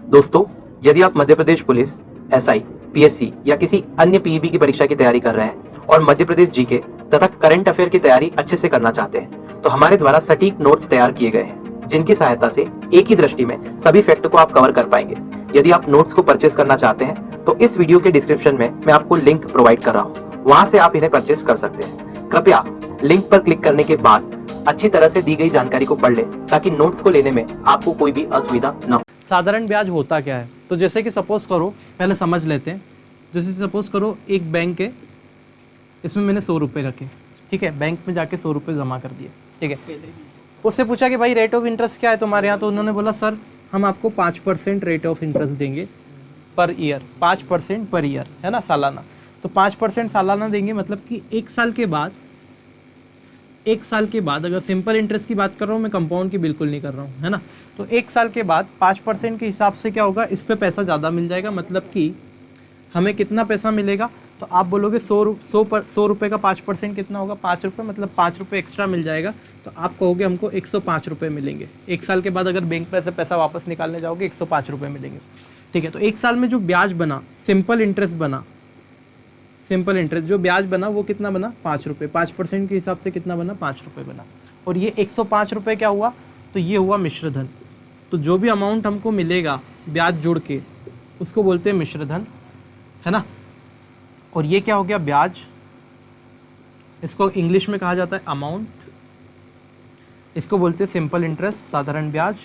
दोस्तों, यदि आप Madhya Pradesh police, SI, PSC या किसी अन्य पीईबी की परीक्षा की तैयारी कर रहे हैं और मध्य प्रदेश जीके तथा करंट अफेयर की तैयारी अच्छे से करना चाहते हैं, तो हमारे द्वारा सटीक नोट्स तैयार किए गए हैं, जिनकी सहायता से एक ही दृष्टि में सभी फैक्ट को आप कवर कर पाएंगे। यदि आप नोट्स को परचेस करना चाहते हैं, तो इस वीडियो के डिस्क्रिप्शन में मैं आपको लिंक प्रोवाइड कर रहा हूँ, वहां से आप इन्हें परचेस कर सकते हैं। कृपया लिंक पर क्लिक करने के बाद अच्छी तरह से दी गई जानकारी को पढ़ लें, ताकि नोट्स को लेने में आपको कोई भी असुविधा न हो। साधारण ब्याज होता क्या है? तो जैसे कि सपोज़ करो, पहले समझ लेते हैं। जैसे सपोज़ करो एक बैंक है, इसमें मैंने 100 रुपये रखे, ठीक है, बैंक में जाके 100 रुपये जमा कर दिए, ठीक है। उससे पूछा कि भाई रेट ऑफ इंटरेस्ट क्या है तुम्हारे यहाँ? तो उन्होंने बोला सर हम आपको 5% रेट ऑफ इंटरेस्ट देंगे पर ईयर, 5% पर ईयर, है ना, सालाना। तो 5% सालाना देंगे, मतलब कि एक साल के बाद अगर सिंपल इंटरेस्ट की बात कर रहा हूँ मैं, कंपाउंड की बिल्कुल नहीं कर रहा हूँ, है ना। तो एक साल के बाद 5% के हिसाब से क्या होगा, इस पे पैसा ज़्यादा मिल जाएगा। मतलब कि हमें कितना पैसा मिलेगा? तो आप बोलोगे 100 रुपये का 5% कितना होगा? 5 रुपये, मतलब 5 रुपये एक्स्ट्रा मिल जाएगा। तो आप कहोगे हमको 105 रुपये मिलेंगे। एक साल के बाद अगर बैंक में से पैसा वापस निकालने जाओगे 105 रुपये मिलेंगे, ठीक है। तो एक साल में जो ब्याज बना, सिंपल इंटरेस्ट जो ब्याज बना वो कितना बना? 5 रुपये। 5% के हिसाब से कितना बना? 5 रुपये बना। और ये 105 रुपये क्या हुआ? तो ये हुआ मिश्रधन। तो जो भी अमाउंट हमको मिलेगा ब्याज जुड़ के, उसको बोलते हैं मिश्रधन, है ना। और ये क्या हो गया? ब्याज। इसको इंग्लिश में कहा जाता है अमाउंट, इसको बोलते हैं सिंपल इंटरेस्ट, साधारण ब्याज।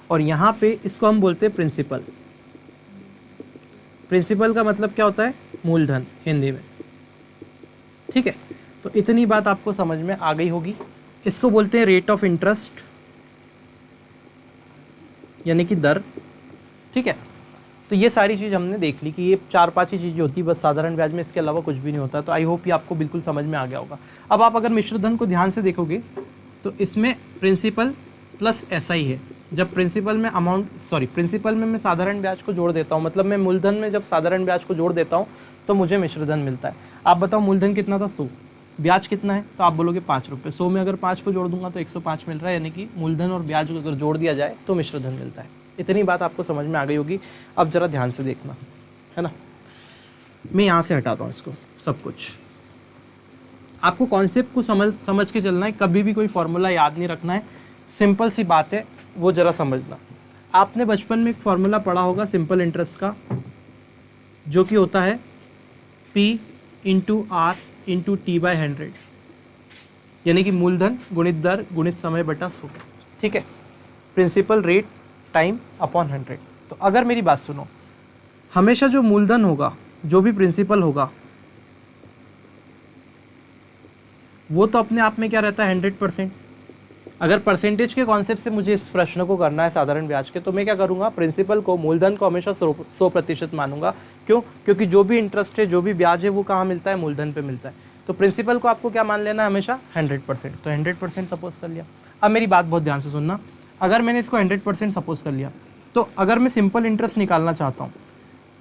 और यहाँ पे इसको हम बोलते हैं प्रिंसिपल। प्रिंसिपल का मतलब क्या होता है? मूलधन हिंदी में, ठीक है। तो इतनी बात आपको समझ में आ गई होगी। इसको बोलते हैं रेट ऑफ इंटरेस्ट, यानी कि दर, ठीक है। तो ये सारी चीज़ हमने देख ली कि ये 4-5 ही चीज़ें होती है बस साधारण ब्याज में, इसके अलावा कुछ भी नहीं होता। तो आई होप ये आपको बिल्कुल समझ में आ गया होगा। अब आप अगर मिश्रधन को ध्यान से देखोगे तो इसमें प्रिंसिपल प्लस एसआई है। जब प्रिंसिपल में मैं साधारण ब्याज को जोड़ देता हूँ, मतलब मैं मूलधन में जब साधारण ब्याज को जोड़ देता हूँ तो मुझे मिश्रधन मिलता है। आप बताओ मूलधन कितना था? 100। ब्याज कितना है? तो आप बोलोगे 5 रुपये। 100 में अगर 5 को जोड़ दूंगा तो 105 मिल रहा है, यानी कि मूलधन और ब्याज को अगर जोड़ दिया जाए तो मिश्रधन मिलता है। इतनी बात आपको समझ में आ गई होगी। अब ज़रा ध्यान से देखना, है ना। मैं यहाँ से हटाता हूँ इसको, सब कुछ। आपको कॉन्सेप्ट को समझ के चलना है, कभी भी कोई फॉर्मूला याद नहीं रखना है। सिंपल सी बात है, वो ज़रा समझना। आपने बचपन में एक फार्मूला पढ़ा होगा सिंपल इंटरेस्ट का, जो कि होता है P × R × T/100, यानी कि मूलधन गुणित दर गुणित समय बटा 100, ठीक है। Principal rate time upon 100। तो अगर मेरी बात सुनो, हमेशा जो मूलधन होगा, जो भी प्रिंसिपल होगा, वो तो अपने आप में क्या रहता है? 100%। अगर परसेंटेज के कॉन्सेप्ट से मुझे इस प्रश्न को करना है साधारण ब्याज के, तो मैं क्या करूँगा? प्रिंसिपल को, मूलधन को हमेशा 100% मानूंगा। क्यों? क्योंकि जो भी इंटरेस्ट है, जो भी ब्याज है, वो कहाँ मिलता है? मूलधन पे मिलता है। तो प्रिंसिपल को आपको क्या मान लेना है? हमेशा 100%। तो 100% सपोज कर लिया। अब मेरी बात बहुत ध्यान से सुनना, अगर मैंने इसको 100% सपोज कर लिया, तो अगर मैं सिंपल इंटरेस्ट निकालना चाहता हूँ,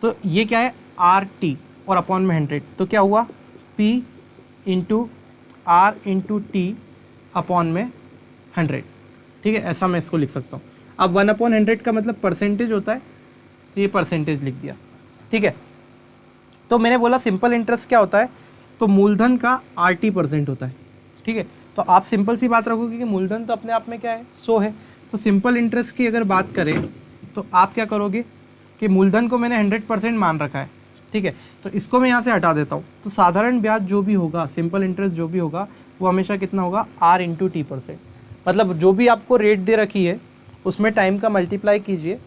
तो ये क्या है? RT और अपॉन में 100, तो क्या हुआ? P × R × T अपॉन में 100, ठीक है। ऐसा मैं इसको लिख सकता हूँ। अब 1/100 का मतलब परसेंटेज होता है, तो ये परसेंटेज लिख दिया, ठीक है। तो मैंने बोला सिंपल इंटरेस्ट क्या होता है? तो मूलधन का RT% होता है, ठीक है। तो आप सिंपल सी बात रखोगे कि मूलधन तो अपने आप में क्या है? 100 है। तो सिंपल इंटरेस्ट की अगर बात करें तो आप क्या करोगे कि मूलधन को मैंने 100% मान रखा है, ठीक है। तो इसको मैं यहाँ से हटा देता हूँ। तो साधारण ब्याज जो भी होगा, सिंपल इंटरेस्ट जो भी होगा, वो हमेशा कितना होगा? R × T%। मतलब जो भी आपको रेट दे रखी है उसमें टाइम का मल्टीप्लाई कीजिए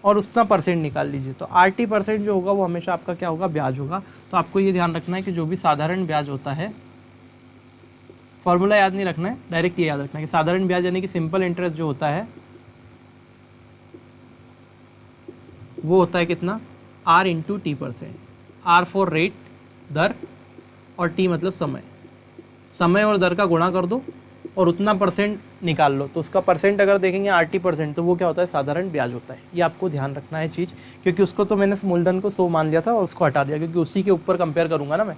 और उतना परसेंट निकाल लीजिए। तो RT% जो होगा वो हमेशा आपका क्या होगा? ब्याज होगा। तो आपको ये ध्यान रखना है कि जो भी साधारण ब्याज होता है, फॉर्मूला याद नहीं रखना है, डायरेक्ट ये याद रखना है कि साधारण ब्याज यानी कि सिंपल इंटरेस्ट जो होता है वो होता है कितना? R × T%। R for rate, दर, और T मतलब समय और दर का गुणा कर दो और उतना परसेंट निकाल लो। तो उसका परसेंट अगर देखेंगे RT%, तो वो क्या होता है? साधारण ब्याज होता है। ये आपको ध्यान रखना है चीज़, क्योंकि उसको तो मैंने मूलधन को 100 मान लिया था और उसको हटा दिया, क्योंकि उसी के ऊपर कंपेयर करूँगा ना मैं।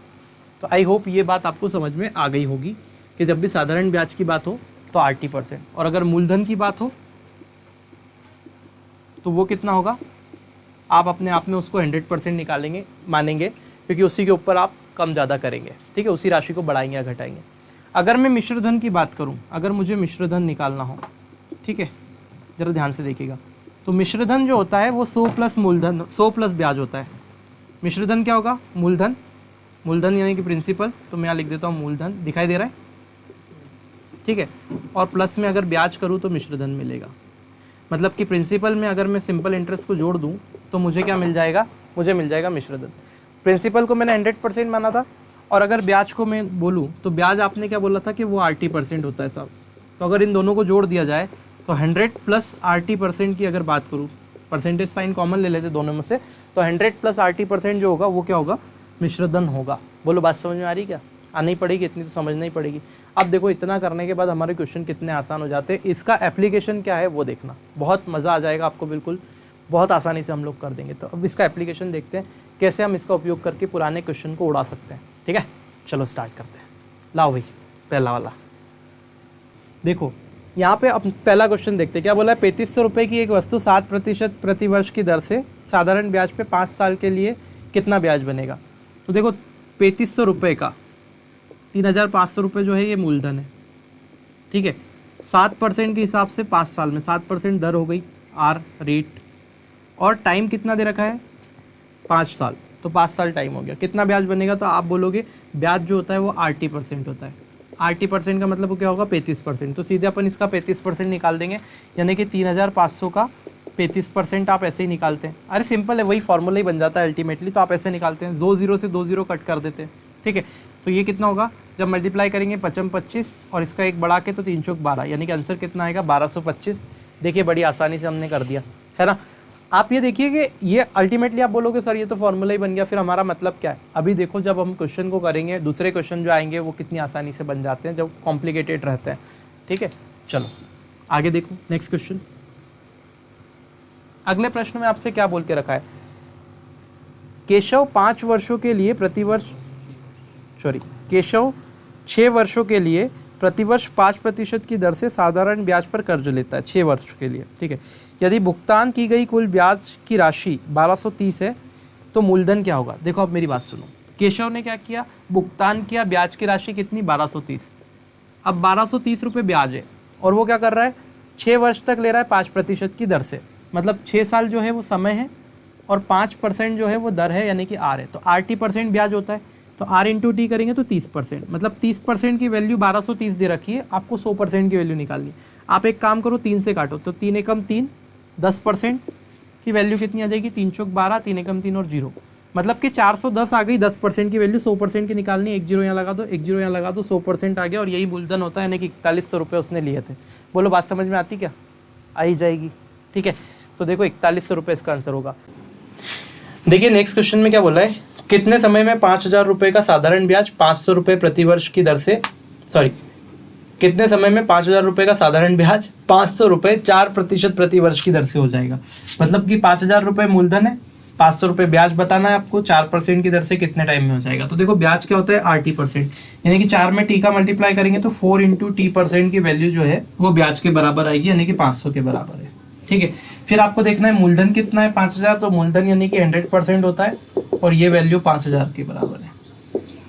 तो आई होप ये बात आपको समझ में आ गई होगी कि जब भी साधारण ब्याज की बात हो तो RT%, और अगर मूलधन की बात हो तो वो कितना होगा? आप अपने आप में उसको 100% निकालेंगे मानेंगे, क्योंकि उसी के ऊपर आप कम ज़्यादा करेंगे, ठीक है, उसी राशि को बढ़ाएंगे या घटाएंगे। अगर मैं मिश्रधन की बात करूं, अगर मुझे मिश्रधन निकालना हो, ठीक है, ज़रा ध्यान से देखिएगा, तो मिश्रधन जो होता है वो 100 प्लस मूलधन, 100 प्लस ब्याज होता है। मिश्रधन क्या होगा? मूलधन, मूलधन यानी कि प्रिंसिपल, तो मैं यहाँ लिख देता हूँ मूलधन, दिखाई दे रहा है, ठीक है, और प्लस में अगर ब्याज करूँ तो मिश्रधन मिलेगा। मतलब कि प्रिंसिपल में अगर मैं सिंपल इंटरेस्ट को जोड़ दूँ तो मुझे क्या मिल जाएगा? मुझे मिल जाएगा मिश्रधन। प्रिंसिपल को मैंने 100% माना था, और अगर ब्याज को मैं बोलूँ तो ब्याज आपने क्या बोला था कि वो RT% होता है साहब। तो अगर इन दोनों को जोड़ दिया जाए तो 100 प्लस RT% की अगर बात करूँ, परसेंटेज साइन कॉमन ले लेते दोनों में से, तो 100 प्लस RT% जो होगा वो क्या होगा? मिश्रधन होगा। बोलो बात समझ में आ रही क्या? आनी पड़ेगी, इतनी तो समझना ही पड़ेगी। अब देखो इतना करने के बाद हमारे क्वेश्चन कितने आसान हो जाते हैं। इसका एप्लीकेशन क्या है वो देखना, बहुत मज़ा आ जाएगा आपको, बिल्कुल बहुत आसानी से हम लोग कर देंगे। तो अब इसका एप्लीकेशन देखते हैं, कैसे हम इसका उपयोग करके पुराने क्वेश्चन को उड़ा सकते हैं। ठीक है, चलो स्टार्ट करते हैं। लाओ भाई पहला वाला देखो, यहाँ पे अब पहला क्वेश्चन देखते हैं। क्या बोला है? 3500 रुपये की एक वस्तु 7% प्रतिवर्ष की दर से साधारण ब्याज पे 5 साल के लिए कितना ब्याज बनेगा? तो देखो 3500 रुपये का 3500 रुपये जो है ये मूलधन है, ठीक है, 7% के हिसाब से 5 साल में 7% दर हो गई, आर रेट, और टाइम कितना दे रखा है? 5 साल, तो 5 साल टाइम हो गया। कितना ब्याज बनेगा? तो आप बोलोगे ब्याज जो होता है वो RT% होता है। RT% का मतलब वो क्या होगा? 35%। तो सीधे अपन इसका 35% निकाल देंगे, यानी कि 3500 का 35% आप ऐसे ही निकालते हैं। अरे सिंपल है, वही फॉर्मूला ही बन जाता है अल्टीमेटली। तो आप ऐसे निकालते हैं, 2 0 से 2 0 कट कर देते हैं, ठीक है। तो ये कितना होगा? जब मल्टीप्लाई करेंगे 55 25 और इसका एक बढ़ा के तो 3 चौक 12, यानी कि आंसर कितना आएगा? 1225। देखिए बड़ी आसानी से हमने कर दिया है ना। आप ये देखिए कि ये अल्टीमेटली आप बोलोगे सर ये तो फॉर्मूला ही बन गया, फिर हमारा मतलब क्या है? अभी देखो जब हम क्वेश्चन को करेंगे, दूसरे क्वेश्चन जो आएंगे वो कितनी आसानी से बन जाते हैं जब कॉम्प्लिकेटेड रहते हैं, ठीक है। चलो आगे देखो, नेक्स्ट क्वेश्चन। अगले प्रश्न में आपसे क्या बोल के रखा है? केशव 5 वर्षों के लिए प्रतिवर्ष, केशव 6 वर्षों के लिए प्रतिवर्ष 5% की दर से साधारण ब्याज पर कर्ज लेता है 6 वर्ष के लिए, ठीक है। यदि भुगतान की गई कुल ब्याज की राशि 1230 है तो मूलधन क्या होगा? देखो अब मेरी बात सुनो, केशव ने क्या किया? भुगतान किया, ब्याज की राशि कितनी? 1230। अब 1230 रुपये ब्याज है और वो क्या कर रहा है? 6 वर्ष तक ले रहा है 5% की दर से, मतलब 6 साल जो है वो समय है और 5% जो है वो दर है, यानी कि आर है। तो RT% ब्याज होता है, तो R इंटू टी करेंगे तो 30%, मतलब 30% की वैल्यू 1230 दे रखी है, आपको 100% की वैल्यू निकालनी है। आप एक काम करो, 3 से काटो, तो 3 एकम 3, 10% की वैल्यू कितनी आ जाएगी? 3 चौक 12, 3 एकम 3 और 0, मतलब कि 410 आ गई। 10% की वैल्यू 100% की निकालनी है, 1 0 यहाँ लगा दो, 1 0 यहाँ लगा दो, 100% आ गया, और यही मूलधन होता है, यानी कि 4100 रुपये उसने लिए थे। बोलो बात समझ में आती क्या? आ ही जाएगी, ठीक है। तो देखो 4100 रुपये इसका आंसर होगा। देखिए नेक्स्ट क्वेश्चन में क्या बोला है? कितने समय में 5000 रुपये का साधारण ब्याज 500 रुपये प्रतिवर्ष की दर से, कितने समय में 5000 रुपये का साधारण ब्याज 500 रुपये 4% प्रतिवर्ष की दर से हो जाएगा? मतलब कि 5000 रुपये मूलधन है, 500 रुपये ब्याज बताना है आपको, 4% की दर से कितने टाइम में हो जाएगा? तो देखो ब्याज क्या होता है? RT%, यानी कि 4 में टी का मल्टीप्लाई करेंगे तो 4 इंटू T% की वैल्यू जो है वो ब्याज के बराबर आएगी, यानी कि 500 के बराबर है, ठीक है। फिर आपको देखना है मूलधन कितना है? 5000, तो मूलधन यानी कि 100% होता है और ये वैल्यू 5000 के बराबर है।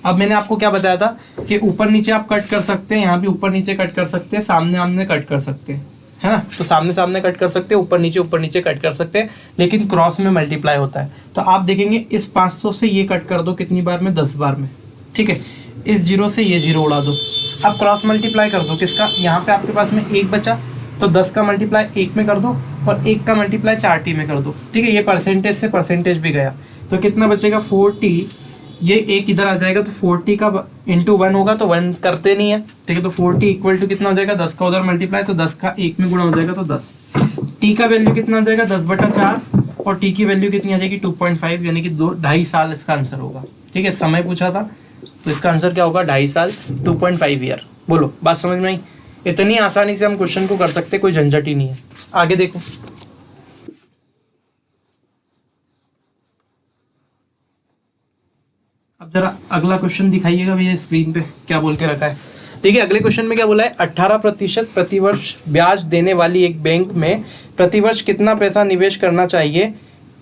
अब मैंने आपको क्या बताया था कि ऊपर नीचे आप कट कर सकते हैं, यहाँ भी ऊपर नीचे कट कर सकते हैं, सामने आमने कट कर सकते हैं, है ना। तो सामने सामने कट कर सकते हैं, ऊपर नीचे कट कर सकते हैं, लेकिन क्रॉस में मल्टीप्लाई होता है। तो आप देखेंगे इस 500 से ये कट कर दो कितनी बार में? 10 बार में, ठीक है। इस 0 से ये 0 उड़ा दो, अब क्रॉस मल्टीप्लाई कर दो किसका? यहाँ पे आपके पास में 1 बचा, तो 10 का मल्टीप्लाई 1 में कर दो और 1 का मल्टीप्लाई 4t में कर दो, ठीक है। ये परसेंटेज से परसेंटेज भी गया, तो कितना बचेगा? 4t, ये एक इधर आ जाएगा, तो 4t का इंटू 1 होगा, तो 1 करते नहीं है, ठीक है। तो 4t इक्वल टू कितना हो जाएगा? 10 का उधर मल्टीप्लाई, तो 10 का 1 में गुणा हो जाएगा, तो 10। t का वैल्यू कितना हो जाएगा? 10/4, और t की वैल्यू कितनी आ जाएगी? 2.5, यानी कि 2.5 साल इसका आंसर होगा, ठीक है। समय पूछा था तो इसका आंसर क्या होगा? 2.5 साल, 2.5 ईयर। बोलो बात समझ में आई? इतनी आसानी से हम क्वेश्चन को कर सकते, कोई झंझट ही नहीं है। आगे देखो, अब जरा अगला क्वेश्चन दिखाइएगा भैया स्क्रीन पे, क्या बोल के रखा है। देखिए अगले क्वेश्चन में क्या बोला है? 18% प्रतिवर्ष ब्याज देने वाली एक बैंक में प्रतिवर्ष कितना पैसा निवेश करना चाहिए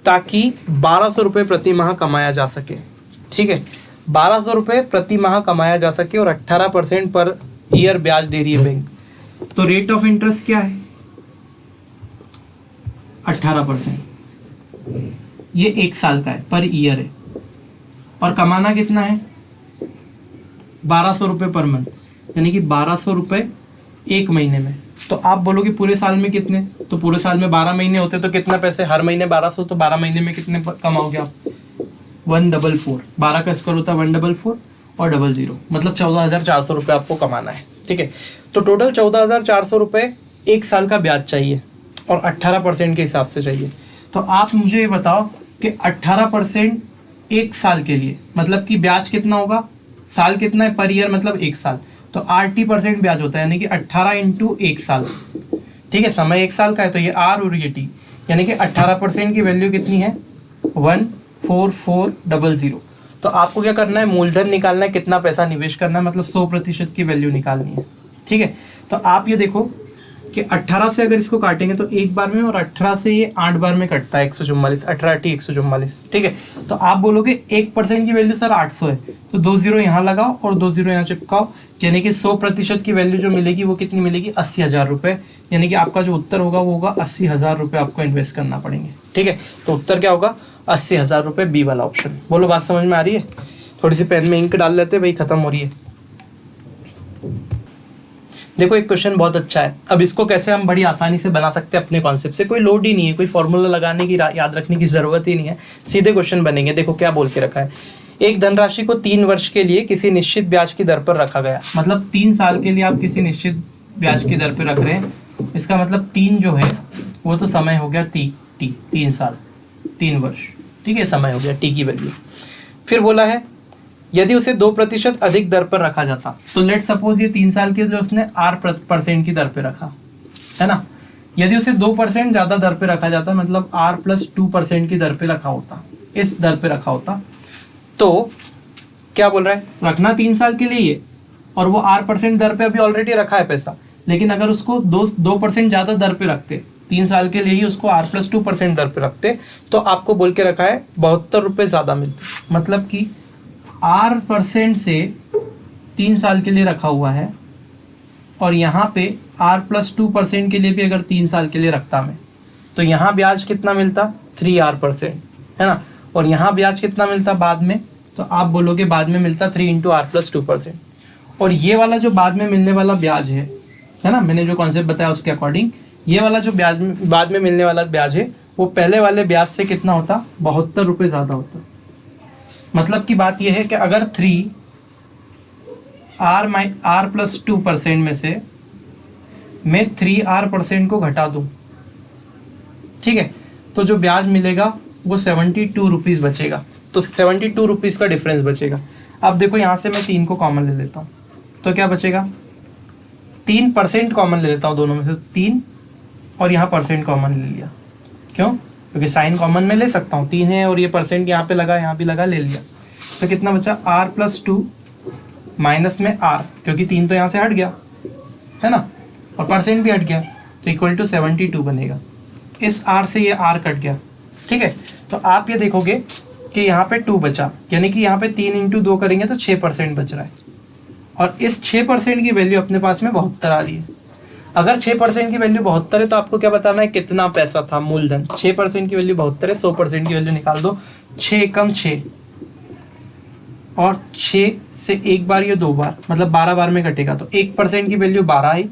ताकि 1200 रुपये प्रति माह कमाया जा सके। ठीक है, 1200 रुपये प्रति माह कमाया जा सके और 18% पर ईयर ब्याज दे रही है बैंक। तो रेट ऑफ इंटरेस्ट क्या है? 18%। ये 1 साल का है, पर ईयर है, और कमाना कितना है? 1200 रुपये पर मंथ, यानी कि 1200 रुपये 1 महीने में। तो आप बोलोगे पूरे साल में कितने? तो पूरे साल में 12 महीने होते तो कितना पैसे? हर महीने 1200, तो 12 महीने में कितने कमाओगे आप? 144। 12 का स्क्वायर होता है 144 और 00, मतलब 14,400 रुपये आपको कमाना है। ठीक है, तो टोटल 14,400 रुपये 1 साल का ब्याज चाहिए और 18% के हिसाब से चाहिए। तो आप मुझे ये बताओ कि 18% 1 साल के लिए, मतलब कि ब्याज कितना होगा? साल कितना है? पर ईयर मतलब 1 साल, तो 80% ब्याज होता है, यानी कि 18 इंटू 1 साल। ठीक है, समय 1 साल का है, तो ये R और ये T, यानी कि 18% की वैल्यू कितनी है? 14400। तो आपको क्या करना है? मूलधन निकालना है, कितना पैसा निवेश करना है, मतलब 100% की वैल्यू निकालनी है। ठीक है, तो आप ये देखो कि 18 से अगर इसको काटेंगे तो 1 बार में, और 18 से ये 8 बार में कटता है 144, 18 T 144। ठीक है, तो आप बोलोगे 1% की वैल्यू सर 800 है, तो 2 जीरो यहाँ लगाओ और 2 जीरो यहाँ चिपकाओ, यानी कि 100% की वैल्यू जो मिलेगी वो कितनी मिलेगी? 80,000 रुपये। यानी कि आपका जो उत्तर होगा वो होगा 80,000 रुपये आपको इन्वेस्ट करना पड़ेंगे। ठीक है, तो उत्तर क्या होगा? 80,000 रुपये, बी वाला ऑप्शन। बोलो बात समझ में आ रही है? थोड़ी सी पेन में इंक डाल लेते भाई, खत्म हो रही है। देखो एक क्वेश्चन बहुत अच्छा है, अब इसको कैसे हम बड़ी आसानी से बना सकते हैं अपने कॉन्सेप्ट से। कोई लोड ही नहीं है, कोई फॉर्मूला लगाने की याद रखने की जरूरत ही नहीं है, सीधे क्वेश्चन बनेंगे। देखो क्या बोल के रखा है, एक धनराशि को 3 वर्ष के लिए किसी निश्चित ब्याज की दर पर रखा गया। मतलब 3 साल के लिए आप किसी निश्चित ब्याज की दर पर रख रहे हैं, इसका मतलब 3 जो है वो तो समय हो गया टी, 3 साल, 3 वर्ष। ठीक है, समय हो गया टी की वैल्यू। फिर बोला है यदि उसे 2% अधिक दर पर रखा जाता, तो लेट सपोज ये 3 साल के लिए उसने R% की दर पे रखा है ना। यदि उसे 2% ज्यादा दर पे रखा जाता, मतलब R+2% की दर पे रखा होता, इस दर पे रखा होता, तो क्या बोल रहा है? रखना 3 साल के लिए ये, और वो R% दर पे अभी ऑलरेडी रखा है पैसा, लेकिन अगर उसको 2% ज्यादा दर पे रखते, 3 साल के लिए ही उसको R+2% दर पे रखते, तो आपको बोल के रखा है 72 रुपये ज्यादा मिलते। मतलब कि R% से 3 साल के लिए रखा हुआ है, और यहाँ पे R+2% के लिए भी अगर 3 साल के लिए रखता मैं, तो यहाँ ब्याज कितना मिलता? 3R%, है ना। और यहाँ ब्याज कितना मिलता बाद में? तो आप बोलोगे बाद में मिलता 3 इंटू R+2%। और ये वाला जो बाद में मिलने वाला ब्याज है ना, मैंने जो कॉन्सेप्ट बताया उसके अकॉर्डिंग, ये वाला जो ब्याज बाद में मिलने वाला ब्याज है वो पहले वाले ब्याज से कितना होता? 72 रुपये ज़्यादा होता। मतलब की बात यह है कि अगर 3R+2% में से मैं 3R% को घटा दूं, ठीक है, तो जो ब्याज मिलेगा वो 72 रुपीज़ बचेगा। तो 72 रुपीज़ का डिफरेंस बचेगा। अब देखो यहाँ से मैं 3 को कॉमन ले लेता हूँ, तो क्या बचेगा? 3% कॉमन ले लेता हूँ दोनों में से, 3, और यहाँ परसेंट कॉमन ले लिया। क्यों? क्योंकि साइन कॉमन में ले सकता हूँ, 3 है और ये परसेंट यहाँ पे लगा, यहाँ भी लगा, ले लिया। तो कितना बचा? R+2 माइनस में R, क्योंकि 3 तो यहाँ से हट गया, है ना, और परसेंट भी हट गया, तो इक्वल टू 72 बनेगा। इस R से ये R कट गया। ठीक है, तो आप ये देखोगे कि यहाँ पे 2 बचा, यानी कि यहाँ पे 3 इंटू 2 करेंगे तो 6% बच रहा है, और इस 6% की वैल्यू अपने पास में 72 आ रही है। अगर 6% की वैल्यू 72 है तो आपको क्या बताना है? कितना पैसा था मूलधन। 6% की वैल्यू 72 है, 100% की वैल्यू निकाल दो। 6 कम 6, और 6 से 1 बार ये 2 बार, मतलब 12 बार में कटेगा, तो 1% की वैल्यू 12 आई,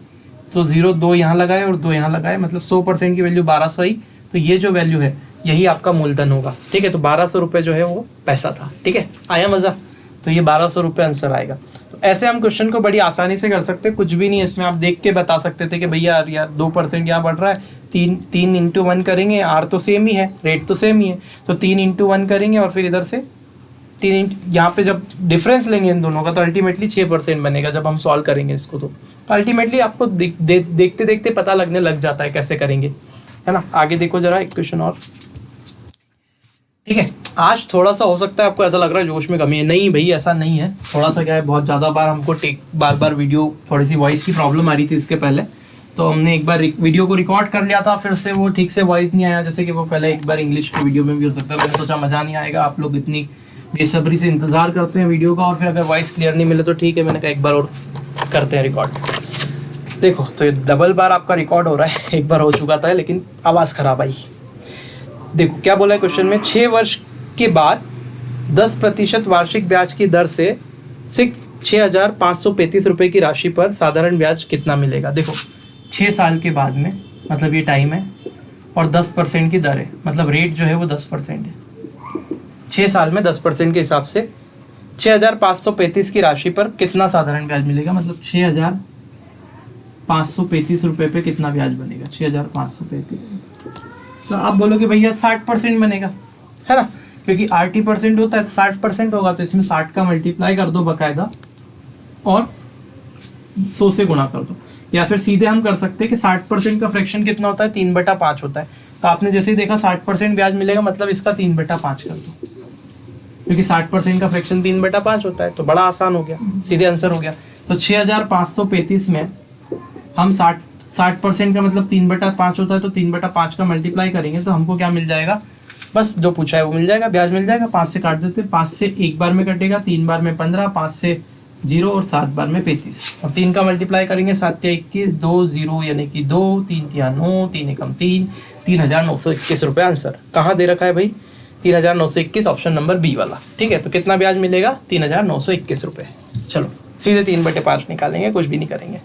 तो 0 2 यहाँ लगाए और 2 यहाँ लगाए, मतलब 100% की वैल्यू 1200 आई। तो ये जो वैल्यू है यही आपका मूलधन होगा। ठीक है, तो 1200 रुपये जो है वो पैसा था। ठीक है, आया मज़ा? तो ये 1200 रुपये आंसर आएगा। तो ऐसे हम क्वेश्चन को बड़ी आसानी से कर सकते हैं, कुछ भी नहीं है इसमें। आप देख के बता सकते थे कि भैया यार 2% यहाँ बढ़ रहा है, 3 इंटू 1 करेंगे, R तो सेम ही है, रेट तो सेम ही है, तो 3 इंटू 1 करेंगे, और फिर इधर से 3 यहाँ पे जब डिफरेंस लेंगे इन दोनों का तो अल्टीमेटली 6% बनेगा जब हम सॉल्व करेंगे इसको। तो अल्टीमेटली आपको देखते देखते पता लगने लग जाता है कैसे करेंगे, है ना। आगे देखो जरा एक क्वेश्चन और। ठीक है, आज थोड़ा सा हो सकता है आपको ऐसा लग रहा है जोश में कमी है, नहीं भाई ऐसा नहीं है। थोड़ा सा क्या है, बहुत ज़्यादा बार हमको बार बार वीडियो, थोड़ी सी वॉइस की प्रॉब्लम आ रही थी इसके पहले, तो हमने एक बार वीडियो को रिकॉर्ड कर लिया था, फिर से वो ठीक से वॉइस नहीं आया, जैसे कि वो पहले एक बार इंग्लिश की वीडियो में भी हो सकता है। मैंने सोचा मज़ा नहीं आएगा, आप लोग इतनी बेसब्री से इंतज़ार करते हैं वीडियो का, और फिर अगर वॉइस क्लियर नहीं मिले तो ठीक है, मैंने कहा एक बार और करते हैं रिकॉर्ड। देखो तो ये डबल बार आपका रिकॉर्ड हो रहा है, एक बार हो चुका था लेकिन आवाज़ ख़राब आई। देखो क्या बोला है क्वेश्चन में, 6 वर्ष के बाद 10% वार्षिक ब्याज की दर से 6,535 रुपये की राशि पर साधारण ब्याज कितना मिलेगा। देखो 6 साल के बाद में, मतलब ये टाइम है, और 10% की दर है, मतलब रेट जो है वो 10% है। 6 साल में 10% के हिसाब से 6,535 की राशि पर कितना साधारण ब्याज मिलेगा, मतलब 6,535 रुपये पे कितना ब्याज बनेगा। 6,535, तो आप बोलोगे भैया 60% बनेगा, है ना, क्योंकि 80% होता है, 60% होगा, तो इसमें 60 का मल्टीप्लाई कर दो बाकायदा और 100 से गुणा कर दो। या फिर सीधे हम कर सकते हैं कि 60% का फ्रैक्शन कितना होता है, 3/5 होता है। तो आपने जैसे ही देखा 60% ब्याज मिलेगा, मतलब इसका 3/5 कर दो, क्योंकि 60% का फ्रैक्शन 3/5 होता है। तो बड़ा आसान हो गया, सीधे आंसर हो गया। तो 6,535 में हम 60% का मतलब 3/5 होता है, तो 3/5 का मल्टीप्लाई करेंगे तो हमको क्या मिल जाएगा, बस जो पूछा है वो मिल जाएगा, ब्याज मिल जाएगा। 5 से काट देते, 5 से एक बार में कटेगा, 3 बार में 15, 5 से 0 और 7 बार में 35, और 3 का मल्टीप्लाई करेंगे, 7 या 21, 2 0 यानी कि 2, 3 या 9, 3 एकम 3, 3,921 रुपये आंसर। कहाँ दे रखा है भाई, 3,921, ऑप्शन नंबर बी वाला। ठीक है, तो कितना ब्याज मिलेगा, 3,921 रुपये। चलो सीधे 3/5 निकालेंगे, कुछ भी नहीं करेंगे।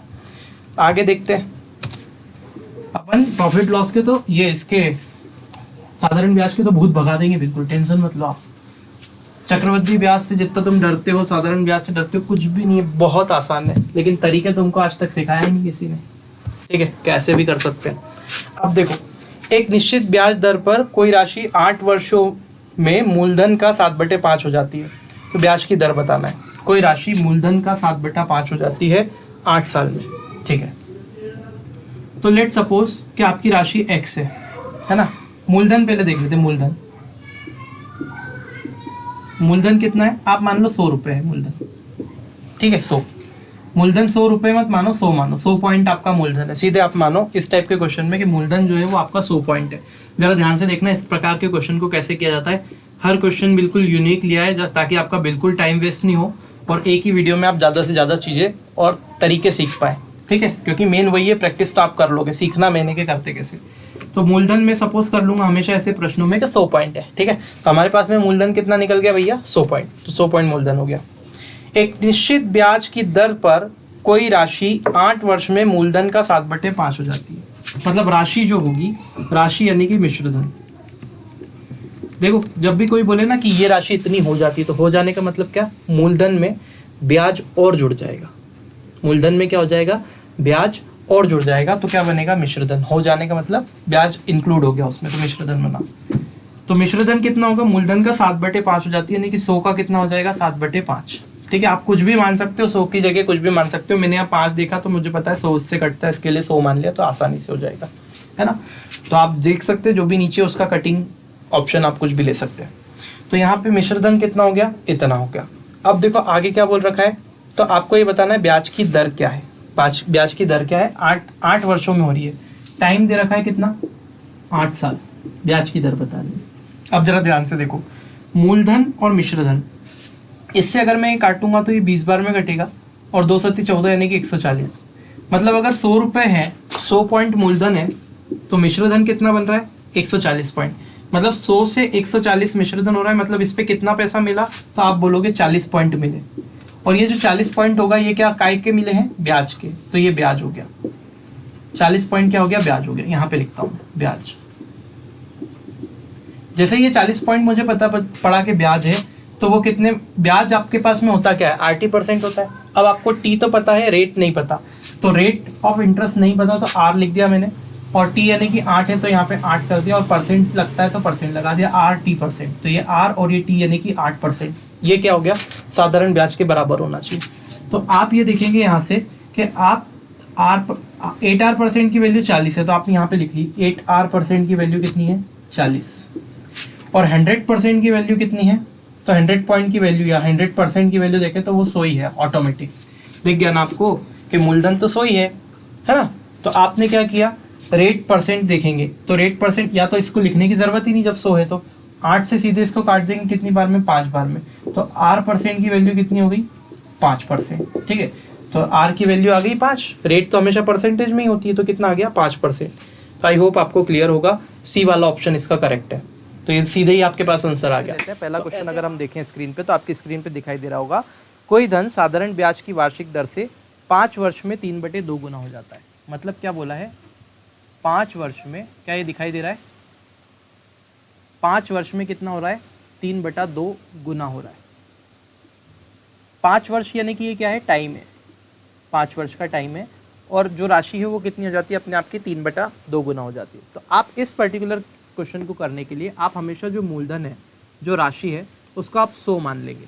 आगे देखते हैं अपन प्रॉफिट लॉस के, तो ये इसके साधारण ब्याज के तो भूत भगा देंगे, बिल्कुल टेंशन मत लो आप। चक्रवृद्धि ब्याज से जितना तुम डरते हो, साधारण ब्याज से डरते हो, कुछ भी नहीं है, बहुत आसान है, लेकिन तरीके तुमको आज तक सिखाया नहीं किसी ने। ठीक है, कैसे भी कर सकते हैं। अब देखो, एक निश्चित ब्याज दर पर कोई राशि 8 वर्षों में मूलधन का 7/5 हो जाती है। तो ब्याज की दर बताना है, कोई राशि मूलधन का 7/5 हो जाती है 8 साल में। ठीक है, तो लेट सपोज कि आपकी राशि x है ना। मूलधन पहले देख लेते हैं, मूलधन कितना है, आप मान लो 100 रुपये है मूलधन। ठीक है, 100 मूलधन, 100 रुपये मत मानो, 100 मानो, 100 पॉइंट आपका मूलधन है। सीधे आप मानो इस टाइप के क्वेश्चन में कि मूलधन जो है वो आपका 100 पॉइंट है। जरा ध्यान से देखना इस प्रकार के क्वेश्चन को कैसे किया जाता है। हर क्वेश्चन बिल्कुल यूनिक लिया है ताकि आपका बिल्कुल टाइम वेस्ट नहीं हो, और एक ही वीडियो में आप ज़्यादा से ज़्यादा चीज़ें और तरीके सीख पाए। ठीक है, क्योंकि मेन वही है, प्रैक्टिस तो आप कर लोगे, सीखना मैंने के करते कैसे। तो मूलधन में सपोज कर लूंगा हमेशा ऐसे प्रश्नों में कि 100 पॉइंट है। ठीक है, तो हमारे पास में मूलधन कितना निकल गया भैया, 100 पॉइंट। तो 100 पॉइंट मूलधन हो गया। एक निश्चित ब्याज की दर पर कोई राशि 8 वर्ष में मूलधन का 7/5 हो जाती है। मतलब राशि जो होगी, राशि यानी कि मिश्रधन। देखो जब भी कोई बोले ना कि ये राशि इतनी हो जाती है, तो हो जाने का मतलब क्या, मूलधन में ब्याज और जुड़ जाएगा। मूलधन में क्या हो जाएगा, ब्याज और जुड़ जाएगा, तो क्या बनेगा, मिश्रधन। हो जाने का मतलब ब्याज इंक्लूड हो गया उसमें, तो मिश्रधन बना। तो मिश्रधन कितना होगा, मूलधन का 7/5 हो जाती है, यानी कि 100 का कितना हो जाएगा, 7/5। ठीक है, आप कुछ भी मान सकते हो, 100 की जगह कुछ भी मान सकते हो। मैंने यहाँ 5 देखा तो मुझे पता है 100 इससे कटता है, इसके लिए 100 मान लिया, तो आसानी से हो जाएगा, है ना। तो आप देख सकते हैं जो भी नीचे उसका कटिंग ऑप्शन आप कुछ भी ले सकते हैं। तो यहाँ पे मिश्रधन कितना हो गया, इतना हो गया। अब देखो आगे क्या बोल रखा है, तो आपको ये बताना है ब्याज की दर क्या है। ब्याज की दर क्या है, 8 वर्षों में हो रही है। टाइम दे रखा है कितना, 8 साल। ब्याज की दर बता रही है। अब जरा ध्यान से देखो, मूलधन और मिश्रधन, इससे अगर मैं ये काटूंगा तो ये 20 बार में कटेगा, और 2 सत्ती 14 यानी कि 140। मतलब अगर 100 रुपये है, 100 पॉइंट मूलधन है, तो मिश्रधन कितना बन रहा है, 140 पॉइंट। मतलब 100 से 140 मिश्रधन हो रहा है, मतलब इस पे कितना पैसा मिला, तो आप बोलोगे 40 पॉइंट मिले। और ये जो 40 पॉइंट होगा, ये क्या काय के मिले हैं, ब्याज के, तो ये ब्याज हो गया। 40 पॉइंट क्या हो गया, ब्याज हो गया। यहाँ पे लिखता हूँ ब्याज। जैसे ये 40 पॉइंट मुझे पता पड़ा कि ब्याज है, तो वो कितने, ब्याज आपके पास में होता क्या है, 80% होता है। अब आपको टी तो पता है, रेट नहीं पता, तो रेट ऑफ इंटरेस्ट नहीं पता, तो आर लिख दिया मैंने, और टी यानी कि 8 है तो यहाँ पे 8 कर दिया, और परसेंट लगता है तो परसेंट लगा दिया, RT%। तो ये आर और ये टी यानी कि 8%, ये क्या हो गया, साधारण ब्याज के बराबर होना चाहिए। तो आप ये देखेंगे यहाँ से कि आप 8R% की वैल्यू 40 है, तो आप यहाँ पे लिख ली 8R% की वैल्यू कितनी है, 40। और 100% की वैल्यू कितनी है, तो 100 पॉइंट की वैल्यू या 100% की वैल्यू देखें तो वो 100 ही है, ऑटोमेटिक। दिख गया ना आपको कि मूलधन तो 100 ही है ना। तो आपने क्या किया, रेट परसेंट देखेंगे तो रेट परसेंट, या तो इसको लिखने की जरूरत ही नहीं जब 100 है तो 8 से सीधे इसको काट देंगे कितनी बार में, 5 बार में। तो r परसेंट की वैल्यू कितनी हो गई, 5%। ठीक है, तो r की वैल्यू आ गई 5, रेट तो हमेशा परसेंटेज में ही होती है, तो कितना आ गया 5%। तो आई होप आपको क्लियर होगा, सी वाला ऑप्शन इसका करेक्ट है। तो ये सीधे ही आपके पास आंसर आ गया। पहला क्वेश्चन अगर हम देखें स्क्रीन पे, तो आपकी स्क्रीन पे दिखाई दे रहा होगा, कोई धन साधारण ब्याज की वार्षिक दर से 5 वर्ष में 3/2 गुना हो जाता है। मतलब क्या बोला है, 5 वर्ष में, क्या ये दिखाई दे रहा है, 5 वर्ष में कितना हो रहा है, 3/2 गुना हो रहा है। 5 वर्ष यानी कि ये क्या है, टाइम है, 5 वर्ष का टाइम है, और जो राशि है वो कितनी हो जाती है, अपने आप की 3/2 गुना हो जाती है। तो आप इस पर्टिकुलर क्वेश्चन को करने के लिए आप हमेशा जो मूलधन है, जो राशि है, उसको आप 100 मान लेंगे।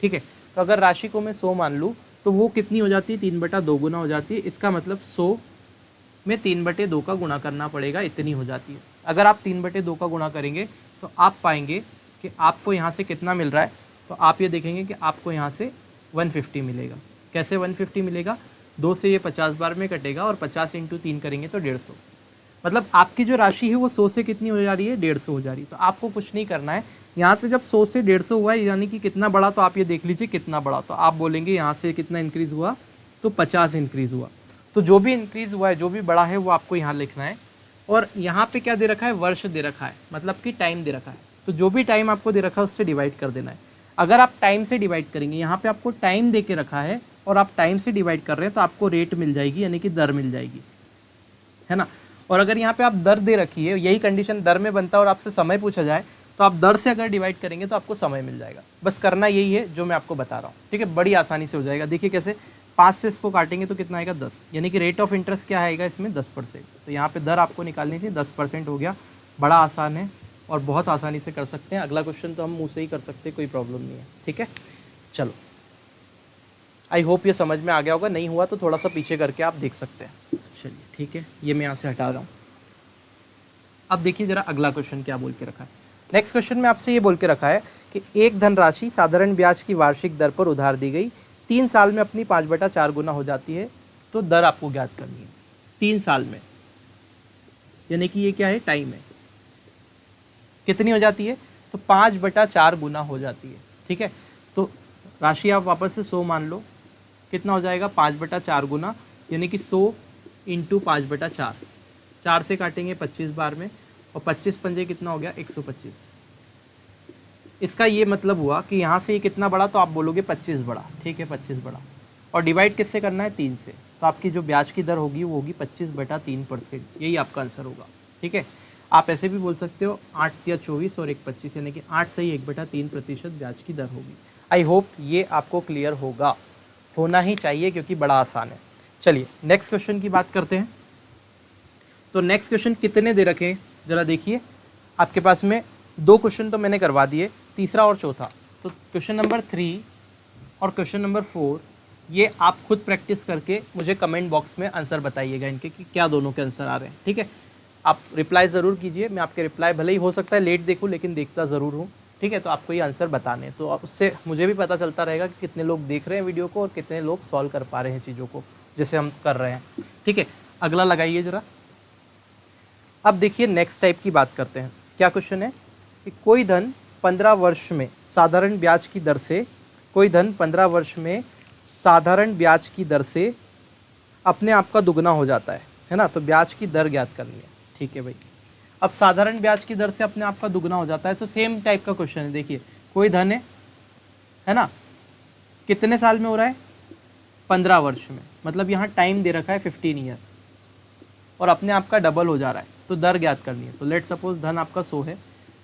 ठीक है, तो अगर राशि को मैं 100 मान लूँ तो वो कितनी हो जाती है, 3/2 गुना हो जाती है। इसका मतलब 100 में 3/2 का गुणा करना पड़ेगा, इतनी हो जाती है। अगर आप 3/2 का गुणा करेंगे तो आप पाएंगे कि आपको यहाँ से कितना मिल रहा है, तो आप ये देखेंगे कि आपको यहाँ से 150 मिलेगा। कैसे 150 मिलेगा, 2 से ये 50 बार में कटेगा, और 50 × 3 करेंगे तो 150। मतलब आपकी जो राशि है वो 100 से कितनी हो जा रही है, 150 हो जा रही है। तो आपको कुछ नहीं करना है, यहाँ से जब 100 से 150 हुआ है, यानी कि कितना बड़ा, तो आप ये देख लीजिए कितना बड़ा, तो आप बोलेंगे यहाँ से कितना इंक्रीज़ हुआ, तो 50 इंक्रीज़ हुआ। तो जो भी इंक्रीज़ हुआ है, जो भी बड़ा है, वो आपको यहाँ लिखना है। और यहाँ पे क्या दे रखा है, वर्ष दे रखा है, मतलब कि टाइम दे रखा है। तो जो भी टाइम आपको दे रखा है उससे डिवाइड कर देना है। अगर आप टाइम से डिवाइड करेंगे, यहाँ पे आपको टाइम दे के रखा है और आप टाइम से डिवाइड कर रहे हैं, तो आपको रेट मिल जाएगी, यानी कि दर मिल जाएगी, है ना। और अगर यहाँ पे आप दर दे रखी है, यही कंडीशन दर में बनता है, और आपसे समय पूछा जाए तो आप दर से अगर डिवाइड करेंगे तो आपको समय मिल जाएगा। बस करना यही है जो मैं आपको बता रहा हूँ। ठीक है, बड़ी आसानी से हो जाएगा। देखिए कैसे, 5 से इसको काटेंगे तो कितना आएगा, 10, यानी कि रेट ऑफ इंटरेस्ट क्या आएगा इसमें, 10%। तो यहाँ पे दर आपको निकालनी थी, 10% हो गया। बड़ा आसान है और बहुत आसानी से कर सकते हैं। अगला क्वेश्चन तो हम मुँह से ही कर सकते हैं, कोई प्रॉब्लम नहीं है। ठीक है, चलो, आई होप ये समझ में आ गया होगा। नहीं हुआ तो थोड़ा सा पीछे करके आप देख सकते हैं। चलिए ठीक है, ये मैं यहाँ से हटा रहा हूँ। अब देखिए जरा अगला क्वेश्चन क्या बोल के रखा है। नेक्स्ट क्वेश्चन में आपसे ये बोल के रखा है कि एक धनराशि साधारण ब्याज की वार्षिक दर पर उधार दी गई, 3 साल में अपनी 5/4 गुना हो जाती है, तो दर आपको ज्ञात करनी है 3 साल में, यानी कि ये क्या है, टाइम है। कितनी हो जाती है, तो 5/4 गुना हो जाती है। ठीक है, तो राशि आप वापस से 100 मान लो, कितना हो जाएगा, 5/4 गुना, यानी कि 100 × 5/4, 4 से काटेंगे 25 बार में, और 25 पंजे कितना हो गया, 125। इसका ये मतलब हुआ कि यहाँ से ये कितना बड़ा, तो आप बोलोगे 25 बड़ा। ठीक है, 25 बड़ा, और डिवाइड किससे करना है, 3 से। तो आपकी जो ब्याज की दर होगी वो होगी 25/3%। यही आपका आंसर होगा। ठीक है, आप ऐसे भी बोल सकते हो 8 या 24 और 1 25, यानी कि 8 से ही 1/3% ब्याज की दर होगी। आई होप ये आपको क्लियर होगा, होना ही चाहिए क्योंकि बड़ा आसान है। चलिए नेक्स्ट क्वेश्चन की बात करते हैं। तो नेक्स्ट क्वेश्चन कितने दे रखे हैं ज़रा देखिए, आपके पास में 2 क्वेश्चन तो मैंने करवा दिए, तीसरा और चौथा। तो क्वेश्चन नंबर 3 और क्वेश्चन नंबर 4 ये आप खुद प्रैक्टिस करके मुझे कमेंट बॉक्स में आंसर बताइएगा इनके कि क्या दोनों के आंसर आ रहे हैं। ठीक है, आप रिप्लाई ज़रूर कीजिए। मैं आपके रिप्लाई भले ही हो सकता है लेट देखूँ, लेकिन देखता ज़रूर हूँ। ठीक है, तो आपको ये आंसर बताने, तो उससे मुझे भी पता चलता रहेगा कि कितने लोग देख रहे हैं वीडियो को और कितने लोग सॉल्व कर पा रहे हैं चीज़ों को, जैसे हम कर रहे हैं। ठीक है, अगला लगाइए ज़रा। अब देखिए नेक्स्ट टाइप की बात करते हैं। क्या क्वेश्चन है कि कोई धन 15 वर्ष में साधारण ब्याज की दर से, कोई धन 15 वर्ष में साधारण ब्याज की दर से अपने आप का दुगना हो जाता है ना। तो ब्याज की दर ज्ञात करनी है। ठीक है भाई, अब साधारण ब्याज की दर से अपने आप का दुगना हो जाता है, तो सेम टाइप का क्वेश्चन है। देखिए कोई धन है ना, कितने साल में हो रहा है, 15 वर्ष में, मतलब यहाँ टाइम दे रखा है 15 ईयर, और अपने आप का डबल हो जा रहा है, तो दर ज्ञात करनी है। तो लेट सपोज धन आपका 100 है,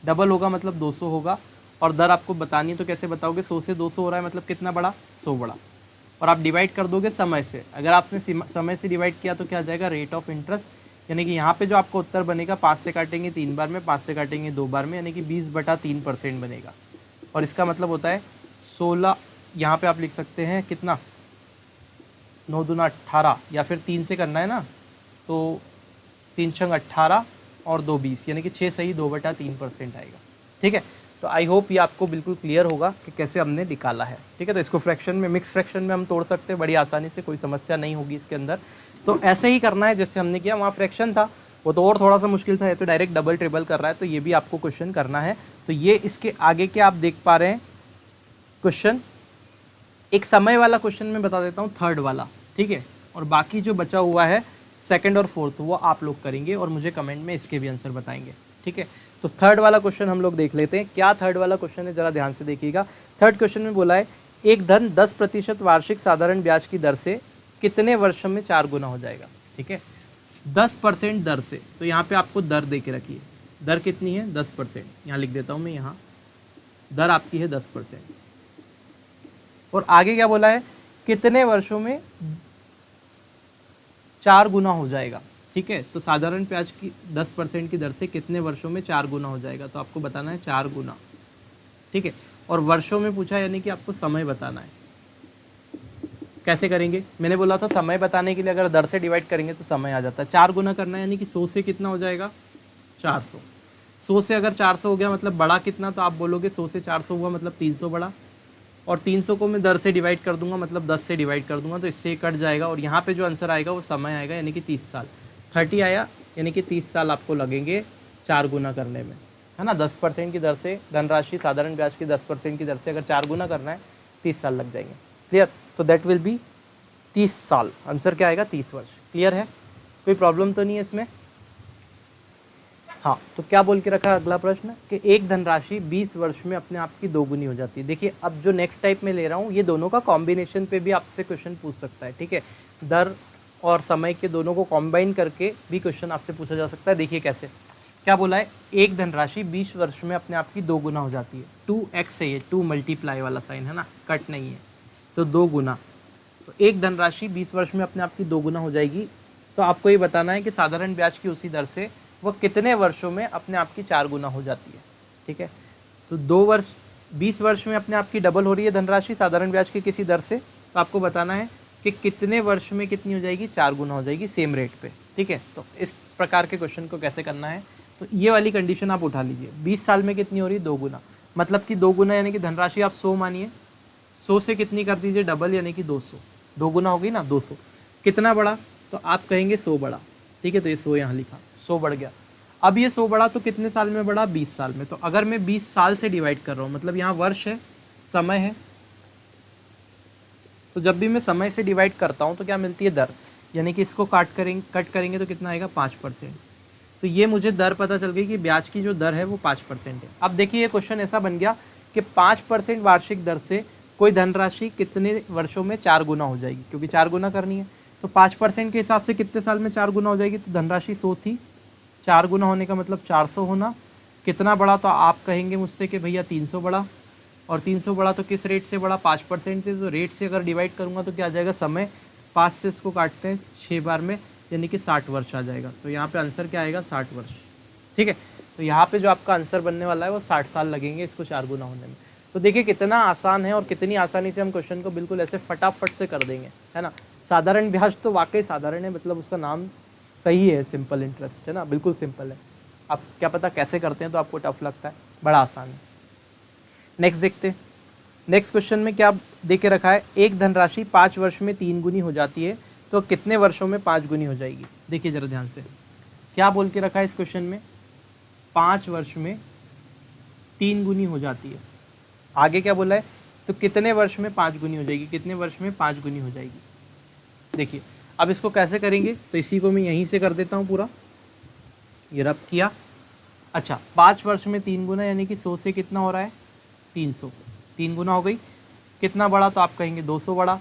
डबल होगा मतलब 200 होगा, और दर आपको बतानी है तो कैसे बताओगे, 100 से 200 हो रहा है मतलब कितना बड़ा, 100 बड़ा, और आप डिवाइड कर दोगे समय से। अगर आपने समय से डिवाइड किया तो क्या आ जाएगा, रेट ऑफ इंटरेस्ट, यानी कि यहाँ पे जो आपको उत्तर बनेगा 5 से काटेंगे 3 बार में, 5 से काटेंगे 2 बार में, यानी कि 20/3% बनेगा। और इसका मतलब होता है 16, यहाँ पे आप लिख सकते हैं कितना, 9 दूना 18, या फिर 3 से करना है ना, तो 3 छंग 18 और 2 20, यानी कि 6 सही 2/3% आएगा। ठीक है, तो आई होप ये आपको बिल्कुल क्लियर होगा कि कैसे हमने निकाला है। ठीक है, तो इसको फ्रैक्शन में, मिक्स फ्रैक्शन में हम तोड़ सकते हैं बड़ी आसानी से, कोई समस्या नहीं होगी इसके अंदर। तो ऐसे ही करना है जैसे हमने किया, वहाँ फ्रैक्शन था वो तो और थोड़ा सा मुश्किल था, ये तो डायरेक्ट डबल ट्रिपल कर रहा है, तो ये भी आपको क्वेश्चन करना है। तो ये इसके आगे के आप देख पा रहे हैं क्वेश्चन, एक समय वाला क्वेश्चन मैं बता देता हूँ, थर्ड वाला, ठीक है, और बाकी जो बचा हुआ है सेकंड और फोर्थ वो आप लोग करेंगे और मुझे कमेंट में इसके भी आंसर बताएंगे, ठीक है। तो थर्ड वाला क्वेश्चन हम लोग देख लेते हैं। क्या थर्ड वाला क्वेश्चन है, जरा ध्यान से देखिएगा। थर्ड क्वेश्चन में बोला है एक धन 10% वार्षिक साधारण ब्याज की दर से कितने वर्षों में 4 गुना हो जाएगा, ठीक है। 10% दर से, तो यहाँ पे आपको दर दे के रखिए, दर कितनी है 10%, यहाँ लिख देता हूँ मैं, यहाँ दर आपकी है 10%। और आगे क्या बोला है, कितने वर्षों में 4 गुना हो जाएगा, ठीक है। तो साधारण ब्याज की 10% की दर से कितने वर्षों में 4 गुना हो जाएगा, तो आपको बताना है 4 गुना, ठीक है। और वर्षों में पूछा, यानी कि आपको समय बताना है। कैसे करेंगे, मैंने बोला था समय बताने के लिए अगर दर से डिवाइड करेंगे तो समय आ जाता है। 4 गुना करना है, यानी कि 100 से कितना हो जाएगा 400। 100 से अगर 400 हो गया मतलब बड़ा कितना, तो आप बोलोगे 100 से 400 हुआ मतलब 300 बड़ा, और 300 को मैं दर से डिवाइड कर दूंगा मतलब 10 से डिवाइड कर दूंगा, तो इससे कट जाएगा और यहाँ पे जो आंसर आएगा वो समय आएगा, यानी कि 30 साल। 30 आया, यानी कि 30 साल आपको लगेंगे 4 गुना करने में, है ना। 10% की दर से धनराशि साधारण ब्याज की 10% की दर से अगर 4 गुना करना है 30 साल लग जाएंगे। क्लियर, तो दैट विल बी 30 साल। आंसर क्या आएगा 30 वर्ष। क्लियर है, कोई प्रॉब्लम तो नहीं है इसमें। हाँ, तो क्या बोल के रखा अगला प्रश्न कि एक धनराशि 20 वर्ष में अपने आप की 2 गुनी हो जाती है। देखिए अब जो नेक्स्ट टाइप में ले रहा हूँ ये दोनों का कॉम्बिनेशन पे भी आपसे क्वेश्चन पूछ सकता है, ठीक है। दर और समय के दोनों को कॉम्बाइन करके भी क्वेश्चन आपसे पूछा जा सकता है। देखिए कैसे, क्या बोला है, एक धनराशि 20 वर्ष में अपने आप की 2 गुना हो जाती है। 2x है ये, 2 मल्टीप्लाई वाला साइन है ना, कट नहीं है, तो 2 गुना। तो एक धनराशि 20 वर्ष में अपने आप की 2 गुना हो जाएगी, तो आपको ये बताना है कि साधारण ब्याज की उसी दर से वह कितने वर्षों में अपने आप की 4 गुना हो जाती है, ठीक है। तो 20 वर्ष में अपने आप की डबल हो रही है धनराशि साधारण ब्याज की किसी दर से, तो आपको बताना है कि कितने वर्ष में कितनी हो जाएगी, 4 गुना हो जाएगी सेम रेट पे, ठीक है। तो इस प्रकार के क्वेश्चन को कैसे करना है, तो ये वाली कंडीशन आप उठा लीजिए। 20 साल में कितनी हो रही है, 2 गुना, मतलब कि 2 गुना यानी कि धनराशि आप 100 मानिए, 100 से कितनी कर दीजिए डबल, यानी कि 200, 2 गुना हो गई ना 200। कितना बड़ा, तो आप कहेंगे 100 बड़ा, ठीक है। तो ये 100 यहाँ लिखा, 100 बढ़ गया। अब ये 100 बढ़ा तो कितने साल में बढ़ा, 20 साल में। तो अगर मैं 20 साल से डिवाइड कर रहा हूँ, मतलब यहाँ वर्ष है, समय है, तो जब भी मैं समय से डिवाइड करता हूँ तो क्या मिलती है, दर, यानी कि इसको कट करेंगे तो कितना आएगा 5%। तो ये मुझे दर पता चल गई कि ब्याज की जो दर है वो 5% है। अब देखिए ये क्वेश्चन ऐसा बन गया कि 5% वार्षिक दर से कोई धनराशि कितने वर्षों में 4 गुना हो जाएगी, क्योंकि 4 गुना करनी है। तो 5% के हिसाब से कितने साल में 4 गुना हो जाएगी, तो धनराशि 100 थी, 4 गुना होने का मतलब 400 होना। कितना बड़ा, तो आप कहेंगे मुझसे कि भैया 300 बड़ा, और 300 बड़ा तो किस रेट से बड़ा, 5% से। तो रेट से अगर डिवाइड करूँगा तो क्या आ जाएगा, समय 5 से इसको काटते हैं 6 बार में, यानी कि 60 वर्ष आ जाएगा। तो यहाँ पे आंसर क्या आएगा, 60 वर्ष, ठीक है। तो यहाँ पे जो आपका आंसर बनने वाला है वो 60 साल लगेंगे इसको 4 गुना होने में। तो देखिए कितना आसान है और कितनी आसानी से हम क्वेश्चन को बिल्कुल ऐसे फटाफट से कर देंगे, है ना। साधारण ब्याज तो वाकई साधारण है, मतलब उसका नाम सही है, सिंपल इंटरेस्ट है ना, बिल्कुल सिंपल है। आप क्या पता कैसे करते हैं तो आपको टफ लगता है, बड़ा आसान है। नेक्स्ट देखते हैं। नेक्स्ट क्वेश्चन में क्या दे के रखा है, एक धनराशि 5 वर्ष में 3 गुनी हो जाती है, तो कितने वर्षों में 5 गुनी हो जाएगी। देखिए जरा ध्यान से, क्या बोल के रखा है इस क्वेश्चन में, 5 वर्ष में 3 गुनी हो जाती है। आगे क्या बोला है, तो कितने वर्ष में 5 गुनी हो जाएगी, कितने वर्ष में 5 गुनी हो जाएगी। देखिए अब इसको कैसे करेंगे, तो इसी को मैं यहीं से कर देता हूँ पूरा, ये रब किया। अच्छा 5 वर्ष में 3 गुना, यानी कि 100 से कितना हो रहा है 300, 3 गुना हो गई। कितना बड़ा, तो आप कहेंगे 200 बड़ा।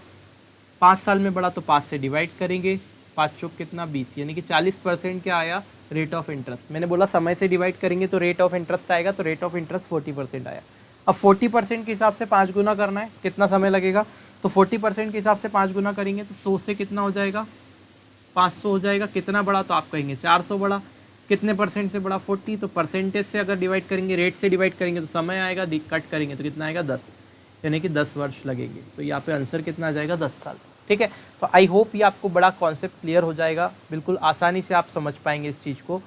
5 साल में बड़ा तो 5 से डिवाइड करेंगे, 5 चौक कितना 20, यानी कि 40% क्या आया, रेट ऑफ इंटरेस्ट। मैंने बोला समय से डिवाइड करेंगे तो रेट ऑफ इंटरेस्ट आएगा, तो रेट ऑफ इंटरेस्ट 40% आया। अब 40% के हिसाब से 5 गुना करना है, कितना समय लगेगा, तो 40% के हिसाब से 5 गुना करेंगे तो 100 से कितना हो जाएगा, 500 हो जाएगा। कितना बड़ा, तो आप कहेंगे 400 बड़ा। कितने परसेंट से बड़ा, 40, तो परसेंटेज से अगर डिवाइड करेंगे, रेट से डिवाइड करेंगे तो समय आएगा, कट करेंगे तो कितना आएगा 10, यानी कि 10 वर्ष लगेंगे। तो यहाँ पे आंसर कितना आ जाएगा, 10 साल, ठीक है। तो आई होप ये आपको बड़ा कॉन्सेप्ट क्लियर हो जाएगा, बिल्कुल आसानी से आप समझ पाएंगे इस चीज़ को।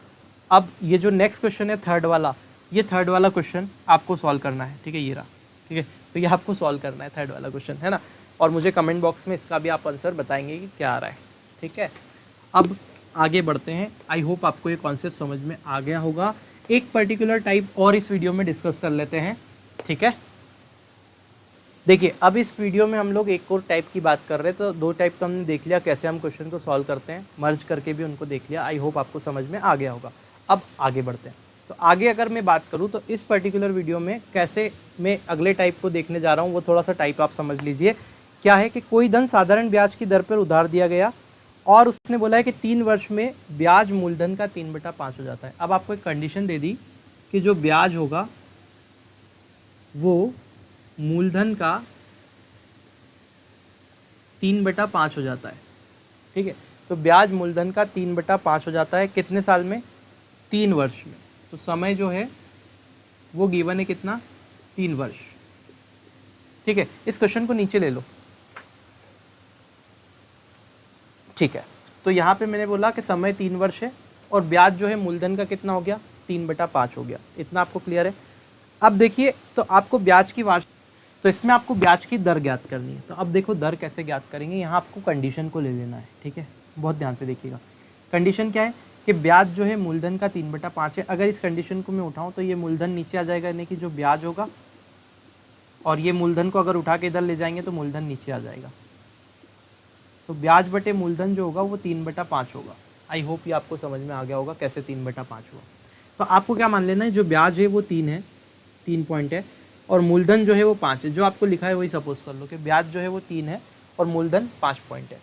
अब ये जो नेक्स्ट क्वेश्चन है थर्ड वाला, ये थर्ड वाला क्वेश्चन आपको सॉल्व करना है, ठीक है, ये रहा, ठीक है। तो ये आपको सॉल्व करना है थर्ड वाला क्वेश्चन, है ना, और मुझे कमेंट बॉक्स में इसका भी आप आंसर बताएंगे कि क्या आ रहा है, ठीक है। अब आगे बढ़ते हैं। आई होप आपको ये कॉन्सेप्ट समझ में आ गया होगा। एक पर्टिकुलर टाइप और इस वीडियो में डिस्कस कर लेते हैं, ठीक है। देखिए अब इस वीडियो में हम लोग एक और टाइप की बात कर रहे हैं। तो दो टाइप तो हमने देख लिया, कैसे हम क्वेश्चन को सॉल्व करते हैं, मर्ज करके भी उनको देख लिया। आई होप आपको समझ में आ गया होगा। अब आगे बढ़ते हैं। तो आगे अगर मैं बात करूं तो इस पर्टिकुलर वीडियो में कैसे मैं अगले टाइप को देखने जा रहा हूं, वो थोड़ा सा टाइप आप समझ लीजिए। क्या है कि कोई धन साधारण ब्याज की दर पर उधार दिया गया और उसने बोला है कि 3 वर्ष में ब्याज मूलधन का 3/5 हो जाता है। अब आपको एक कंडीशन दे दी कि जो ब्याज होगा वो मूलधन का 3/5 हो जाता है, ठीक है। तो ब्याज मूलधन का 3/5 हो जाता है कितने साल में? 3 वर्ष में। तो समय जो है वो गिवन है कितना? 3 वर्ष, ठीक है। इस क्वेश्चन को नीचे ले लो, ठीक है। तो यहाँ पे मैंने बोला कि समय 3 वर्ष है और ब्याज जो है मूलधन का कितना हो गया? 3/5 हो गया। इतना आपको क्लियर है? अब देखिए, तो आपको ब्याज की वार्षिक, तो इसमें आपको ब्याज की दर ज्ञात करनी है। तो अब देखो दर कैसे ज्ञात करेंगे, यहाँ आपको कंडीशन को ले लेना है, ठीक है। बहुत ध्यान से देखिएगा। कंडीशन क्या है कि ब्याज जो है मूलधन का 3/5 है। अगर इस कंडीशन को मैं उठाऊँ तो ये मूलधन नीचे आ जाएगा, यानी कि जो ब्याज होगा, और ये मूलधन को अगर उठा के इधर ले जाएंगे तो मूलधन नीचे आ जाएगा। तो ब्याज बटे मूलधन जो होगा वो 3/5 होगा। आई होप ये आपको समझ में आ गया होगा कैसे 3/5 हुआ। तो आपको क्या मान लेना है, जो ब्याज है वो 3 है, 3 पॉइंट है, और मूलधन जो है वो 5 है। जो आपको लिखा है वही सपोज कर लो कि ब्याज जो है वो 3 है और मूलधन 5 पॉइंट है।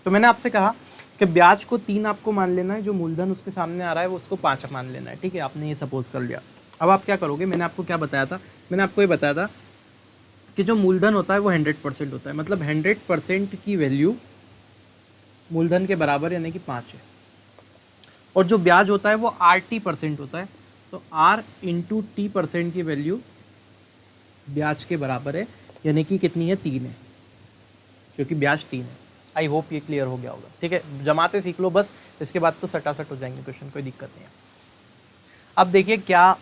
तो मैंने आपसे कहा कि ब्याज को 3 आपको मान लेना है, जो मूलधन उसके सामने आ रहा है वो उसको 5 मान लेना है, ठीक है। आपने ये सपोज कर लिया। अब आप क्या करोगे, मैंने आपको क्या बताया था? मैंने आपको ये बताया था कि जो मूलधन होता है वो 100% होता है, मतलब 100% की वैल्यू मूलधन के बराबर यानी कि 5 है। और जो ब्याज होता है वो RT% होता है, तो R × T% की वैल्यू ब्याज के बराबर है, यानी कि कितनी है? 3 है, क्योंकि ब्याज 3 है। आई होप ये क्लियर हो गया होगा, ठीक है। जमाते सीख लो बस, इसके बाद तो सटासट हो जाएंगे क्वेश्चन, कोई दिक्कत नहीं है। अब देखिए क्या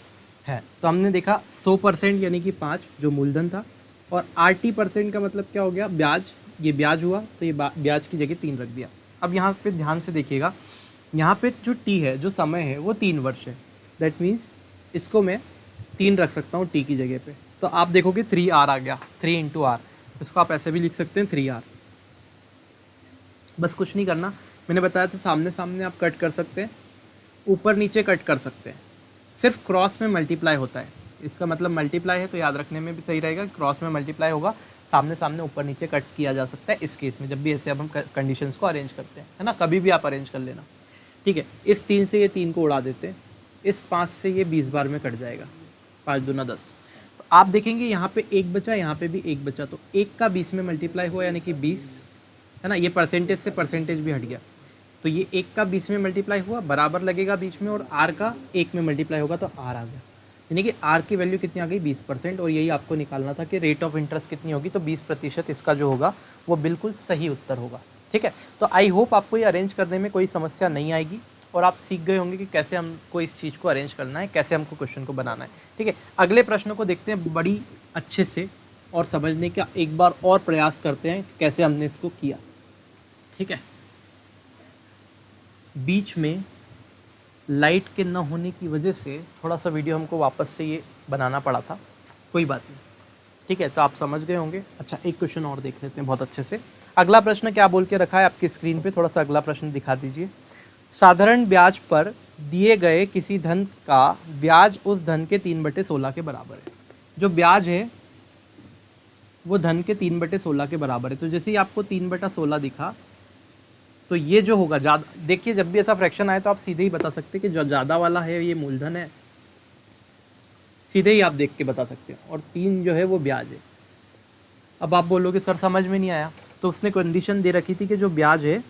है, तो हमने देखा 100% यानी कि 5 जो मूलधन था, और RT% का मतलब क्या हो गया? ब्याज। ये ब्याज हुआ तो ये ब्याज की जगह 3 रख दिया। अब यहाँ पे ध्यान से देखिएगा, यहाँ पे जो T है, जो समय है वो 3 वर्ष है। दैट मीन्स इसको मैं 3 रख सकता हूँ T की जगह पे। तो आप देखोगे 3R आ गया, 3 × R। इसको आप ऐसे भी लिख सकते हैं 3R। बस कुछ नहीं करना, मैंने बताया था सामने सामने आप कट कर सकते हैं, ऊपर नीचे कट कर सकते हैं। सिर्फ क्रॉस में मल्टीप्लाई होता है, इसका मतलब मल्टीप्लाई है, तो याद रखने में भी सही रहेगा। क्रॉस में मल्टीप्लाई होगा, सामने सामने ऊपर नीचे कट किया जा सकता है इस केस में, जब भी ऐसे अब हम कंडीशंस को अरेंज करते हैं, है ना। कभी भी आप अरेंज कर लेना, ठीक है। इस 3 से ये 3 को उड़ा देते हैं, इस 5 से ये 20 बार में कट जाएगा, 5 दूना 10। तो आप देखेंगे यहाँ पे 1 बचा, यहाँ पे भी 1 बचा, तो 1 का 20 में मल्टीप्लाई हुआ यानी कि 20, है ना। ये परसेंटेज से परसेंटेज भी हट गया, तो ये 1 का 20 में मल्टीप्लाई हुआ, बराबर लगेगा बीच में, और R का 1 में मल्टीप्लाई होगा तो R आ गया, यानी कि R की वैल्यू कितनी आ गई? 20%। और यही आपको निकालना था कि रेट ऑफ इंटरेस्ट कितनी होगी, तो 20% इसका जो होगा वो बिल्कुल सही उत्तर होगा, ठीक है। तो आई होप आपको ये अरेंज करने में कोई समस्या नहीं आएगी, और आप सीख गए होंगे कि कैसे हमको इस चीज़ को अरेंज करना है, कैसे हमको क्वेश्चन को बनाना है, ठीक है। अगले प्रश्न को देखते हैं बड़ी अच्छे से, और समझने का एक बार और प्रयास करते हैं कैसे हमने इसको किया, ठीक है। बीच में लाइट के न होने की वजह से थोड़ा सा वीडियो हमको वापस से ये बनाना पड़ा था, कोई बात नहीं, ठीक है। तो आप समझ गए होंगे। अच्छा, एक क्वेश्चन और देख लेते हैं बहुत अच्छे से। अगला प्रश्न क्या बोल के रखा है आपकी स्क्रीन पे, थोड़ा सा अगला प्रश्न दिखा दीजिए। साधारण ब्याज पर दिए गए किसी धन का ब्याज उस धन के 3/16 के बराबर है। जो ब्याज है वो धन के 3/16 के बराबर है। तो जैसे ही आपको 3/16 दिखा, तो ये जो होगा ज़्यादा, देखिए जब भी ऐसा फ्रैक्शन आए तो आप सीधे ही बता सकते हैं कि जो ज़्यादा वाला है ये मूलधन है, सीधे ही आप देख के बता सकते हैं, और 3 जो है वो ब्याज है। अब आप बोलोगे सर समझ में नहीं आया, तो उसने कंडीशन दे रखी थी कि जो ब्याज है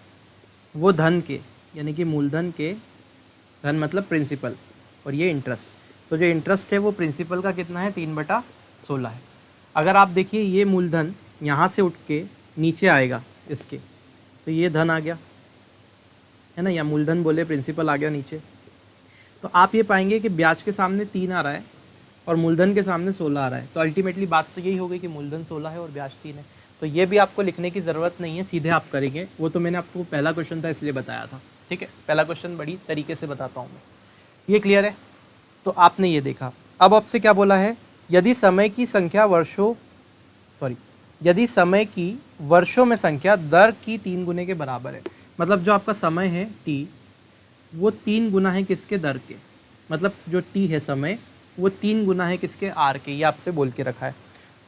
वो धन के, यानी कि मूलधन के, धन मतलब प्रिंसिपल, और ये इंटरेस्ट, तो जो इंटरेस्ट है वो प्रिंसिपल का कितना है? 3/16 है। अगर आप देखिए ये मूलधन यहाँ से उठ के नीचे आएगा इसके, तो ये धन आ गया, है ना, या मूलधन बोले, प्रिंसिपल आ गया नीचे। तो आप ये पाएंगे कि ब्याज के सामने 3 आ रहा है और मूलधन के सामने 16 आ रहा है, तो अल्टीमेटली बात तो यही हो गई कि मूलधन 16 है और ब्याज 3 है। तो तो ये भी आपको लिखने की ज़रूरत नहीं है, सीधे आप करेंगे। वो तो मैंने आपको पहला क्वेश्चन था इसलिए बताया था, ठीक है। पहला क्वेश्चन बड़ी तरीके से बताता हूँ मैं, ये क्लियर है। तो आपने ये देखा। अब आपसे क्या बोला है, यदि समय की वर्षों में संख्या दर की 3 गुने के बराबर है, मतलब जो आपका समय है t, वो 3 गुना है किसके, दर के। मतलब जो t है समय, वो 3 गुना है किसके, r के। ये आपसे बोल के रखा है।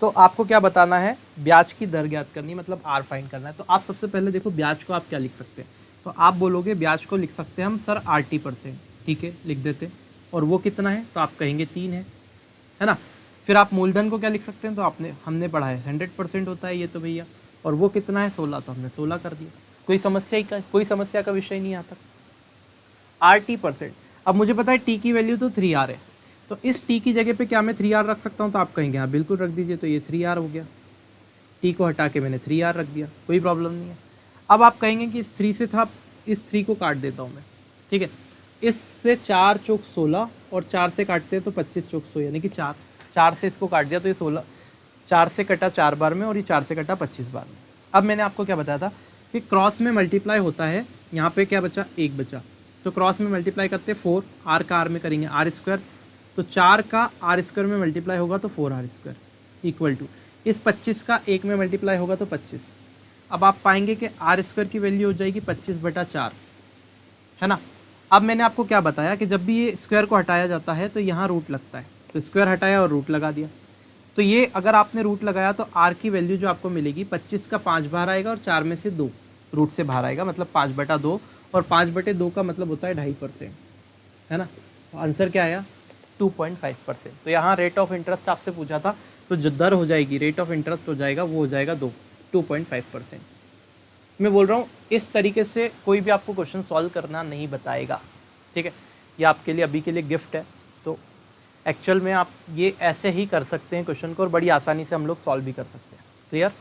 तो आपको क्या बताना है, ब्याज की दर ज्ञात करनी, मतलब r फाइंड करना है। तो आप सबसे पहले देखो ब्याज को आप क्या लिख सकते हैं। तो आप बोलोगे ब्याज को लिख सकते हैं हम सर RT%, ठीक है, लिख देते। और वो कितना है, तो आप कहेंगे 3 है ना। फिर आप मूलधन को क्या लिख सकते हैं, तो हमने पढ़ा है 100% होता है ये तो भैया। और वो कितना है, 16, तो हमने 16 कर दिया। कोई समस्या का विषय नहीं आता। RT%, अब मुझे पता है t की वैल्यू तो 3R है, तो इस t की जगह पे क्या मैं 3R रख सकता हूँ, तो आप कहेंगे हाँ बिल्कुल रख दीजिए। तो ये 3R हो गया, t को हटा के मैंने 3R रख दिया, कोई प्रॉब्लम नहीं है। अब आप कहेंगे कि इस 3 से था, इस 3 को काट देता हूँ मैं, ठीक है। इससे 4 चौक 16 और 4 से काटते हैं तो 25 चौक 100, यानी कि 4 से इसको काट दिया तो ये 16, 4 से कटा 4 बार में और ये 4 से कटा 25 बार में। अब मैंने आपको क्या बताया था कि क्रॉस में मल्टीप्लाई होता है, यहाँ पे क्या बचा, 1 बचा, तो क्रॉस में मल्टीप्लाई करते 4, r का r में करेंगे r², तो 4 का r² में मल्टीप्लाई होगा तो 4r² इक्वल टू इस 25 का 1 में मल्टीप्लाई होगा तो 25। अब आप पाएंगे कि r² की वैल्यू हो जाएगी 25/4, है ना। अब मैंने आपको क्या बताया कि जब भी ये स्क्वायर को हटाया जाता है तो यहाँ रूट लगता है, तो स्क्वायर हटाया और रूट लगा दिया। तो ये अगर आपने रूट लगाया तो r की वैल्यू जो आपको मिलेगी 25 का 5 बाहर आएगा और 4 में से 2 रूट से बाहर आएगा, मतलब 5/2, और 5/2 का मतलब होता है 2.5%, है ना। तो आंसर क्या आया, 2.5%। तो यहाँ रेट ऑफ इंटरेस्ट आपसे पूछा था, तो जो दर हो जाएगी, रेट ऑफ इंटरेस्ट हो जाएगा, वो हो जाएगा 2.5%। मैं बोल रहा हूँ इस तरीके से कोई भी आपको क्वेश्चन सॉल्व करना नहीं बताएगा, ठीक है। ये आपके लिए अभी के लिए गिफ्ट है। तो एक्चुअल में आप ये ऐसे ही कर सकते हैं क्वेश्चन को, और बड़ी आसानी से हम लोग सॉल्व भी कर सकते हैं। क्लियर।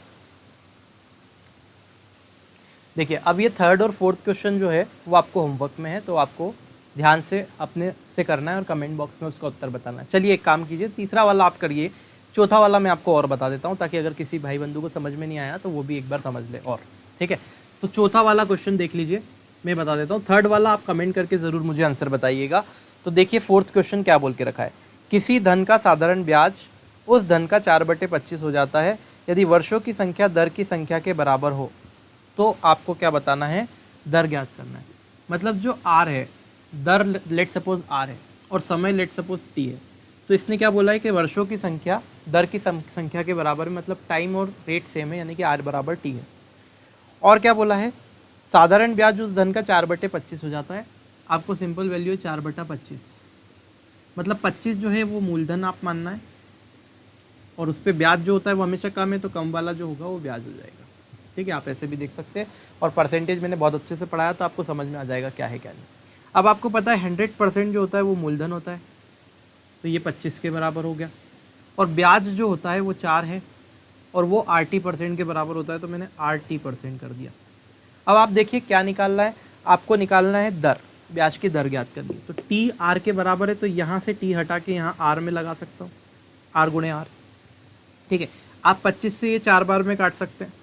देखिए अब ये थर्ड और फोर्थ क्वेश्चन जो है वो आपको होमवर्क में है, तो आपको ध्यान से अपने से करना है और कमेंट बॉक्स में उसका उत्तर बताना है। चलिए एक काम कीजिए, तीसरा वाला आप करिए, चौथा वाला मैं आपको और बता देता हूँ, ताकि अगर किसी भाई बंधु को समझ में नहीं आया तो वो भी एक बार समझ ले, और ठीक है। तो चौथा वाला क्वेश्चन देख लीजिए, मैं बता देता हूँ। थर्ड वाला आप कमेंट करके ज़रूर मुझे आंसर बताइएगा। तो देखिए फोर्थ क्वेश्चन क्या बोल के रखा है, किसी धन का साधारण ब्याज उस धन का 4/25 हो जाता है यदि वर्षों की संख्या दर की संख्या के बराबर हो। तो आपको क्या बताना है, दर ज्ञात करना है। मतलब जो r है, दर लेट सपोज r है और समय लेट सपोज t है, तो इसने क्या बोला है कि वर्षों की संख्या दर की संख्या के बराबर है, मतलब टाइम और रेट सेम है, यानी कि r बराबर t है। और क्या बोला है, साधारण ब्याज उस धन का 4/25 हो जाता है। आपको सिंपल वैल्यू है 4/25, मतलब 25 जो है वो मूलधन आप मानना है, और उस पर ब्याज जो होता है वो हमेशा कम है, तो कम वाला जो होगा वो ब्याज हो जाएगा, ठीक है। आप ऐसे भी देख सकते हैं, और परसेंटेज मैंने बहुत अच्छे से पढ़ाया तो आपको समझ में आ जाएगा क्या है क्या नहीं। अब आपको पता है 100% जो होता है वो मूलधन होता है, तो ये 25 के बराबर हो गया, और ब्याज जो होता है वो 4 है, और वो RT% के बराबर होता है, तो मैंने RT% कर दिया। अब आप देखिए क्या निकालना है, आपको निकालना है दर, ब्याज की दर ज्ञात करनी। तो T R के बराबर है, तो यहाँ से T हटा के यहाँ R में लगा सकता हूँ, R गुणे R, ठीक है। आप 25 से ये 4 बार में काट सकते हैं,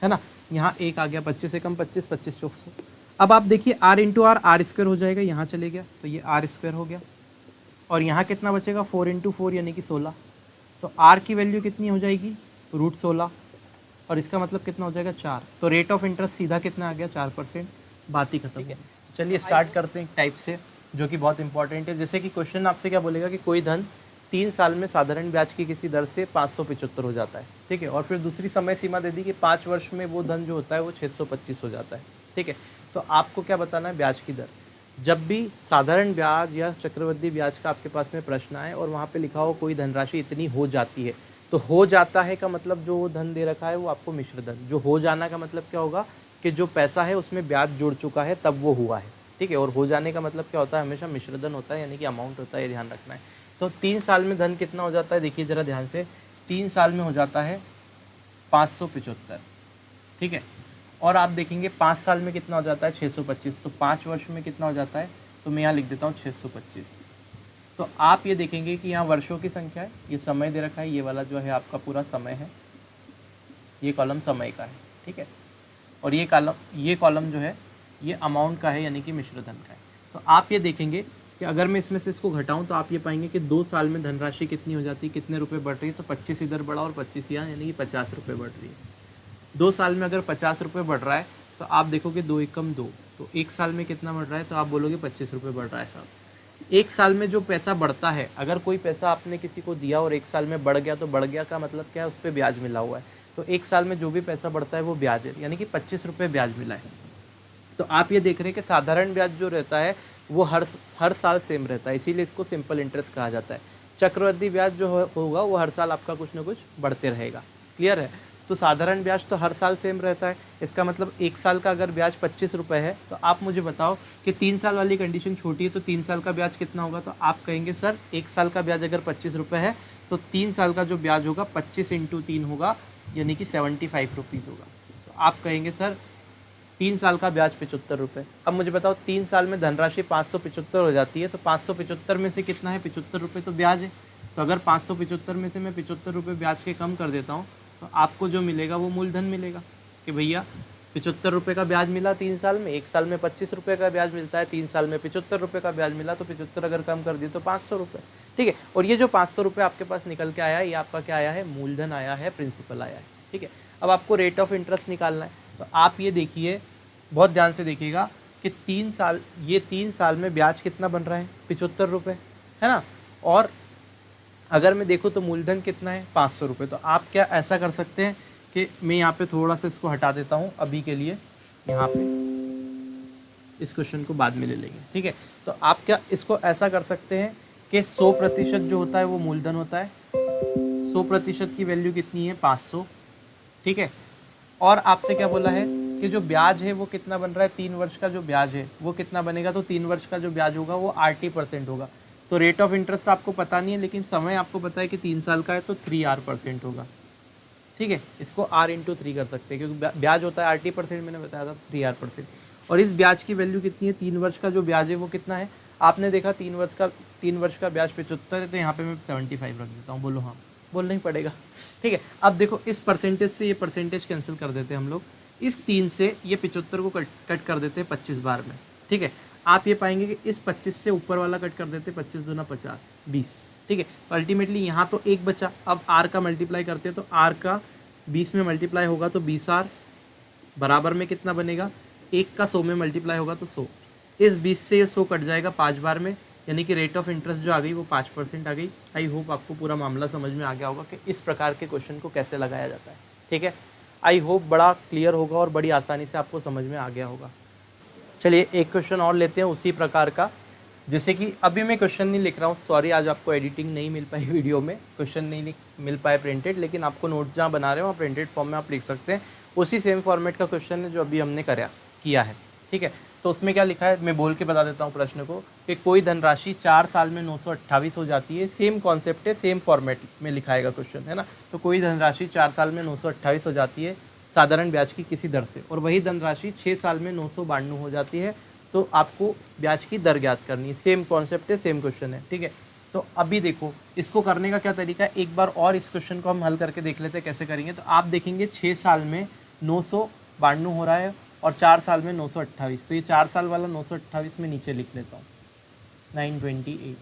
है ना। यहाँ 1 आ गया, 25 से कम 25, 25 चौक 100। अब आप देखिए R इंटू R, R² हो जाएगा, यहाँ चले गया तो ये R² हो गया, और यहाँ कितना बचेगा, 4 इंटू 4 यानी कि 16। तो R की वैल्यू कितनी हो जाएगी, √16, और इसका मतलब कितना हो जाएगा, 4। तो रेट ऑफ इंटरेस्ट सीधा कितना आ गया, 4%, बात ही खत्म है। चलिए स्टार्ट करते हैं एक टाइप से जो कि बहुत इंपॉर्टेंट है। जैसे कि क्वेश्चन आपसे क्या बोलेगा कि कोई धन 3 साल में साधारण ब्याज की किसी दर से 575 हो जाता है, ठीक है। और फिर दूसरी समय सीमा दे दी कि 5 वर्ष में वो धन जो होता है वो 625 हो जाता है, ठीक है। तो आपको क्या बताना है, ब्याज की दर। जब भी साधारण ब्याज या चक्रवृद्धि ब्याज का आपके पास में प्रश्न आए और वहाँ पे लिखा हो कोई धनराशि इतनी हो जाती है, तो हो जाता है का मतलब जो धन दे रखा है वो आपको मिश्र धन, जो हो जाना का मतलब क्या होगा कि जो पैसा है उसमें ब्याज जुड़ चुका है तब वो हुआ है, ठीक है। और हो जाने का मतलब क्या होता है, हमेशा मिश्र धन होता है, यानी कि अमाउंट होता है, ये ध्यान रखना है। तो 3 साल में धन कितना हो जाता है, देखिए ज़रा ध्यान से, 3 साल में हो जाता है 575, ठीक है। और आप देखेंगे 5 साल में कितना हो जाता है, 625। तो 5 वर्ष में कितना हो जाता है, तो मैं यहाँ लिख देता हूँ 625। तो आप ये देखेंगे कि यहाँ वर्षों की संख्या है, ये समय दे रखा है, ये वाला जो है आपका पूरा समय है, ये कॉलम समय का है, ठीक है। और ये कॉलम जो है ये अमाउंट का है, यानी कि मिश्र धन का है। तो आप ये देखेंगे कि अगर मैं इसमें से इसको घटाऊं तो आप ये पाएंगे कि 2 साल में धनराशि कितनी हो जाती है, कितने रुपए बढ़ रही है। तो 25 इधर बढ़ा और 25 यहाँ, यानी कि 50 रुपये बढ़ रही है। 2 साल में अगर 50 रुपये बढ़ रहा है तो आप देखोगे 2 एकम 2, तो 1 साल में कितना बढ़ रहा है, तो आप बोलोगे 25 रुपये बढ़ रहा है साहब। 1 साल में जो पैसा बढ़ता है, अगर कोई पैसा आपने किसी को दिया और 1 साल में बढ़ गया, तो बढ़ गया का मतलब क्या है, उस पर ब्याज मिला हुआ है। तो 1 साल में जो भी पैसा बढ़ता है वो ब्याज है, यानी कि 25 रुपये ब्याज मिला है। तो आप ये देख रहे हैं कि साधारण ब्याज जो रहता है वो हर साल सेम रहता है, इसीलिए इसको सिंपल इंटरेस्ट कहा जाता है। चक्रवृद्धि ब्याज जो होगा वो हर साल आपका कुछ ना कुछ बढ़ते रहेगा। क्लियर है। तो साधारण ब्याज तो हर साल सेम रहता है, इसका मतलब 1 साल का अगर ब्याज 25 रुपये है तो आप मुझे बताओ कि 3 साल वाली कंडीशन छोटी है तो 3 साल का ब्याज कितना होगा। तो आप कहेंगे सर 1 साल का ब्याज अगर 25 रुपये है तो 3 साल का जो ब्याज होगा 25 × 3 होगा, यानी कि 75 रुपीज़ होगा। तो आप कहेंगे सर 3 साल का ब्याज 75 रुपये। अब मुझे बताओ 3 साल में धनराशि 575 हो जाती है, तो 575 में से कितना है, 75 रुपये तो ब्याज है। तो अगर 575 में से मैं 75 रुपये ब्याज के कम कर देता हूँ तो आपको जो मिलेगा वो मूलधन मिलेगा कि भैया 75 रुपये का ब्याज मिला 3 साल में, 1 साल में 25 रुपये का ब्याज मिलता है, 3 साल में 75 रुपये का ब्याज मिला, तो 75 अगर कम कर दिए तो 500 रुपये, ठीक है। और ये जो 500 रुपये आपके पास निकल के आया है, ये आपका क्या आया है, मूलधन आया है, प्रिंसिपल आया है, ठीक है। अब आपको रेट ऑफ इंटरेस्ट निकालना है, तो आप ये देखिए, बहुत ध्यान से देखिएगा कि 3 साल में ब्याज कितना बन रहा है, 75 रुपये, है ना। और अगर मैं देखूँ तो मूलधन कितना है, 500 रुपये। तो आप क्या ऐसा कर सकते हैं कि मैं यहाँ पे थोड़ा सा इसको हटा देता हूँ अभी के लिए, यहाँ पे इस क्वेश्चन को बाद में ले लेंगे, ठीक है। तो आप क्या इसको ऐसा कर सकते हैं कि 100% जो होता है वो मूलधन होता है, 100% की वैल्यू कितनी है, 500, ठीक है। और आपसे क्या बोला है कि जो ब्याज है वो कितना बन रहा है, 3 वर्ष का जो ब्याज है वो कितना बनेगा। तो 3 वर्ष का जो ब्याज होगा वो 80% होगा। तो रेट ऑफ इंटरेस्ट आपको पता नहीं है, लेकिन समय आपको पता है कि 3 साल का है, तो 3R% होगा, ठीक है। इसको R × 3 कर सकते हैं, क्योंकि ब्याज होता है 80%, मैंने बताया था 3R%। और इस ब्याज की वैल्यू कितनी है, 3 वर्ष का जो ब्याज है वो कितना है, आपने देखा 3 वर्ष का ब्याज 75 है, तो यहाँ पे मैं 75 रख देता हूँ। बोलो हाँ, बोलना ही पड़ेगा, ठीक है। अब देखो इस परसेंटेज से ये परसेंटेज कैंसिल कर देते हैं हम लोग, इस 3 से ये 75 को कट कर देते हैं 25 बार में, ठीक है। आप ये पाएंगे कि इस 25 से ऊपर वाला कट कर देते हैं, 25 दूना 50, 20, ठीक है। तो अल्टीमेटली यहाँ तो 1 बचा। अब R का मल्टीप्लाई करते हैं, तो R का 20 में मल्टीप्लाई होगा तो 20R बराबर में कितना बनेगा, 1 का 100 में मल्टीप्लाई होगा तो 100। इस 20 से ये 100 कट जाएगा 5 बार में, यानी कि रेट ऑफ इंटरेस्ट जो आ गई वो 5% आ गई। आई होप आपको पूरा मामला समझ में आ गया होगा कि इस प्रकार के क्वेश्चन को कैसे लगाया जाता है, ठीक है। आई होप बड़ा क्लियर होगा और बड़ी आसानी से आपको समझ में आ गया होगा। चलिए एक क्वेश्चन और लेते हैं उसी प्रकार का, जैसे कि अभी मैं क्वेश्चन नहीं लिख रहा हूँ, सॉरी आज आपको एडिटिंग नहीं मिल पाई, वीडियो में क्वेश्चन नहीं मिल पाए प्रिंटेड, लेकिन आपको नोट जहाँ बना रहे हो वहाँ प्रिंटेड फॉर्म में आप लिख सकते हैं। उसी सेम फॉर्मेट का क्वेश्चन है जो अभी हमने किया है, ठीक है। तो उसमें क्या लिखा है मैं बोल के बता देता हूँ प्रश्न को, कि कोई धनराशि 4 साल में 928 हो जाती है। सेम कॉन्सेप्ट है, सेम फॉर्मेट में लिखाएगा क्वेश्चन, है ना। तो कोई धनराशि 4 साल में 928 हो जाती है साधारण ब्याज की किसी दर से, और वही धनराशि 6 साल में 992 हो जाती है, तो आपको ब्याज की दर ज्ञात करनी है। सेम कॉन्सेप्ट है, सेम क्वेश्चन है, ठीक है। तो अभी देखो इसको करने का क्या तरीका है, एक बार और इस क्वेश्चन को हम हल करके देख लेते हैं कैसे करेंगे। तो आप देखेंगे 6 साल में 992 हो रहा है और 4 साल में 928, तो ये 4 साल वाला 928 में नीचे लिख लेता हूँ 928।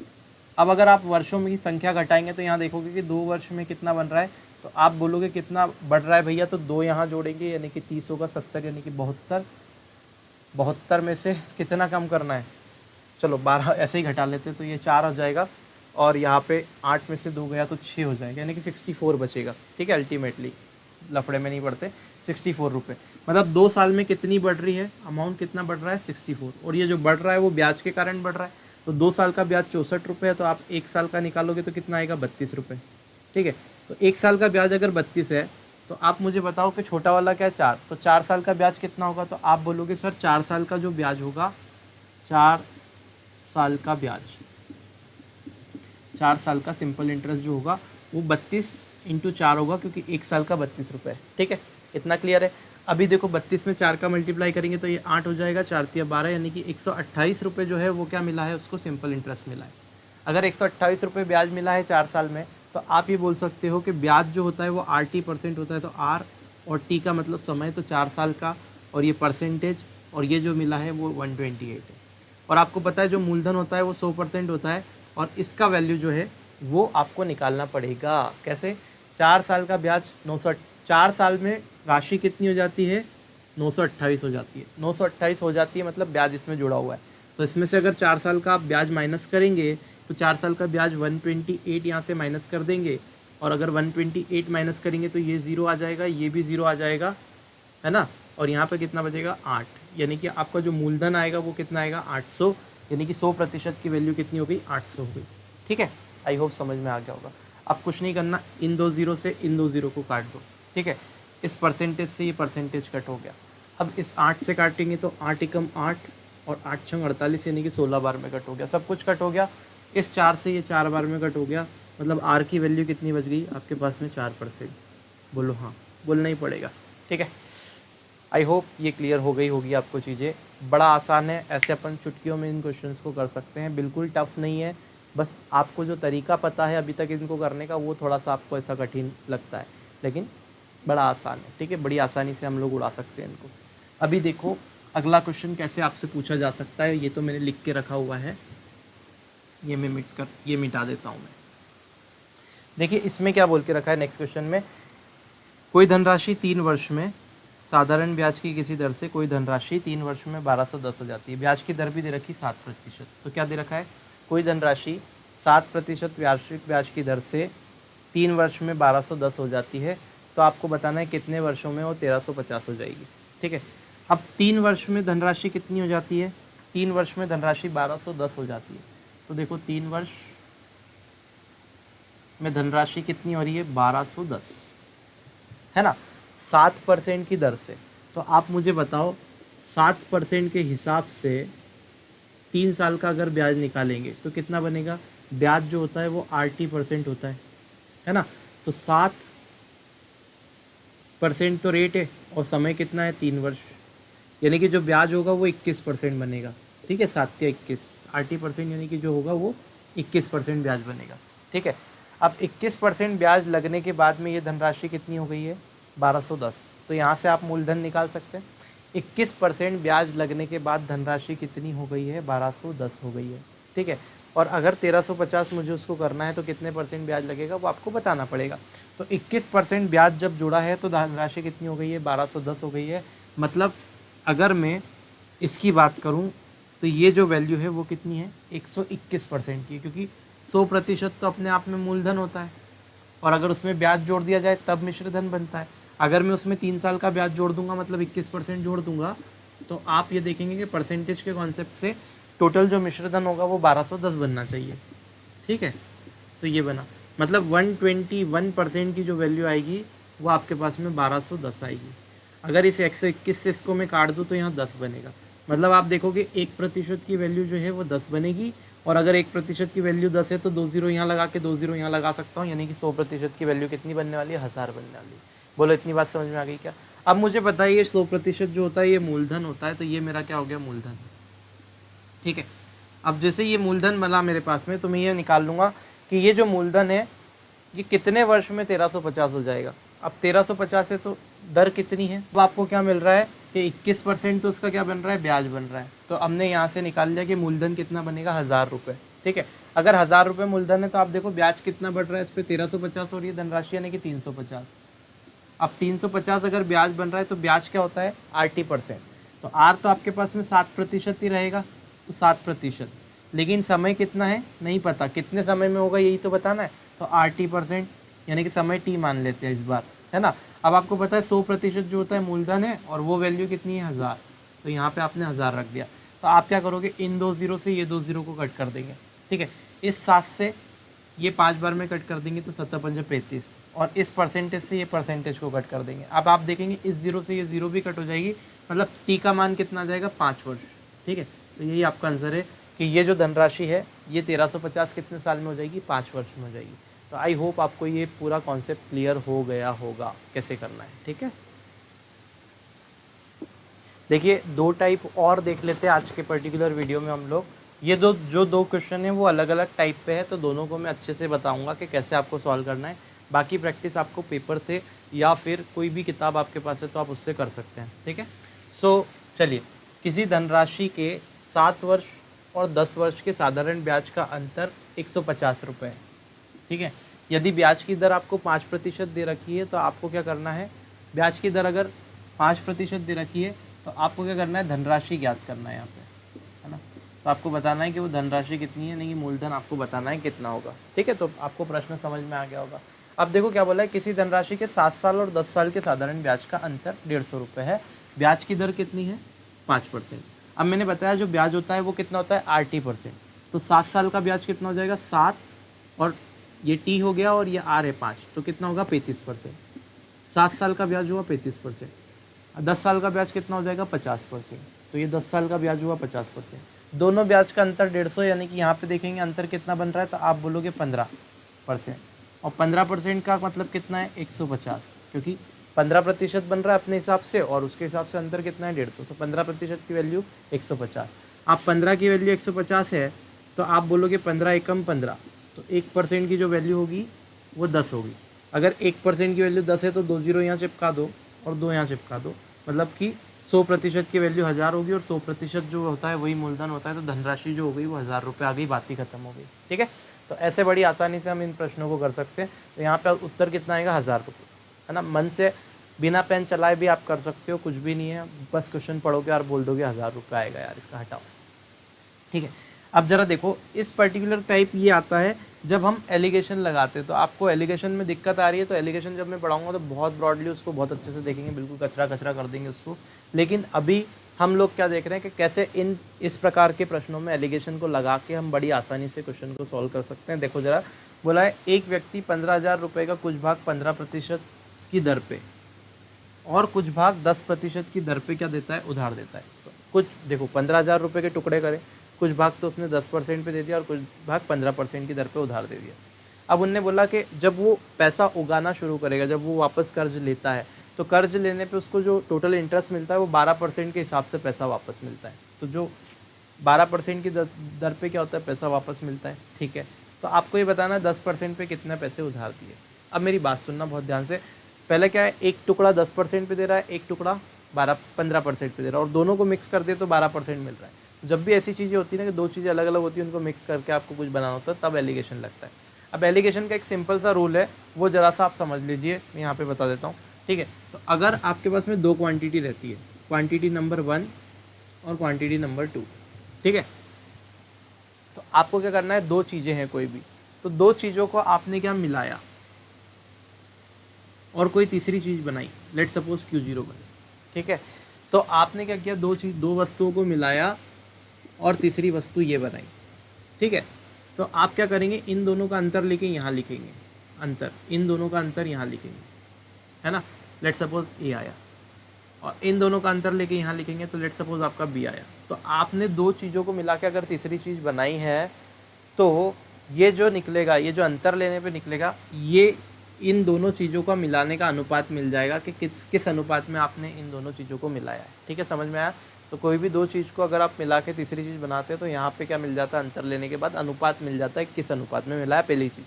अब अगर आप वर्षों में की संख्या घटाएंगे तो यहाँ देखोगे कि 2 वर्ष में कितना बन रहा है, तो आप बोलोगे कितना बढ़ रहा है भैया, तो 2 यहाँ जोड़ेंगे यानी कि 30 होगा, 70 यानी कि 72 में से कितना कम करना है, चलो 12 ऐसे ही घटा लेते, तो ये 4 हो जाएगा, और यहाँ पे 8 में से 2 गया तो 6 हो जाएगा, यानी कि 64 बचेगा, ठीक है। अल्टीमेटली लफड़े में नहीं पड़ते, 64 रुपये। मतलब 2 साल में कितनी बढ़ रही है, अमाउंट कितना बढ़ रहा है, 64, और ये जो बढ़ रहा है वो ब्याज के कारण बढ़ रहा है। तो 2 साल का ब्याज 64 रुपये है, तो आप 1 साल का निकालोगे तो कितना आएगा, 32 रुपये, ठीक है। तो 1 साल का ब्याज अगर 32 है, तो आप मुझे बताओ कि छोटा वाला क्या है, 4, तो 4 साल का ब्याज कितना होगा। तो आप बोलोगे सर 4 साल का जो ब्याज होगा, 4 साल का ब्याज, 4 साल का सिंपल इंटरेस्ट जो होगा वो 32 × 4 होगा, क्योंकि 1 साल का 32 रुपये है, ठीक है। इतना क्लियर है। अभी देखो 32 में 4 का मल्टीप्लाई करेंगे तो ये 8 हो जाएगा, 4 × 12, यानी कि 128 रुपये जो है वो क्या मिला है, उसको सिंपल इंटरेस्ट मिला है। अगर 128 रुपये ब्याज मिला है 4 साल में, तो आप ये बोल सकते हो कि ब्याज जो होता है वो 80% होता है, तो R और टी का मतलब समय, तो 4 साल का, और ये परसेंटेज, और ये जो मिला है वो 128 है। और आपको पता है जो मूलधन होता है वो 100% होता है, और इसका वैल्यू जो है वो आपको निकालना पड़ेगा। कैसे? 4 साल का ब्याज 900, 4 साल में राशि कितनी हो जाती है? 928 हो जाती है। 928 हो जाती है मतलब ब्याज इसमें जुड़ा हुआ है। तो इसमें से अगर 4 साल का आप ब्याज माइनस करेंगे तो 4 साल का ब्याज 128 यहाँ से माइनस कर देंगे, और अगर 128 माइनस करेंगे तो ये 0 आ जाएगा, ये भी 0 आ जाएगा, है ना। और यहाँ पे कितना बचेगा? 8। यानी कि आपका जो मूलधन आएगा वो कितना आएगा? 800। यानी कि 100% की वैल्यू कितनी हो गई? 800 हो गई। ठीक है, आई होप समझ में आ गया होगा। अब कुछ नहीं करना, इन दो ज़ीरो से इन दो ज़ीरो को काट दो। ठीक है, इस परसेंटेज से ये परसेंटेज कट हो गया। अब इस 8 से काटेंगे तो 8 एकम 8 और 8 छंग 48, यानी कि 16 बार में कट हो गया। सब कुछ कट हो गया। इस 4 से ये 4 बार में कट हो गया। मतलब आर की वैल्यू कितनी बच गई आपके पास में? 4%। बोलो हाँ, बोलना ही पड़ेगा। ठीक है, आई होप ये क्लियर हो गई होगी आपको चीज़ें। बड़ा आसान है, ऐसे अपन चुटकियों में इन क्वेश्चंस को कर सकते हैं, बिल्कुल टफ नहीं है। बस आपको जो तरीका पता है अभी तक इनको करने का वो थोड़ा सा आपको ऐसा कठिन लगता है, लेकिन बड़ा आसान है। ठीक है, बड़ी आसानी से हम लोग उड़ा सकते हैं इनको। अभी देखो अगला क्वेश्चन कैसे आपसे पूछा जा सकता है, ये तो मैंने लिख के रखा हुआ है, ये मैं मिटा देता हूँ मैं। देखिए इसमें क्या बोल के रखा है नेक्स्ट क्वेश्चन में, कोई धनराशि 3 वर्ष में साधारण ब्याज की किसी दर से कोई धनराशि 3 वर्ष में 1210 हो जाती है। ब्याज की दर भी दे रखी 7%। तो क्या दे रखा है? कोई धनराशि 7% वार्षिक ब्याज की दर से 3 वर्ष में 1210 हो जाती है। तो आपको बताना है कितने वर्षों में वो 1350 हो जाएगी। ठीक है, अब 3 वर्ष में धनराशि कितनी हो जाती है? 3 वर्ष में धनराशि 1210 हो जाती है। तो देखो 3 वर्ष में धनराशि कितनी हो रही है? 1210, है ना, 7% की दर से। तो आप मुझे बताओ 7% के हिसाब से 3 साल का अगर ब्याज निकालेंगे तो कितना बनेगा? ब्याज जो होता है वो 8% होता है ना। तो 7% तो रेट है और समय कितना है? 3 वर्ष, यानी कि जो ब्याज होगा वो 21% बनेगा। ठीक है, 7 या 21, 80% यानी कि जो होगा वो 21% ब्याज बनेगा। ठीक है, अब 21% ब्याज लगने के बाद में ये धनराशि कितनी हो गई है? 1210। तो यहाँ से आप मूलधन निकाल सकते हैं। 21% ब्याज लगने के बाद धनराशि कितनी हो गई है? 1210 हो गई है। ठीक है, और अगर 1350 मुझे उसको करना है तो कितने परसेंट ब्याज लगेगा वो आपको बताना पड़ेगा। तो 21% ब्याज जब जुड़ा है तो धनराशि कितनी हो गई है? 1210 हो गई है। मतलब अगर मैं इसकी बात करूं तो ये जो वैल्यू है वो कितनी है? 121% की, क्योंकि 100% तो अपने आप में मूलधन होता है, और अगर उसमें ब्याज जोड़ दिया जाए तब मिश्रधन बनता है। अगर मैं उसमें 3 साल का ब्याज जोड़ दूंगा, मतलब 21% जोड़ दूंगा, तो आप ये देखेंगे कि परसेंटेज के कॉन्सेप्ट से टोटल जो मिश्रधन होगा वो 1210 बनना चाहिए। ठीक है, तो ये बना, मतलब 121% की जो वैल्यू आएगी वो आपके पास में 1210 आएगी। अगर इस 121 से इसको मैं काट दूँ तो यहाँ 10 बनेगा। मतलब आप देखोगे 1% की वैल्यू जो है वो 10 बनेगी, और अगर 1% की वैल्यू 10 है तो 2 0 यहाँ लगा के 2 0 यहाँ लगा सकता हूँ, यानी कि 100% की वैल्यू कितनी बनने वाली है? 1000 बनने वाली है। बोलो इतनी बात समझ में आ गई क्या? अब मुझे बताइए 100% जो होता है ये मूलधन होता है, तो ये मेरा क्या हो गया? मूलधन। ठीक है, अब जैसे ये मूलधन बना मेरे पास में, तो मैं ये निकाल लूँगा कि ये जो मूलधन है ये कितने वर्ष में 1350 हो जाएगा। अब 1350 है तो दर कितनी है? अब आपको क्या मिल रहा है कि 21% तो उसका क्या बन रहा है? ब्याज बन रहा है। तो हमने यहाँ से निकाल लिया कि मूलधन कितना बनेगा? 1000 रुपये। ठीक है, अगर 1000 रुपये मूलधन है तो आप देखो ब्याज कितना बढ़ रहा है इस पर? 1350 हो रही है धनराशि, यानी कि 350। अब 350 अगर ब्याज बन रहा है तो ब्याज क्या होता है? 80%। तो आर तो आपके पास में 7% ही रहेगा, तो 7%। लेकिन समय कितना है? नहीं पता, कितने समय में होगा यही तो बताना है। तो 80%, यानी कि समय टी मान लेते हैं इस बार, है ना। अब आपको पता है 100% जो होता है मूलधन है, और वो वैल्यू कितनी है? 1000। तो यहाँ पे आपने 1000 रख दिया। तो आप क्या करोगे? इन 2 0 से ये 2 0 को कट कर देंगे। ठीक है, इस 7 से ये 5 बार में कट कर देंगे तो 7 5 35, और इस परसेंटेज से ये परसेंटेज को कट कर देंगे। अब आप देखेंगे इस 0 से ये 0 भी कट हो जाएगी, मतलब टी का मान कितना आ जाएगा? 5 वर्ष। ठीक है, तो यही आपका आंसर है कि ये जो धनराशि है ये 1350 कितने साल में हो जाएगी? 5 वर्ष में हो जाएगी। तो आई होप आपको ये पूरा कॉन्सेप्ट क्लियर हो गया होगा कैसे करना है। ठीक है, देखिए 2 टाइप और देख लेते हैं आज के पर्टिकुलर वीडियो में हम लोग। ये जो 2 क्वेश्चन है वो अलग अलग टाइप पे है, तो दोनों को मैं अच्छे से बताऊंगा कि कैसे आपको सॉल्व करना है। बाकी प्रैक्टिस आपको पेपर से या फिर कोई भी किताब आपके पास है तो आप उससे कर सकते हैं, ठीक है। सो चलिए, किसी धनराशि के 7 वर्ष और 10 वर्ष के साधारण ब्याज का अंतर 150 रुपये है, ठीक है। यदि ब्याज की दर आपको 5% दे रखी है तो आपको क्या करना है, ब्याज की दर अगर 5% दे रखी है तो आपको क्या करना है, धनराशि ज्ञात करना है यहाँ पे, है ना। तो आपको बताना है कि वो धनराशि कितनी है, नहीं मूलधन आपको बताना है कितना होगा, ठीक है। तो आपको प्रश्न समझ में आ गया होगा। अब देखो क्या बोला है, किसी धनराशि के 7 साल और 10 साल के साधारण ब्याज का अंतर 150 रुपये है, ब्याज की दर कितनी है, 5%। अब मैंने बताया जो ब्याज होता है वो कितना होता है, RT%। तो 7 साल का ब्याज कितना हो जाएगा, 7, और ये T हो गया और ये R है 5, तो कितना होगा, 35%। 7 साल का ब्याज हुआ 35%। 10 साल का ब्याज कितना हो जाएगा, 50%। तो ये 10 साल का ब्याज हुआ 50%। दोनों ब्याज का अंतर 150, यानी कि यहाँ पे देखेंगे अंतर कितना बन रहा है, तो आप बोलोगे 15%। और 15% का मतलब कितना है, 150, क्योंकि 15% बन रहा है अपने हिसाब से और उसके हिसाब से अंतर कितना है, 150। तो 15% की वैल्यू 150। आप 15 की वैल्यू 150 है तो आप बोलोगे 15 एकम 15, तो 1% की जो वैल्यू होगी वो 10 होगी। अगर 1% की वैल्यू 10 है तो 2 जीरो यहाँ चिपका दो और 2 यहाँ चिपका दो, मतलब कि 100% की वैल्यू 1000 होगी और 100% जो होता है वही मूलधन होता है। तो धनराशि जो हो गई वो 1000 रुपये आ गई, बात ही खत्म हो गई, ठीक है। तो ऐसे बड़ी आसानी से हम इन प्रश्नों को कर सकते हैं। तो यहाँ पे उत्तर कितना आएगा, 1000 रुपये, है ना। मन से बिना पेन चलाए भी आप कर सकते हो, कुछ भी नहीं है, बस क्वेश्चन पढ़ोगे और बोल दोगे 1000 रुपये आएगा यार, इसका हटाओ, ठीक है। अब जरा देखो, इस पर्टिकुलर टाइप ये आता है जब हम एलिगेशन लगाते हैं। तो आपको एलिगेशन में दिक्कत आ रही है तो एलिगेशन जब मैं पढ़ाऊंगा तो बहुत ब्रॉडली उसको बहुत अच्छे से देखेंगे, बिल्कुल कचरा कचरा कर देंगे उसको। लेकिन अभी हम लोग क्या देख रहे हैं कि कैसे इस प्रकार के प्रश्नों में एलिगेशन को लगा के हम बड़ी आसानी से क्वेश्चन को सॉल्व कर सकते हैं। देखो जरा, बोला है एक व्यक्ति 15,000 रुपये का कुछ भाग 15% की दर पे और कुछ भाग 10% की दर पे क्या देता है, उधार देता है। तो कुछ देखो 15,000 रुपये के टुकड़े करें, कुछ भाग तो उसने 10% पे दे दिया और कुछ भाग 15% की दर पे उधार दे दिया। अब उनने बोला कि जब वो पैसा उगाना शुरू करेगा, जब वो वापस कर्ज लेता है, तो कर्ज लेने पे उसको जो टोटल इंटरेस्ट मिलता है वो 12% के हिसाब से पैसा वापस मिलता है। तो जो 12% की दर पे क्या होता है, पैसा वापस मिलता है, ठीक है। तो आपको ये बताना है 10% पे कितने पैसे उधार दिए। अब मेरी बात सुनना बहुत ध्यान से, पहले क्या है, एक टुकड़ा 10% पे दे रहा है, एक टुकड़ा 15% पे दे रहा है, और दोनों को मिक्स कर दे तो 12% मिल रहा है। जब भी ऐसी चीज़ें होती है ना कि दो चीज़ें अलग अलग होती हैं, उनको मिक्स करके आपको कुछ बनाना होता है, तब एलिगेशन लगता है। अब एलिगेशन का एक सिंपल सा रूल है, वो ज़रा सा आप समझ लीजिए, मैं यहाँ पे बता देता हूँ, ठीक है। तो अगर आपके पास में दो क्वांटिटी रहती है, क्वांटिटी नंबर 1 और क्वांटिटी नंबर 2, ठीक है, तो आपको क्या करना है, दो चीज़ें हैं कोई भी, तो दो चीज़ों को आपने क्या मिलाया और कोई तीसरी चीज़ बनाई, लेट सपोज Q0 बने, ठीक है। तो आपने क्या किया, दो वस्तुओं को मिलाया और तीसरी वस्तु ये बनाई, ठीक है। तो आप क्या करेंगे, इन दोनों का अंतर लेके यहाँ लिखेंगे, अंतर, इन दोनों का अंतर यहाँ लिखेंगे, है ना। लेट सपोज ए आया, और इन दोनों का अंतर लेके यहाँ लिखेंगे, तो लेट सपोज आपका बी आया। तो आपने दो चीज़ों को मिला के अगर तीसरी चीज़ बनाई है तो ये जो निकलेगा, ये जो अंतर लेने पे निकलेगा, ये इन दोनों चीज़ों का मिलाने का अनुपात मिल जाएगा कि किस अनुपात में आपने इन दोनों चीज़ों को मिलाया है, ठीक है, समझ में आया। तो कोई भी दो चीज़ को अगर आप मिला के तीसरी चीज़ बनाते हैं तो यहाँ पे क्या मिल जाता है, अंतर लेने के बाद अनुपात मिल जाता है, किस अनुपात में मिला है, पहली चीज़।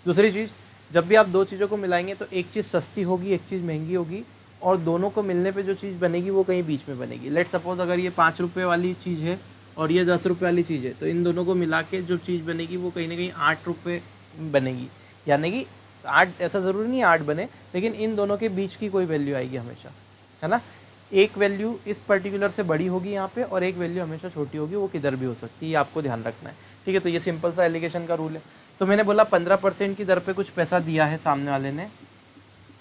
दूसरी चीज़, जब भी आप दो चीज़ों को मिलाएंगे तो एक चीज़ सस्ती होगी, एक चीज़ महंगी होगी, और दोनों को मिलने पे जो चीज़ बनेगी वो कहीं बीच में बनेगी। लेट सपोज अगर ये 5 रुपये वाली चीज़ है और ये 10 रुपये वाली चीज़ है, तो इन दोनों को मिला के जो चीज़ बनेगी वो कहीं ना कहीं 8 रुपये बनेगी, यानी कि 8, ऐसा ज़रूरी नहीं 8 बने, लेकिन इन दोनों के बीच की कोई वैल्यू आएगी हमेशा, है ना। एक वैल्यू इस पर्टिकुलर से बड़ी होगी यहाँ पे और एक वैल्यू हमेशा छोटी होगी, वो किधर भी हो सकती है, ये आपको ध्यान रखना है, ठीक है। तो ये सिंपल सा एलिगेशन का रूल है। तो मैंने बोला 15% की दर पे कुछ पैसा दिया है सामने वाले ने,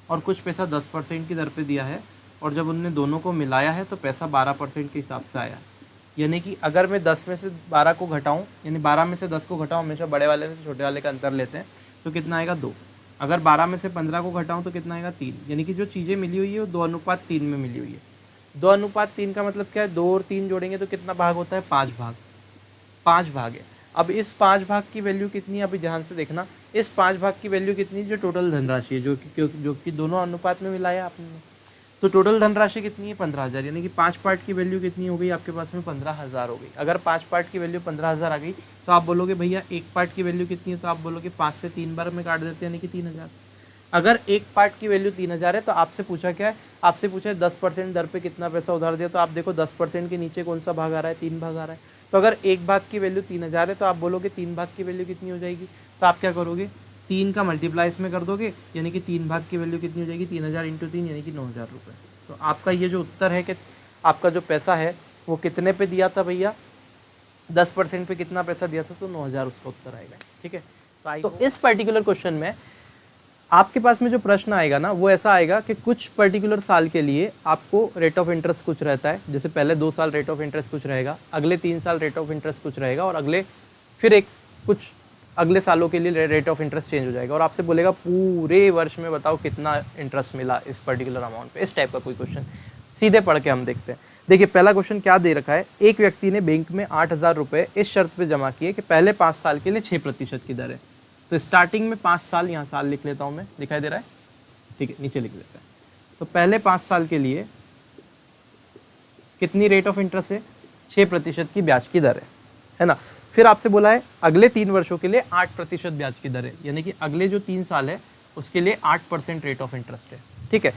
और कुछ पैसा 10% की दर पे दिया है, और जब उनने दोनों को मिलाया है तो पैसा 12% के हिसाब से आया। यानी कि अगर मैं 10 में से 12 को घटाऊँ, यानी 12 में से 10 को घटाऊँ, हमेशा बड़े वाले से छोटे वाले का अंतर लेते हैं, तो कितना आएगा, 2। अगर 12 में से 15 को घटाऊँ तो कितना आएगा, 3। यानी कि जो चीज़ें मिली हुई है वो 2:3 में मिली हुई है। 2:3 का मतलब क्या है, 2 और 3 जोड़ेंगे तो कितना भाग होता है, 5 भाग, 5 भाग है। अब इस 5 भाग की वैल्यू कितनी है, अभी ध्यान से देखना, इस 5 भाग की वैल्यू कितनी है, जो टोटल धनराशि है, जो कि दोनों अनुपात में मिलाया आपने, तो टोटल धनराशि कितनी है, 15,000। यानी कि 5 पार्ट की वैल्यू कितनी हो गई आपके पास में, 15,000 हो गई। अगर 5 पार्ट की वैल्यू 15,000 आ गई तो आप बोलोगे भैया एक पार्ट की वैल्यू कितनी है, तो आप बोलोगे 5 से 3 बार में काट देते हैं, यानी कि 3,000। अगर एक पार्ट की वैल्यू 3000 है तो आपसे पूछा क्या है, आपसे पूछा है 10% दर पे कितना पैसा उधार दिया, तो आप देखो 10% के नीचे कौन सा भाग आ रहा है, 3 भाग आ रहा है। तो अगर एक भाग की वैल्यू 3000 है तो आप बोलोगे 3 भाग की वैल्यू कितनी हो जाएगी, तो आप क्या करोगे, 3 का मल्टीप्लाई इसमें कर दोगे, यानी कि 3 भाग की वैल्यू कितनी हो जाएगी, 3000 इंटू 3 यानी कि 9000 रुपये। तो आपका ये जो उत्तर है कि आपका जो पैसा है वो कितने पे दिया था भैया, 10% पे कितना पैसा दिया था, तो 9000 उसका उत्तर आएगा। ठीक है, तो इस पर्टिकुलर क्वेश्चन में आपके पास में जो प्रश्न आएगा ना वो ऐसा आएगा कि कुछ पर्टिकुलर साल के लिए आपको रेट ऑफ इंटरेस्ट कुछ रहता है, जैसे पहले 2 साल रेट ऑफ इंटरेस्ट कुछ रहेगा, अगले 3 साल रेट ऑफ इंटरेस्ट कुछ रहेगा, और अगले फिर कुछ अगले सालों के लिए रेट ऑफ इंटरेस्ट चेंज हो जाएगा, और आपसे बोलेगा पूरे वर्ष में बताओ कितना इंटरेस्ट मिला इस पर्टिकुलर अमाउंट पे। इस टाइप का कोई क्वेश्चन सीधे पढ़ के हम देखते हैं। देखिए पहला क्वेश्चन क्या दे रखा है, एक व्यक्ति ने बैंक में 8000 रुपये इस शर्त पे जमा किए कि पहले 5 साल के लिए 6% की दर है। तो स्टार्टिंग में 5 साल, यहाँ साल लिख लेता हूँ मैं, दिखाई दे रहा है, ठीक है, नीचे लिख लेते हैं। तो पहले 5 साल के लिए कितनी रेट ऑफ इंटरेस्ट है, 6% की ब्याज की दर है ना। फिर आपसे बोला है अगले 3 वर्षों के लिए 8% ब्याज की दर है, यानी कि अगले जो 3 साल है उसके लिए 8% रेट ऑफ इंटरेस्ट है। ठीक है,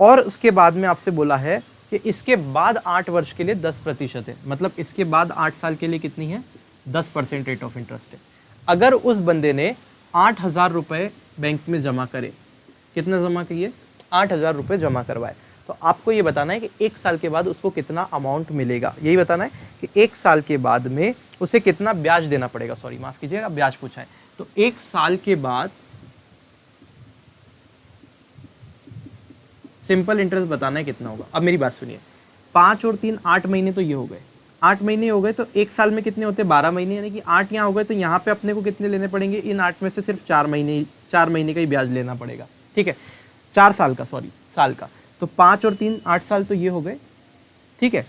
और उसके बाद में आपसे बोला है कि इसके बाद 8 वर्ष के लिए 10% है, मतलब इसके बाद 8 साल के लिए कितनी है, 10% रेट ऑफ इंटरेस्ट है। अगर उस बंदे ने 8000 रुपये बैंक में जमा करे, कितना जमा किए, 8000 रुपये जमा करवाए, तो आपको ये बताना है कि 1 साल के बाद उसको कितना अमाउंट मिलेगा। यही बताना है कि 1 साल के बाद में उसे कितना ब्याज देना पड़ेगा, सॉरी माफ कीजिएगा, ब्याज पूछा है। तो 1 साल के बाद सिंपल इंटरेस्ट बताना है कितना होगा। अब मेरी बात सुनिए, 5 और 3 8 महीने तो ये हो गए, 8 महीने हो गए, तो 1 साल में कितने होते हैं, 12 महीने, यानी कि 8 यहाँ हो गए, तो यहाँ पे अपने को कितने लेने पड़ेंगे, इन 8 में से सिर्फ 4 महीने का ही ब्याज लेना पड़ेगा। ठीक है, 4 साल का, सॉरी साल का, तो 5 और 3 8 साल तो ये हो गए। ठीक है,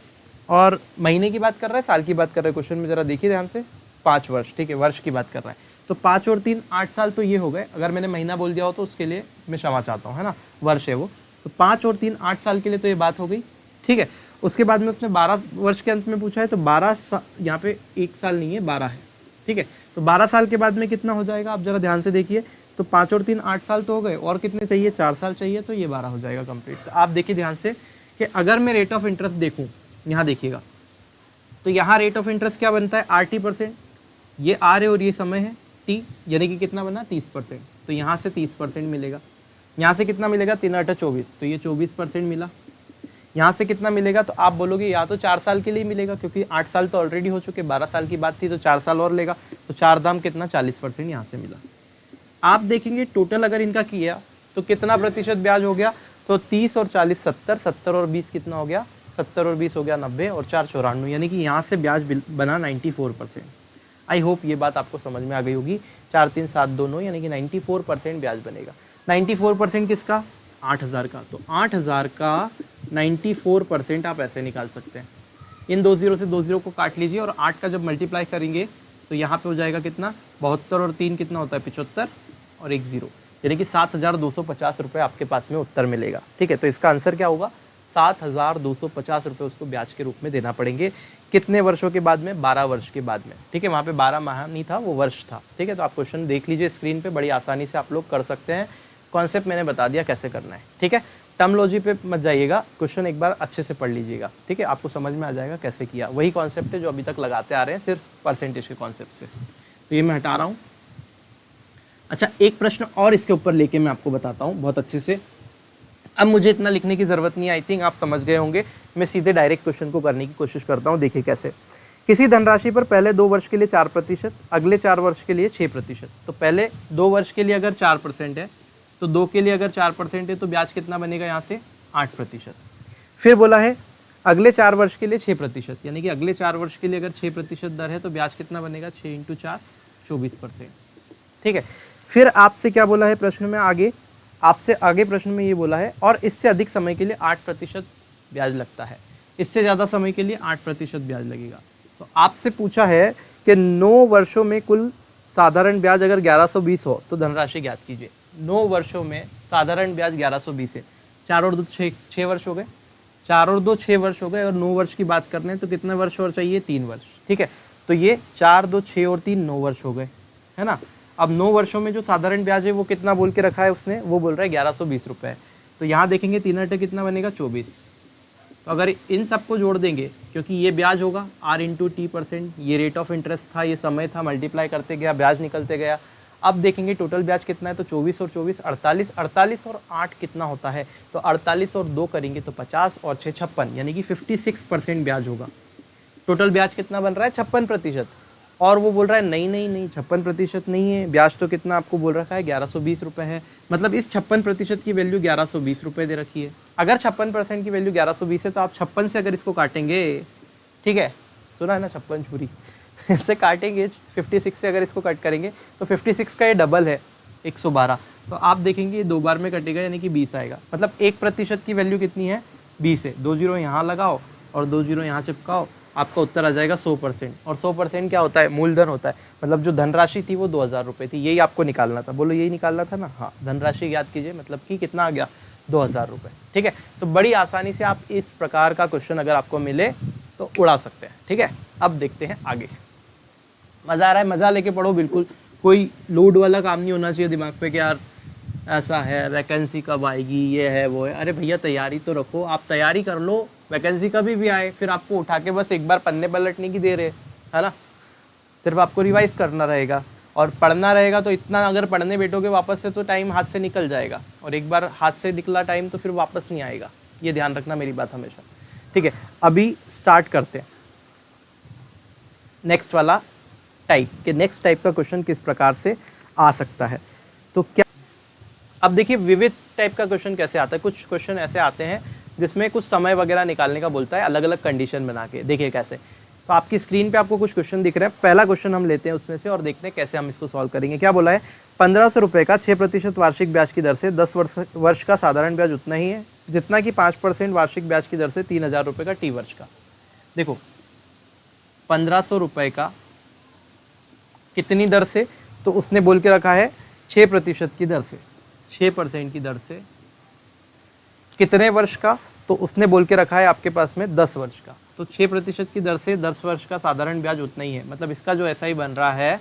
और महीने की बात कर रहा है, साल की बात कर रहा है, क्वेश्चन में जरा देखिए ध्यान से, 5 वर्ष, ठीक है, वर्ष की बात कर रहा है, तो 5 और 3 8 साल तो ये हो गए। अगर मैंने महीना बोल दिया हो तो उसके लिए मैं क्षमा चाहता हूँ, है ना, वर्ष है वो। तो 5 और 3 8 साल के लिए तो ये बात हो गई। ठीक है, उसके बाद में उसने 12 वर्ष के अंत में पूछा है, तो 12 यहाँ पे 1 साल नहीं है, 12 है। ठीक है, तो 12 साल के बाद में कितना हो जाएगा, आप जरा ध्यान से देखिए, तो 5 और 3 8 साल तो हो गए, और कितने चाहिए, 4 साल चाहिए, तो ये 12 हो जाएगा कंप्लीट। तो आप देखिए ध्यान से कि अगर मैं रेट ऑफ इंटरेस्ट देखूँ, यहाँ देखिएगा, तो यहाँ रेट ऑफ इंटरेस्ट क्या बनता है, RT%, ये R है और ये समय है T, यानी कि कितना बना, 30%, तो यहाँ से 30% मिलेगा। यहाँ से कितना मिलेगा, 3 8 24, तो ये 24% मिला। यहाँ से कितना मिलेगा, तो आप बोलोगे या तो 4 साल के लिए मिलेगा, क्योंकि 8 साल तो ऑलरेडी हो चुके, 12 साल की बात थी, तो 4 साल और लेगा, तो 4 दाम कितना, 40% यहाँ से मिला। आप देखेंगे टोटल अगर इनका किया तो कितना प्रतिशत ब्याज हो गया, तो 30 और 40 70, 70 और 20 कितना हो गया, 70 और 20 हो गया 90, और 4 94, यानी कि यहाँ से ब्याज बना 94%। आई होप ये बात आपको समझ में आ गई होगी, 4 3 7 दोनों, यानी कि 94% ब्याज बनेगा। 94% किसका, 8000 का, तो 8000 का 94% आप ऐसे निकाल सकते हैं। इन 2 0 से 2 0 को काट लीजिए, और 8 का जब मल्टीप्लाई करेंगे तो यहाँ पे हो जाएगा कितना, 72 और 3 कितना होता है, 75 और 1 0, यानी कि 7250 रुपये आपके पास में उत्तर मिलेगा। ठीक है, तो इसका आंसर क्या होगा, 7250 रुपये उसको ब्याज के रूप में देना पड़ेंगे। कितने वर्षों के बाद में, 12 वर्ष के बाद में। ठीक है, वहाँ पे 12 माह नहीं था, वो वर्ष था। ठीक है, तो आप क्वेश्चन देख लीजिए स्क्रीन पे, बड़ी आसानी से आप लोग कर सकते हैं। कॉन्सेप्ट मैंने बता दिया कैसे करना है। ठीक है, टर्मोलॉजी पे मत जाइएगा, क्वेश्चन एक बार अच्छे से पढ़ लीजिएगा। ठीक है, आपको समझ में आ जाएगा कैसे किया। वही कॉन्सेप्ट है जो अभी तक लगाते आ रहे हैं, सिर्फ परसेंटेज के कॉन्सेप्ट से। तो ये मैं हटा रहा हूँ। अच्छा, एक प्रश्न और इसके ऊपर लेके मैं आपको बताता हूँ बहुत अच्छे से। अब मुझे इतना लिखने की ज़रूरत नहीं, आई थिंक आप समझ गए होंगे। मैं सीधे डायरेक्ट क्वेश्चन को करने की कोशिश करता हूँ। देखिए कैसे, किसी धनराशि पर पहले 2 वर्ष के लिए 4%, अगले 4 वर्ष के लिए 6%। तो पहले 2 वर्ष के लिए अगर 4% है, तो 2 के लिए अगर 4% है, तो ब्याज कितना बनेगा यहाँ से, 8%। फिर बोला है अगले 4 वर्ष के लिए 6%, यानी कि अगले 4 वर्ष के लिए अगर 6% दर है, तो ब्याज कितना बनेगा, 6 × 4 24%। ठीक है, फिर आपसे क्या बोला है प्रश्न में आगे, आपसे आगे प्रश्न में ये बोला है और इससे अधिक समय के लिए 8% ब्याज लगता है, इससे ज़्यादा समय के लिए 8% ब्याज लगेगा। तो आपसे पूछा है कि 9 वर्षों में कुल साधारण ब्याज अगर 1120 हो तो धनराशि ज्ञात कीजिए। 9 वर्षों में साधारण ब्याज 1120 है, 4 और 2 6 वर्ष हो गए, 4 और 2 6 वर्ष हो गए, और 9 वर्ष की बात करने हैं तो कितने वर्ष और चाहिए, 3 वर्ष। ठीक है, तो ये 4 2 6 और 3 9 वर्ष हो गए, है ना। अब 9 वर्षों में जो साधारण ब्याज है वो कितना बोल के रखा है उसने, वो बोल रहा है 1120 रुपये। तो यहाँ देखेंगे 3 अट्ठे कितना बनेगा 24। तो अगर इन सबको जोड़ देंगे, क्योंकि ये ब्याज होगा R इंटू टी%, ये रेट ऑफ इंटरेस्ट था, ये समय था, मल्टीप्लाई करते गया, ब्याज निकलते गया। अब देखेंगे टोटल ब्याज कितना है, तो 24 और 24 48, 48 और 8 कितना होता है, तो 48 और 2 करेंगे तो 50 और 6 56, यानी कि 56% ब्याज होगा। टोटल ब्याज कितना बन रहा है 56%। और वो बोल रहा है नहीं नहीं नहीं 56% नहीं है, ब्याज तो कितना आपको बोल रखा है 1120 रुपये है। मतलब इस 56% की वैल्यू 1120 रुपये दे रखी है। अगर 56% की वैल्यू 1120 है तो आप 56 से अगर इसको काटेंगे, ठीक है, सुना है ना 56 छुरी इससे काटेंगे 56 से अगर इसको कट करेंगे तो 56 का ये डबल है 112। तो आप देखेंगे ये 2 बार में कटेगा, यानी कि 20 आएगा। मतलब 1% की वैल्यू कितनी है 20 है। 2 जीरो यहाँ लगाओ और 2 जीरो यहाँ चिपकाओ, आपका उत्तर आ जाएगा 100%। और 100% क्या होता है, मूलधन होता है। मतलब जो धनराशि थी वो 2000 रुपये थी, यही आपको निकालना था। बोलो यही निकालना था ना, हाँ, धनराशि याद कीजिए, मतलब कि कितना आ गया 2000 रुपये। ठीक है, तो बड़ी आसानी से आप इस प्रकार का क्वेश्चन अगर आपको मिले तो उड़ा सकते हैं। ठीक है, अब देखते हैं आगे। मज़ा आ रहा है, मज़ा लेके पढ़ो, बिल्कुल कोई लोड वाला काम नहीं होना चाहिए दिमाग पे कि यार ऐसा है, वैकेंसी कब आएगी, ये है वो है। अरे भैया तैयारी तो रखो, आप तैयारी कर लो, वैकेंसी कभी भी आए फिर आपको उठा के बस एक बार पन्ने पलटने की दे रहे, है ना। सिर्फ आपको रिवाइज करना रहेगा और पढ़ना रहेगा। तो इतना अगर पढ़ने बैठोगे वापस से तो टाइम हाथ से निकल जाएगा, और एक बार हाथ से निकला टाइम तो फिर वापस नहीं आएगा। ये ध्यान रखना मेरी बात हमेशा। ठीक है, अभी स्टार्ट करते हैं नेक्स्ट वाला टाइप के। नेक्स्ट टाइप का क्वेश्चन किस प्रकार से आ सकता है, तो क्या, अब देखिए विविध टाइप का क्वेश्चन कैसे आता है। कुछ क्वेश्चन ऐसे आते हैं जिसमें कुछ समय वगैरह निकालने का बोलता है, अलग अलग कंडीशन बना के। देखिए कैसे, तो आपकी स्क्रीन पे आपको कुछ क्वेश्चन दिख रहे हैं। पहला क्वेश्चन हम लेते हैं उसमें से और देखते हैं कैसे हम इसको सॉल्व करेंगे। क्या बोला है, 1500 रुपये का 6% वार्षिक ब्याज की दर से 10 वर्ष का साधारण ब्याज उतना ही है जितना कि 5% वार्षिक ब्याज की दर से 3000 रुपये का टी वर्ष का। देखो 1500 रुपये का कितनी दर से, तो उसने बोल के रखा है 6% की दर से, 6% की दर से। कितने वर्ष का, तो उसने बोल के रखा है आपके पास में 10 वर्ष का। तो 6% की दर से 10 वर्ष का साधारण ब्याज उतना ही है। मतलब इसका जो एसआई बन रहा है,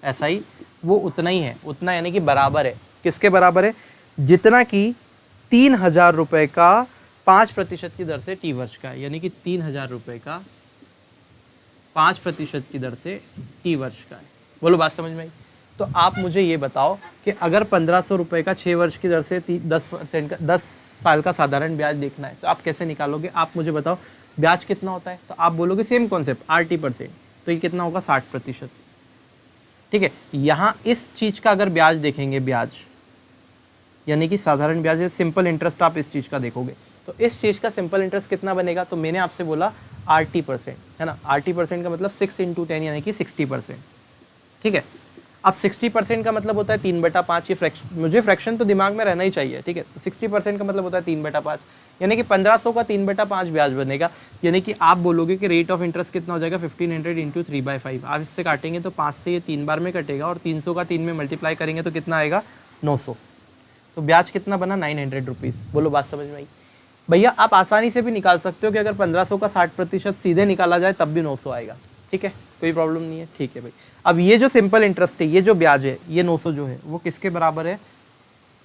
एसआई वो उतना ही है, उतना यानी कि बराबर है। किसके बराबर है, जितना कि 3000 रुपये का 5% की दर से टी वर्ष का है। यानी कि 3000 रुपये का 5% की दर से टी वर्ष का है। बोलो बात समझ में आई। तो आप मुझे ये बताओ कि अगर 1500 रुपये का 6 वर्ष की दर से 10% का 10 साल का साधारण ब्याज देखना है तो आप कैसे निकालोगे। आप मुझे बताओ ब्याज कितना होता है, तो आप बोलोगे सेम कॉन्सेप्ट RT%, तो ये कितना होगा 60%। ठीक है, यहाँ इस चीज़ का अगर ब्याज देखेंगे, ब्याज यानी कि साधारण ब्याज है, सिंपल इंटरेस्ट आप इस चीज़ का देखोगे तो इस चीज़ का सिंपल इंटरेस्ट कितना बनेगा। तो मैंने आपसे बोला RT%, है ना। RT% का मतलब 6 × 10 यानी कि 60%। ठीक है, अब 60% का मतलब होता है 3/5। ये फ्रैक्शन, मुझे फ्रैक्शन तो दिमाग में रहना ही चाहिए। ठीक है, तो 60% का मतलब होता है 3/5, यानी कि 1500 का 3/5 ब्याज बनेगा। यानी कि आप बोलोगे कि रेट ऑफ इंटरेस्ट कितना हो जाएगा 1500 × 3/5। आप इससे काटेंगे तो 5 से ये 3 बार में कटेगा और 300 का 3 में मल्टीप्लाई करेंगे तो कितना आएगा 900। तो ब्याज कितना बना 900 रुपीज़। बोलो बात समझ में आई। भैया आप आसानी से भी निकाल सकते हो कि अगर 1500 का 60% सीधे निकाला जाए तब भी 900 आएगा। ठीक है, कोई प्रॉब्लम नहीं है। ठीक है भाई, अब ये जो सिंपल इंटरेस्ट है, ये जो ब्याज है, ये 900 जो है वो किसके बराबर है,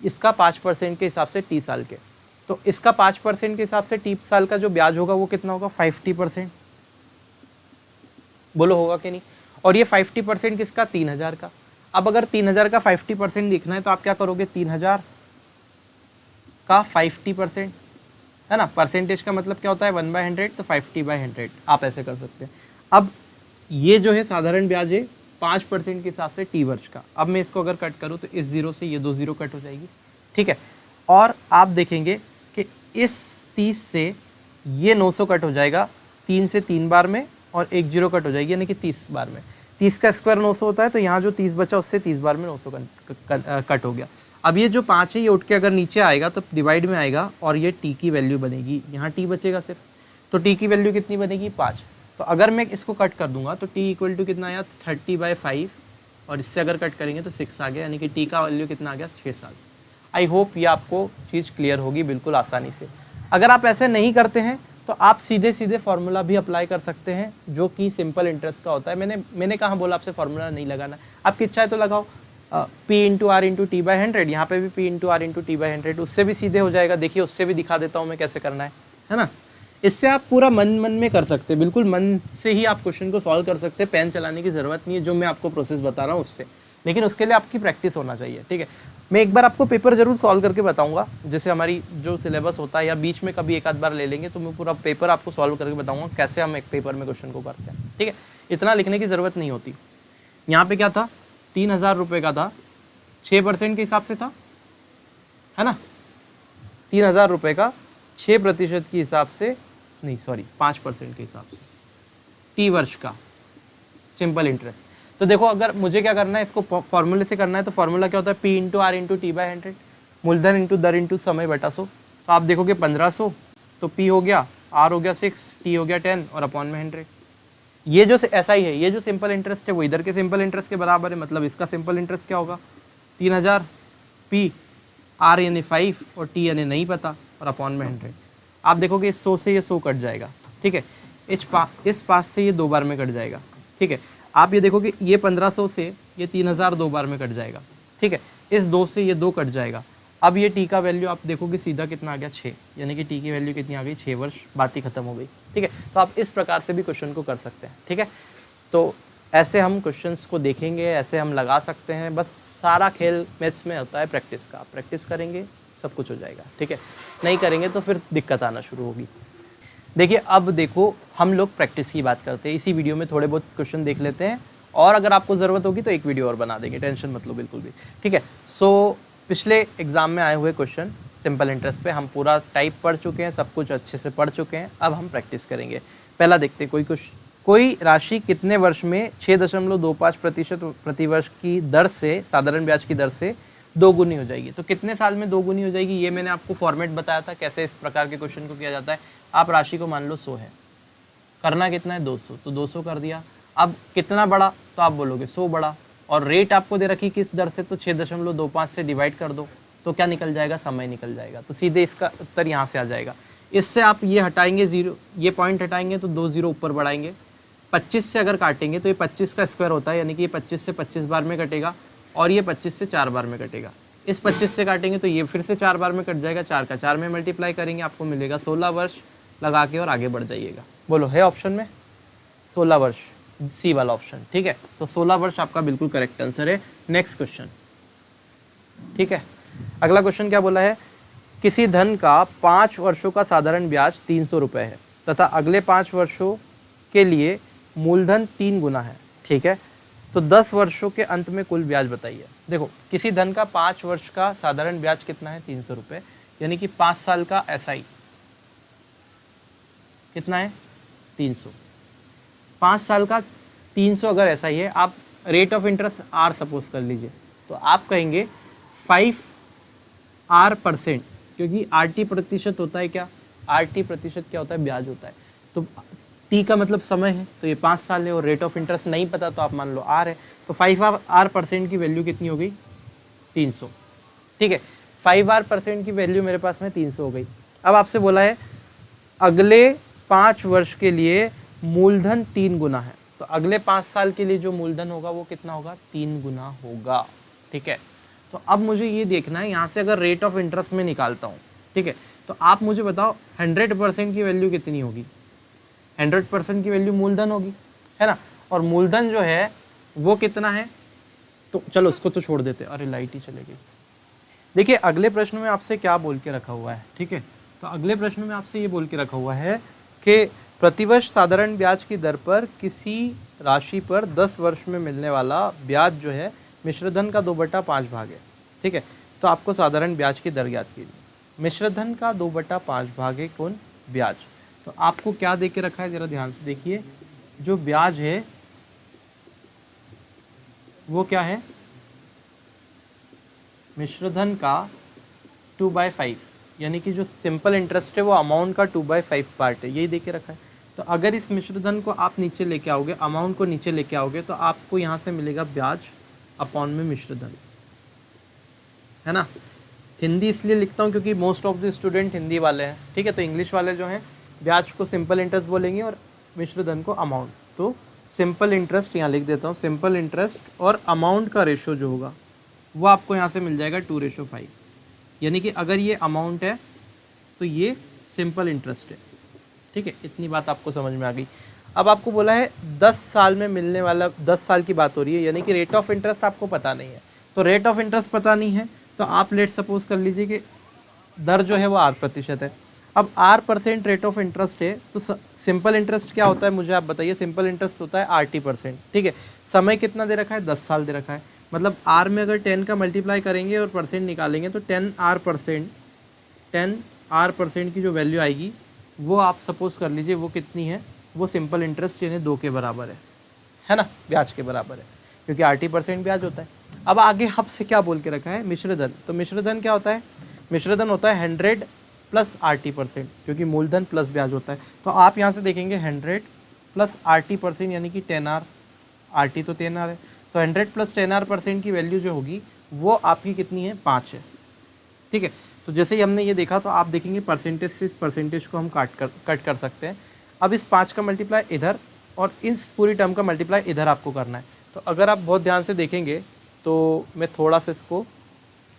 इसका 5% के हिसाब से 30 साल के। तो इसका 5% के हिसाब से 30 साल का जो ब्याज होगा वो कितना होगा 50%। बोलो होगा कि नहीं। और ये 50% किसका 3000 का। अब अगर 3000 का 50% लिखना है तो आप क्या करोगे, 3000 का 50%, है ना। परसेंटेज का मतलब क्या होता है 1/100, तो 50/100 आप ऐसे कर सकते हैं। अब ये जो है साधारण ब्याज है 5% के हिसाब से टी वर्ष का। अब मैं इसको अगर कट करूँ तो इस 0 से ये 2 0 कट हो जाएगी। ठीक है, और आप देखेंगे कि इस 30 से ये 900 कट हो जाएगा 3 से 3 बार में, और 1 0 कट हो जाएगी यानी कि 30 बार में। 30 का स्क्वायर 900 होता है, तो यहाँ जो 30 बचा उससे 30 बार में 900 कट हो गया। अब ये जो 5 है ये उठ के अगर नीचे आएगा तो डिवाइड में आएगा और ये टी की वैल्यू बनेगी, यहाँ टी बचेगा सिर्फ। तो टी की वैल्यू कितनी बनेगी 5। तो अगर मैं इसको कट कर दूंगा तो t = कितना आया 30/5, और इससे अगर कट करेंगे तो 6 आ गया, यानी कि t का वैल्यू कितना आ गया 6 साल। आई होप ये आपको चीज़ क्लियर होगी बिल्कुल आसानी से। अगर आप ऐसे नहीं करते हैं तो आप सीधे सीधे फार्मूला भी अप्लाई कर सकते हैं जो कि सिंपल इंटरेस्ट का होता है। मैंने कहाँ बोला आपसे फार्मूला नहीं लगाना, आपकी इच्छा है तो लगाओ। P into R into T by 100, यहाँ पे भी P into R into T by 100, उससे भी सीधे हो जाएगा। देखिए उससे भी दिखा देता हूँ मैं कैसे करना है ना। इससे आप पूरा मन में कर सकते हैं, बिल्कुल मन से ही आप क्वेश्चन को सॉल्व कर सकते हैं, पेन चलाने की ज़रूरत नहीं है, जो मैं आपको प्रोसेस बता रहा हूँ उससे। लेकिन उसके लिए आपकी प्रैक्टिस होना चाहिए, ठीक है। मैं एक बार आपको पेपर जरूर सॉल्व करके बताऊंगा, जैसे हमारी जो सिलेबस होता है, या बीच में कभी एक आध बार ले लेंगे तो मैं पूरा पेपर आपको सॉल्व करके बताऊंगा कैसे हम एक पेपर में क्वेश्चन को करते हैं, ठीक है। इतना लिखने की ज़रूरत नहीं होती। यहाँ पे क्या था, 3000 रुपये का था, 6% के हिसाब से था, है ना। 3000 रुपये का 6% के हिसाब से, नहीं सॉरी 5% के हिसाब से, टी वर्ष का सिंपल इंटरेस्ट। तो देखो अगर मुझे क्या करना है, इसको फॉर्मूले से करना है, तो फॉर्मूला क्या होता है, P into R into T by 100, मूलधन इंटू दर इंटू समय बटा 100। तो आप देखोगे 1500, तो पी हो गया, आर हो गया 6, टी हो गया 10 और अपॉन में 100। ये जो ऐसा ही है, ये जो सिंपल इंटरेस्ट है वो इधर के सिंपल इंटरेस्ट के बराबर है, मतलब इसका सिंपल इंटरेस्ट क्या होगा, 3000, पी आर यानी 5 और टी यानी नहीं पता और अपॉन में 100। आप देखोगे इस 100 से ये 100 कट जाएगा, ठीक है। इस पास से ये 2 बार में कट जाएगा, ठीक है। आप ये देखोगे ये 1500 से ये 3000 2 बार में कट जाएगा, ठीक है। इस 2 से ये 2 कट जाएगा। अब ये टी का वैल्यू आप देखोगे सीधा कितना आ गया, 6, यानी कि टी की वैल्यू कितनी आ गई, 6 वर्ष, बात ही खत्म हो गई, ठीक है। तो आप इस प्रकार से भी क्वेश्चन को कर सकते हैं, ठीक है। तो ऐसे हम क्वेश्चंस को देखेंगे, ऐसे हम लगा सकते हैं। बस सारा खेल मैथ्स में होता है प्रैक्टिस का, आप प्रैक्टिस करेंगे सब कुछ हो जाएगा, ठीक है। नहीं करेंगे तो फिर दिक्कत आना शुरू होगी। देखिए अब देखो हम लोग प्रैक्टिस की बात करते हैं, इसी वीडियो में थोड़े बहुत क्वेश्चन देख लेते हैं, और अगर आपको ज़रूरत होगी तो एक वीडियो और बना देंगे, टेंशन मत लो बिल्कुल भी, ठीक है। सो पिछले एग्जाम में आए हुए क्वेश्चन सिंपल इंटरेस्ट पे हम पूरा टाइप पढ़ चुके हैं, सब कुछ अच्छे से पढ़ चुके हैं। अब हम प्रैक्टिस करेंगे। पहला देखते हैं, कोई राशि कितने वर्ष में 6.25% प्रतिवर्ष की दर से, साधारण ब्याज की दर से 2 गुनी हो जाएगी। तो कितने साल में 2 गुनी हो जाएगी, ये मैंने आपको फॉर्मेट बताया था कैसे इस प्रकार के क्वेश्चन को किया जाता है। आप राशि को मान लो 100 है, करना कितना है 200, तो 200 कर दिया। अब कितना बड़ा, तो आप बोलोगे 100 बड़ा, और रेट आपको दे रखी किस दर से, तो 6.25 से डिवाइड कर दो, तो क्या निकल जाएगा, समय निकल जाएगा। तो सीधे इसका उत्तर यहाँ से आ जाएगा। इससे आप ये हटाएंगे 0, ये पॉइंट हटाएंगे तो 2 0 ऊपर बढ़ाएंगे। 25 से अगर काटेंगे तो ये 25 का स्क्वायर होता है, यानी कि ये 25 से 25 बार में कटेगा, और ये 25 से 4 बार में कटेगा। इस 25 से काटेंगे तो ये फिर से 4 बार में कट जाएगा, 4 का 4 में मल्टीप्लाई करेंगे, आपको मिलेगा 16 वर्ष। लगा के और आगे बढ़ जाइएगा। बोलो है ऑप्शन में 16 वर्ष, सी वाला ऑप्शन, ठीक है। तो 16 वर्ष आपका बिल्कुल करेक्ट आंसर है। नेक्स्ट क्वेश्चन, ठीक है। अगला क्वेश्चन क्या बोला है, किसी धन का 5 वर्षों का साधारण ब्याज 300 रुपये है तथा अगले 5 वर्षों के लिए मूलधन 3 गुना है, ठीक है। तो 10 वर्षों के अंत में कुल ब्याज बताइए। देखो किसी धन का 5 वर्ष का साधारण ब्याज कितना है, 300 रुपये, यानी कि 5 साल का SI कितना है, 300। 5 साल का 300 अगर SI है, आप rate of interest R suppose कर लीजिए, तो आप कहेंगे 5R%, क्योंकि RT प्रतिशत होता है क्या, RT प्रतिशत क्या होता है, ब्याज होता है। तो T का मतलब समय है, तो ये 5 साल है, और रेट ऑफ इंटरेस्ट नहीं पता तो आप मान लो R है। तो 5R% की वैल्यू कितनी हो गई, 300, ठीक है। 5R% की वैल्यू मेरे पास में 300 हो गई। अब आपसे बोला है अगले 5 वर्ष के लिए मूलधन 3 गुना है, तो अगले 5 साल के लिए जो मूलधन होगा वो कितना होगा, 3 गुना होगा, ठीक है। तो अब मुझे ये देखना है, यहाँ से अगर रेट ऑफ इंटरेस्ट में निकालता हूँ, ठीक है, तो आप मुझे बताओ 100% की वैल्यू कितनी होगी। 100% की वैल्यू मूलधन होगी, है ना। और मूलधन जो है वो कितना है, तो चलो उसको तो छोड़ देते, अरे लाइट ही चले गई। देखिए अगले प्रश्न में आपसे क्या बोल के रखा हुआ है, ठीक है। तो अगले प्रश्न में आपसे ये बोल के रखा हुआ है कि प्रतिवर्ष साधारण ब्याज की दर पर किसी राशि पर 10 वर्ष में मिलने वाला ब्याज जो है मिश्रधन का 2/5 भाग है, ठीक है। तो आपको साधारण ब्याज की दर ज्ञात कीजिए। मिश्रधन का 2/5 भाग है कौन, ब्याज। तो आपको क्या दे के रखा है, जरा ध्यान से देखिए। जो ब्याज है वो क्या है, मिश्रधन का 2/5, यानी कि जो सिंपल इंटरेस्ट है वो अमाउंट का 2/5 पार्ट है, यही दे के रखा है। तो अगर इस मिश्रधन को आप नीचे लेके आओगे, अमाउंट को नीचे लेके आओगे, तो आपको यहाँ से मिलेगा ब्याज अपॉन में मिश्रधन, है ना। हिंदी इसलिए लिखता हूँ क्योंकि most of the student Hindi वाले हैं, ठीक है। तो इंग्लिश वाले जो हैं ब्याज को सिंपल इंटरेस्ट बोलेंगे और मिश्रधन को अमाउंट। तो सिंपल इंटरेस्ट यहाँ लिख देता हूँ, सिंपल इंटरेस्ट और अमाउंट का रेशो जो होगा वो आपको यहाँ से मिल जाएगा 2:5। यानी कि अगर ये अमाउंट है तो ये सिंपल इंटरेस्ट है। ठीक है, इतनी बात आपको समझ में आ गई। अब आपको बोला है 10 साल में मिलने वाला, 10 साल की बात हो रही है, यानी कि रेट ऑफ इंटरेस्ट आपको पता नहीं है। तो रेट ऑफ इंटरेस्ट पता नहीं है तो आप लेट सपोज कर लीजिए कि दर जो है वो 8% है। अब 8% रेट ऑफ इंटरेस्ट है तो सिंपल इंटरेस्ट क्या होता है मुझे आप बताइए। सिंपल इंटरेस्ट होता है 80%। ठीक है, समय कितना दे रखा है, 10 साल दे रखा है। मतलब आर में अगर 10 का मल्टीप्लाई करेंगे और परसेंट निकालेंगे तो 10R% की जो वैल्यू आएगी वो आप सपोज कर लीजिए वो कितनी है, वो सिंपल इंटरेस्ट यानी 2 के बराबर है ना, ब्याज के बराबर है, क्योंकि 80% ब्याज होता है। अब आगे आपसे क्या बोल के रखा है, मिश्रधन। तो मिश्रधन क्या होता है, मिश्रधन होता है 100 प्लस 80%, क्योंकि मूलधन प्लस ब्याज होता है। तो आप यहाँ से देखेंगे 100 प्लस 80% यानी कि 10R, RT तो 10R है, तो 100 प्लस 10R% की वैल्यू जो होगी वो आपकी कितनी है, 5 है। ठीक है, तो जैसे ही हमने ये देखा तो आप देखेंगे परसेंटेज से इस परसेंटेज को हम कट कर सकते हैं। अब इस 5 का मल्टीप्लाई इधर और इस पूरी टर्म का मल्टीप्लाई इधर आपको करना है। तो अगर आप बहुत ध्यान से देखेंगे तो मैं थोड़ा सा इसको,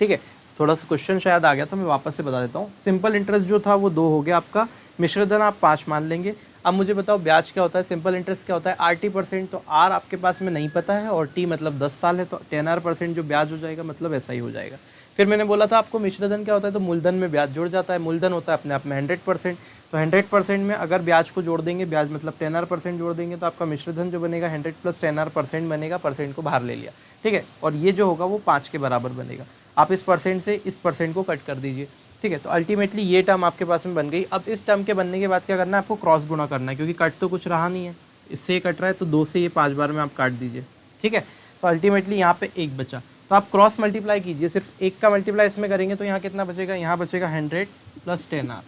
ठीक है, थोड़ा सा क्वेश्चन शायद आ गया तो मैं वापस से बता देता हूँ। सिंपल इंटरेस्ट जो था वो 2 हो गया आपका, मिश्रधन आप 5 मान लेंगे। अब मुझे बताओ ब्याज क्या होता है, सिंपल इंटरेस्ट क्या होता है, RT%। तो R आपके पास में नहीं पता है और T मतलब 10 साल है, तो 10R% जो ब्याज हो जाएगा मतलब ऐसा ही हो जाएगा। फिर मैंने बोला था आपको मिश्रधन क्या होता है, तो मूलधन में ब्याज जुड़ जाता है। मूलधन होता है अपने आप में 100%, तो 100% में अगर ब्याज को जोड़ देंगे, ब्याज मतलब 10R% जोड़ देंगे तो आपका मिश्रधन जो बनेगा 100 प्लस 10R% बनेगा, परसेंट को बाहर ले लिया। ठीक है, और ये जो होगा वो 5 के बराबर बनेगा। आप इस परसेंट से इस परसेंट को कट कर दीजिए। ठीक है, तो अल्टीमेटली ये टर्म आपके पास में बन गई। अब इस टर्म के बनने के बाद क्या करना है, आपको क्रॉस गुणा करना है, क्योंकि कट तो कुछ रहा नहीं है, इससे ये कट रहा है तो 2 से ये 5 बार में आप काट दीजिए। ठीक है, तो अल्टीमेटली यहाँ पे 1 बचा, तो आप क्रॉस मल्टीप्लाई कीजिए। सिर्फ 1 का मल्टीप्लाई इसमें करेंगे तो यहाँ कितना बचेगा, यहाँ बचेगा 100 प्लस 10R,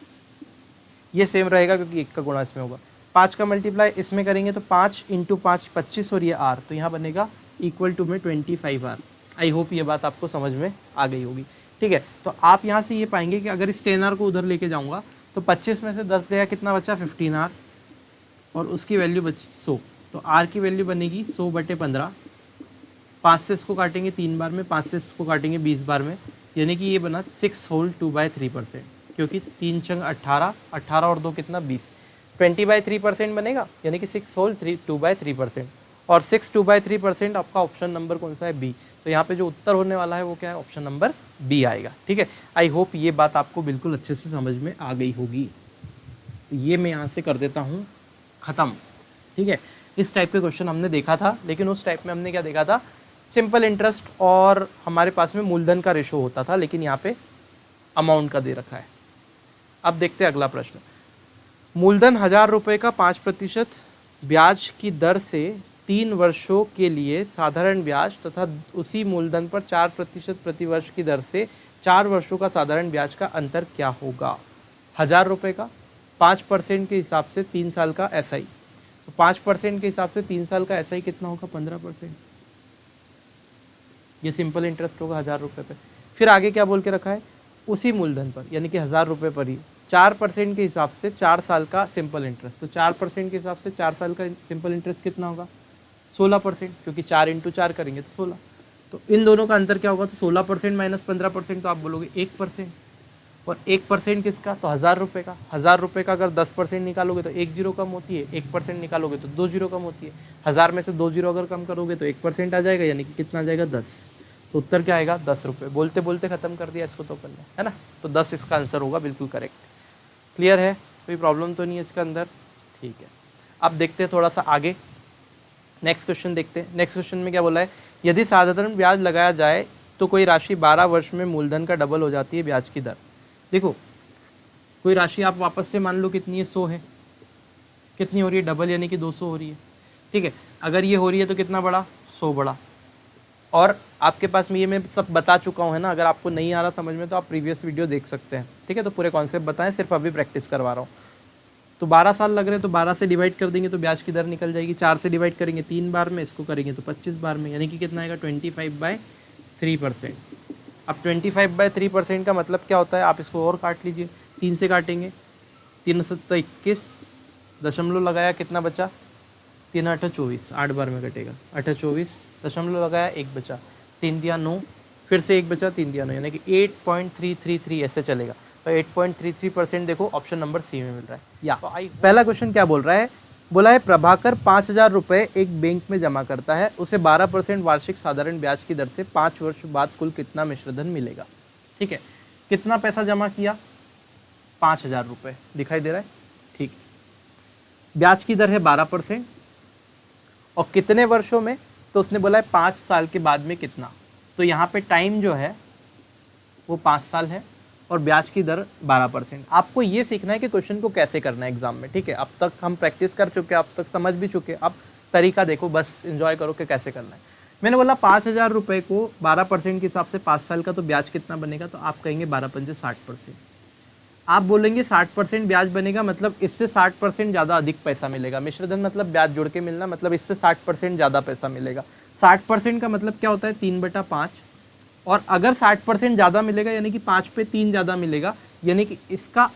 ये सेम रहेगा क्योंकि 1 का गुणा इसमें होगा। 5 का मल्टीप्लाई इसमें करेंगे तो 5 × 5 25 और ये R, तो यहाँ बनेगा इक्वल टू में 25R। आई होप ये बात आपको समझ में आ गई होगी। ठीक है, तो आप यहाँ से ये पाएंगे कि अगर इस 10R को उधर लेके जाऊँगा तो 25 में से 10 गया, कितना बचा, 15R, और उसकी वैल्यू बची 100। तो R की वैल्यू बनेगी 100/15। 5 से इसको काटेंगे 3 बार में, 5 से इसको काटेंगे 20 बार में, यानी कि ये बना 6 होल 2/3%, क्योंकि 3 चंग 18, 18 और 2 कितना, 20, 20/3% बनेगा, यानी कि 6 होल 2/3%। और 6 2/3% आपका ऑप्शन नंबर कौन सा है, बी। तो यहाँ पे जो उत्तर होने वाला है वो क्या है, ऑप्शन नंबर बी आएगा। ठीक है, आई होप ये बात आपको बिल्कुल अच्छे से समझ में आ गई होगी। ये मैं यहाँ से कर देता हूँ ख़त्म। ठीक है, इस टाइप के क्वेश्चन हमने देखा था, लेकिन उस टाइप में हमने क्या देखा था, सिंपल इंटरेस्ट और हमारे पास में मूलधन का रेशो होता था, लेकिन यहाँ पे अमाउंट का दे रखा है। अब देखते हैं अगला प्रश्न। मूलधन 1000 रुपये का 5% ब्याज की दर से 3 वर्षों के लिए साधारण ब्याज तथा उसी मूलधन पर 4% प्रति वर्ष की दर से 4 वर्षों का साधारण ब्याज का अंतर क्या होगा। 1000 रुपये का 5% के हिसाब से 3 साल का SI, तो 5% के हिसाब से 3 साल का SI कितना होगा, 15%। ये सिंपल इंटरेस्ट होगा 1000 रुपये पे। फिर आगे क्या बोल के रखा है, उसी मूलधन पर यानी कि 1000 रुपये पर ही 4% के हिसाब से 4 साल का सिंपल इंटरेस्ट। तो 4% के हिसाब से 4 साल का सिंपल इंटरेस्ट कितना होगा, 16%, क्योंकि 4 × 4 करेंगे तो 16। तो इन दोनों का अंतर क्या होगा, तो 16% माइनस 15%, तो आप बोलोगे 1%। और 1% किसका, तो 1000 रुपये का। 1000 रुपये का अगर 10% निकालोगे तो 1 जीरो कम होती है, 1% निकालोगे तो 2 जीरो कम होती है। 1000 में से 2 जीरो अगर कम करोगे तो 1% आ जाएगा, यानी कि कितना आ जाएगा, 10। तो उत्तर क्या आएगा, 10 रुपये। बोलते बोलते ख़त्म कर दिया इसको तो अपन ने, है ना। तो 10 इसका आंसर होगा, बिल्कुल करेक्ट। क्लियर है, कोई प्रॉब्लम तो नहीं है इसके अंदर। ठीक है, अब देखते हैं थोड़ा सा आगे, नेक्स्ट क्वेश्चन देखते हैं। नेक्स्ट क्वेश्चन में क्या बोला है, यदि साधारण ब्याज लगाया जाए तो कोई राशि 12 वर्ष में मूलधन का डबल हो जाती है ब्याज की दर। देखो, कोई राशि आप वापस से मान लो कितनी है, 100 है, कितनी हो रही है, डबल यानी कि 200 हो रही है। ठीक है, अगर ये हो रही है तो कितना बड़ा, 100 बड़ा। और आपके पास में ये मैं सब बता चुका हूँ, है ना। अगर आपको नहीं आ रहा समझ में तो आप प्रीवियस वीडियो देख सकते हैं। ठीक है, तो पूरे कॉन्सेप्ट बताएं, सिर्फ अभी प्रैक्टिस करवा रहा हूँ। तो 12 साल लग रहे हैं, तो 12 से डिवाइड कर देंगे तो ब्याज की दर निकल जाएगी। 4 से डिवाइड करेंगे 3 बार में, इसको करेंगे तो 25 बार में, यानी कि कितना आएगा, 25/3%। अब 25/3% का मतलब क्या होता है, आप इसको और काट लीजिए, 3 से काटेंगे, 3 7 21, दशमलव लगाया, कितना बचा, 3 8 24, 8 बार में कटेगा, 8 24, दशमलव लगाया, 1 बचा, 3 दिया 9, फिर से एक बचा, 3 दिया 9, यानी कि 8.333 ऐसे चलेगा। तो 8.33% देखो ऑप्शन नंबर सी में मिल रहा है। या तो पहला क्वेश्चन क्या बोल रहा है, बोला है प्रभाकर 5,000 रुपये एक बैंक में जमा करता है, उसे 12% वार्षिक साधारण ब्याज की दर से 5 वर्ष बाद कुल कितना मिश्रधन मिलेगा। ठीक है, कितना पैसा जमा किया, 5,000 रुपये दिखाई दे रहा है। ठीक, ब्याज की दर है 12% और कितने वर्षों में, तो उसने बोला है 5 साल के बाद में कितना। तो यहाँ पे टाइम जो है वो 5 साल है और ब्याज की दर 12%। आपको ये सीखना है कि क्वेश्चन को कैसे करना है एग्जाम में। ठीक है, अब तक हम प्रैक्टिस कर चुके, अब तक समझ भी चुके, अब तरीका देखो, बस एंजॉय करो कि कैसे करना है। मैंने बोला 5,000 रुपये को 12% के हिसाब से 5 साल का, तो ब्याज कितना बनेगा, तो आप कहेंगे 12×5 60%। आप बोलेंगे 60% ब्याज बनेगा, मतलब इससे 60% ज़्यादा अधिक पैसा मिलेगा। मिश्रधन मतलब ब्याज जुड़ के मिलना, मतलब इससे 60% ज़्यादा पैसा मिलेगा। 60% का मतलब क्या होता है, 3/5। और अगर 60% ज़्यादा मिलेगा यानी कि 5 पे 3 ज़्यादा मिलेगा, यानी कि इसका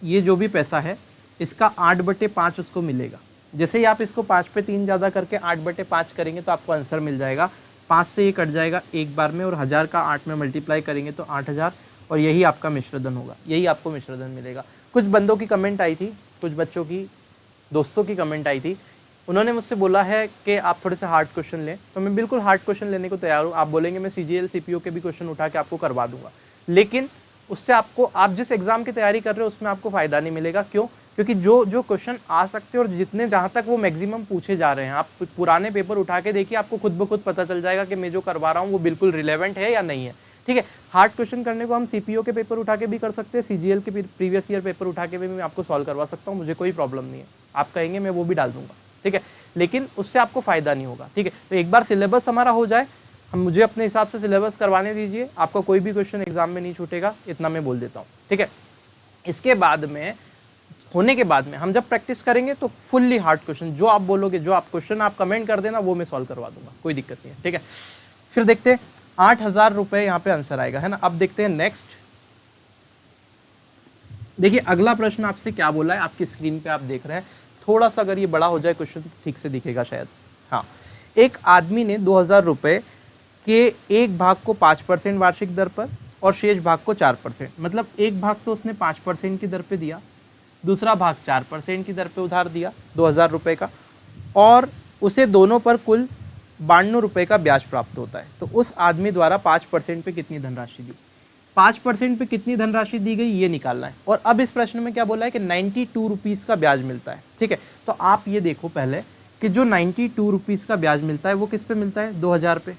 ये जो भी पैसा है इसका 8/5 उसको मिलेगा। जैसे ही आप इसको 5 पे 3 ज़्यादा करके 8/5 करेंगे तो आपको आंसर मिल जाएगा। 5 से ये कट जाएगा एक बार में और 1000 का 8 में मल्टीप्लाई करेंगे तो 8000, और यही आपका मिश्रधन होगा, यही आपको मिश्रधन मिलेगा। कुछ बंदों की कमेंट आई थी, कुछ बच्चों की, दोस्तों की कमेंट आई थी, उन्होंने मुझसे बोला है कि आप थोड़े से हार्ड क्वेश्चन लें, तो मैं बिल्कुल हार्ड क्वेश्चन लेने को तैयार हूँ। आप बोलेंगे मैं CGL CPO के भी क्वेश्चन उठा के आपको करवा दूंगा, लेकिन उससे आपको, आप जिस एग्जाम की तैयारी कर रहे हो उसमें आपको फ़ायदा नहीं मिलेगा। क्यों? क्योंकि जो क्वेश्चन आ सकते हैं और जितने जहाँ तक वो मैक्सिमम पूछे जा रहे हैं, आप पुराने पेपर उठा के देखिए, आपको खुद ब खुद पता चल जाएगा कि मैं जो करवा रहा हूँ वो बिल्कुल रिलेवेंट है या नहीं है। ठीक है, हार्ड क्वेश्चन करने को हम CPO के पेपर उठा के भी कर सकते हैं, CGL के प्रीवियस ईयर पेपर उठा के भी मैं आपको सॉल्व करवा सकता हूँ, मुझे कोई प्रॉब्लम नहीं है। आप कहेंगे मैं वो भी डाल दूंगा, ठीक है, लेकिन उससे आपको फ़ायदा नहीं होगा। ठीक है, तो एक बार सिलेबस हमारा हो जाए, हम मुझे अपने हिसाब से सिलेबस करवाने दीजिए, आपका कोई भी क्वेश्चन एग्जाम में नहीं छूटेगा, इतना मैं बोल देता हूँ। ठीक है, इसके बाद में, होने के बाद में हम जब प्रैक्टिस करेंगे तो फुल्ली हार्ड क्वेश्चन, जो आप बोलोगे, जो आप क्वेश्चन आप कमेंट कर देना, वो मैं सॉल्व करवा दूंगा, कोई दिक्कत नहीं है। ठीक है, फिर देखते हैं 8,000 रुपये यहाँ पे आंसर आएगा, है ना। अब देखते हैं नेक्स्ट। देखिए अगला प्रश्न आपसे क्या बोला है, आपकी स्क्रीन पे आप देख रहे हैं, थोड़ा सा अगर ये बड़ा हो जाए क्वेश्चन ठीक से दिखेगा शायद। हाँ, एक आदमी ने 2,000 रुपये के एक भाग को 5% वार्षिक दर पर और शेष भाग को 4%, मतलब एक भाग तो उसने 5% की दर पे दिया, दूसरा भाग 4% की दर पे उधार दिया 2,000 रुपये का, और उसे दोनों पर कुल 92 रुपये का ब्याज प्राप्त होता है। तो उस आदमी द्वारा 5% पे कितनी धनराशि दी, 5% पे कितनी धनराशि दी गई ये निकालना है। और अब इस प्रश्न में क्या बोला है कि 92 रुपीज़ का ब्याज मिलता है। ठीक है, तो आप ये देखो पहले कि जो 92 रुपीज़ का ब्याज मिलता है वो किस पे मिलता है, 2,000 पे।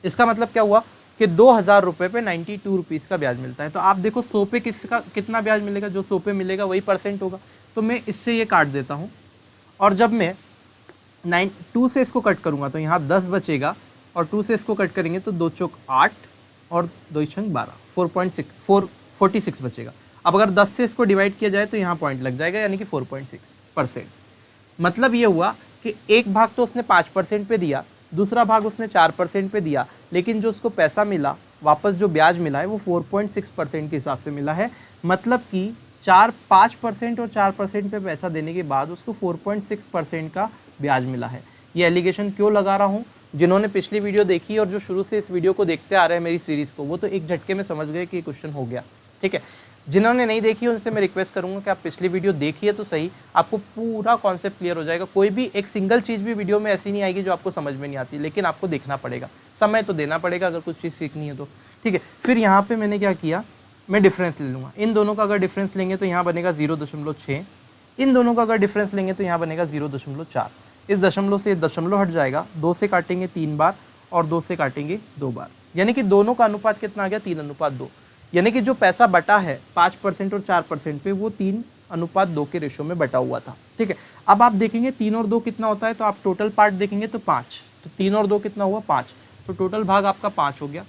इसका मतलब क्या हुआ कि 2,000 रुपये पे 92 रुपीज़ का ब्याज मिलता है। तो आप देखो 100 पे किसका कितना ब्याज मिलेगा, जो 100 पे मिलेगा वही परसेंट होगा। तो मैं इससे ये काट देता हूँ, और जब मैं 2 से इसको कट करूँगा तो यहाँ 10 बचेगा, और 2 से इसको कट करेंगे तो 2 चौक 8 और 2 छंग 12, 46 बचेगा। अब अगर 10 से इसको डिवाइड किया जाए तो यहाँ पॉइंट लग जाएगा, यानी कि 4.6%। मतलब ये हुआ कि एक भाग तो उसने 5% पे दिया, दूसरा भाग उसने 4% पे दिया, लेकिन जो उसको पैसा मिला वापस, जो ब्याज मिला है वो 4.6% के हिसाब से मिला है। मतलब कि 5% और 4% पे पैसा देने के बाद उसको 4.6% का ब्याज मिला है। ये एलिगेशन क्यों लगा रहा हूँ, जिन्होंने पिछली वीडियो देखी और जो शुरू से इस वीडियो को देखते आ रहे हैं मेरी सीरीज़ को, वो तो एक झटके में समझ गए कि ये क्वेश्चन हो गया। ठीक है, जिन्होंने नहीं देखी उनसे मैं रिक्वेस्ट करूंगा कि आप पिछली वीडियो देखिए तो सही, आपको पूरा कॉन्सेप्ट क्लियर हो जाएगा। कोई भी एक सिंगल चीज़ भी वीडियो में ऐसी नहीं आएगी जो आपको समझ में नहीं आती, लेकिन आपको देखना पड़ेगा, समय तो देना पड़ेगा अगर कुछ चीज़ सीखनी है तो। ठीक है, फिर यहाँ पे मैंने क्या किया, मैं डिफरेंस ले लूँगा। इन दोनों का अगर डिफरेंस लेंगे तो यहाँ बनेगा 0.6, इन दोनों का अगर डिफरेंस लेंगे तो यहाँ बनेगा 0.4। इस दशमलव से दशमलव हट जाएगा, 2 से काटेंगे 3 बार और 2 से काटेंगे 2 बार, यानी कि दोनों का अनुपात कितना आ गया, 3:2। यानी कि जो पैसा बटा है 5% और 4% पे, वो 3:2 के रेशो में बटा हुआ था। ठीक है, अब आप देखेंगे 3 और 2 कितना होता है, तो आप टोटल पार्ट देखेंगे तो 5, तो 3 और 2 कितना हुआ, 5, तो टोटल भाग आपका 5 हो गया।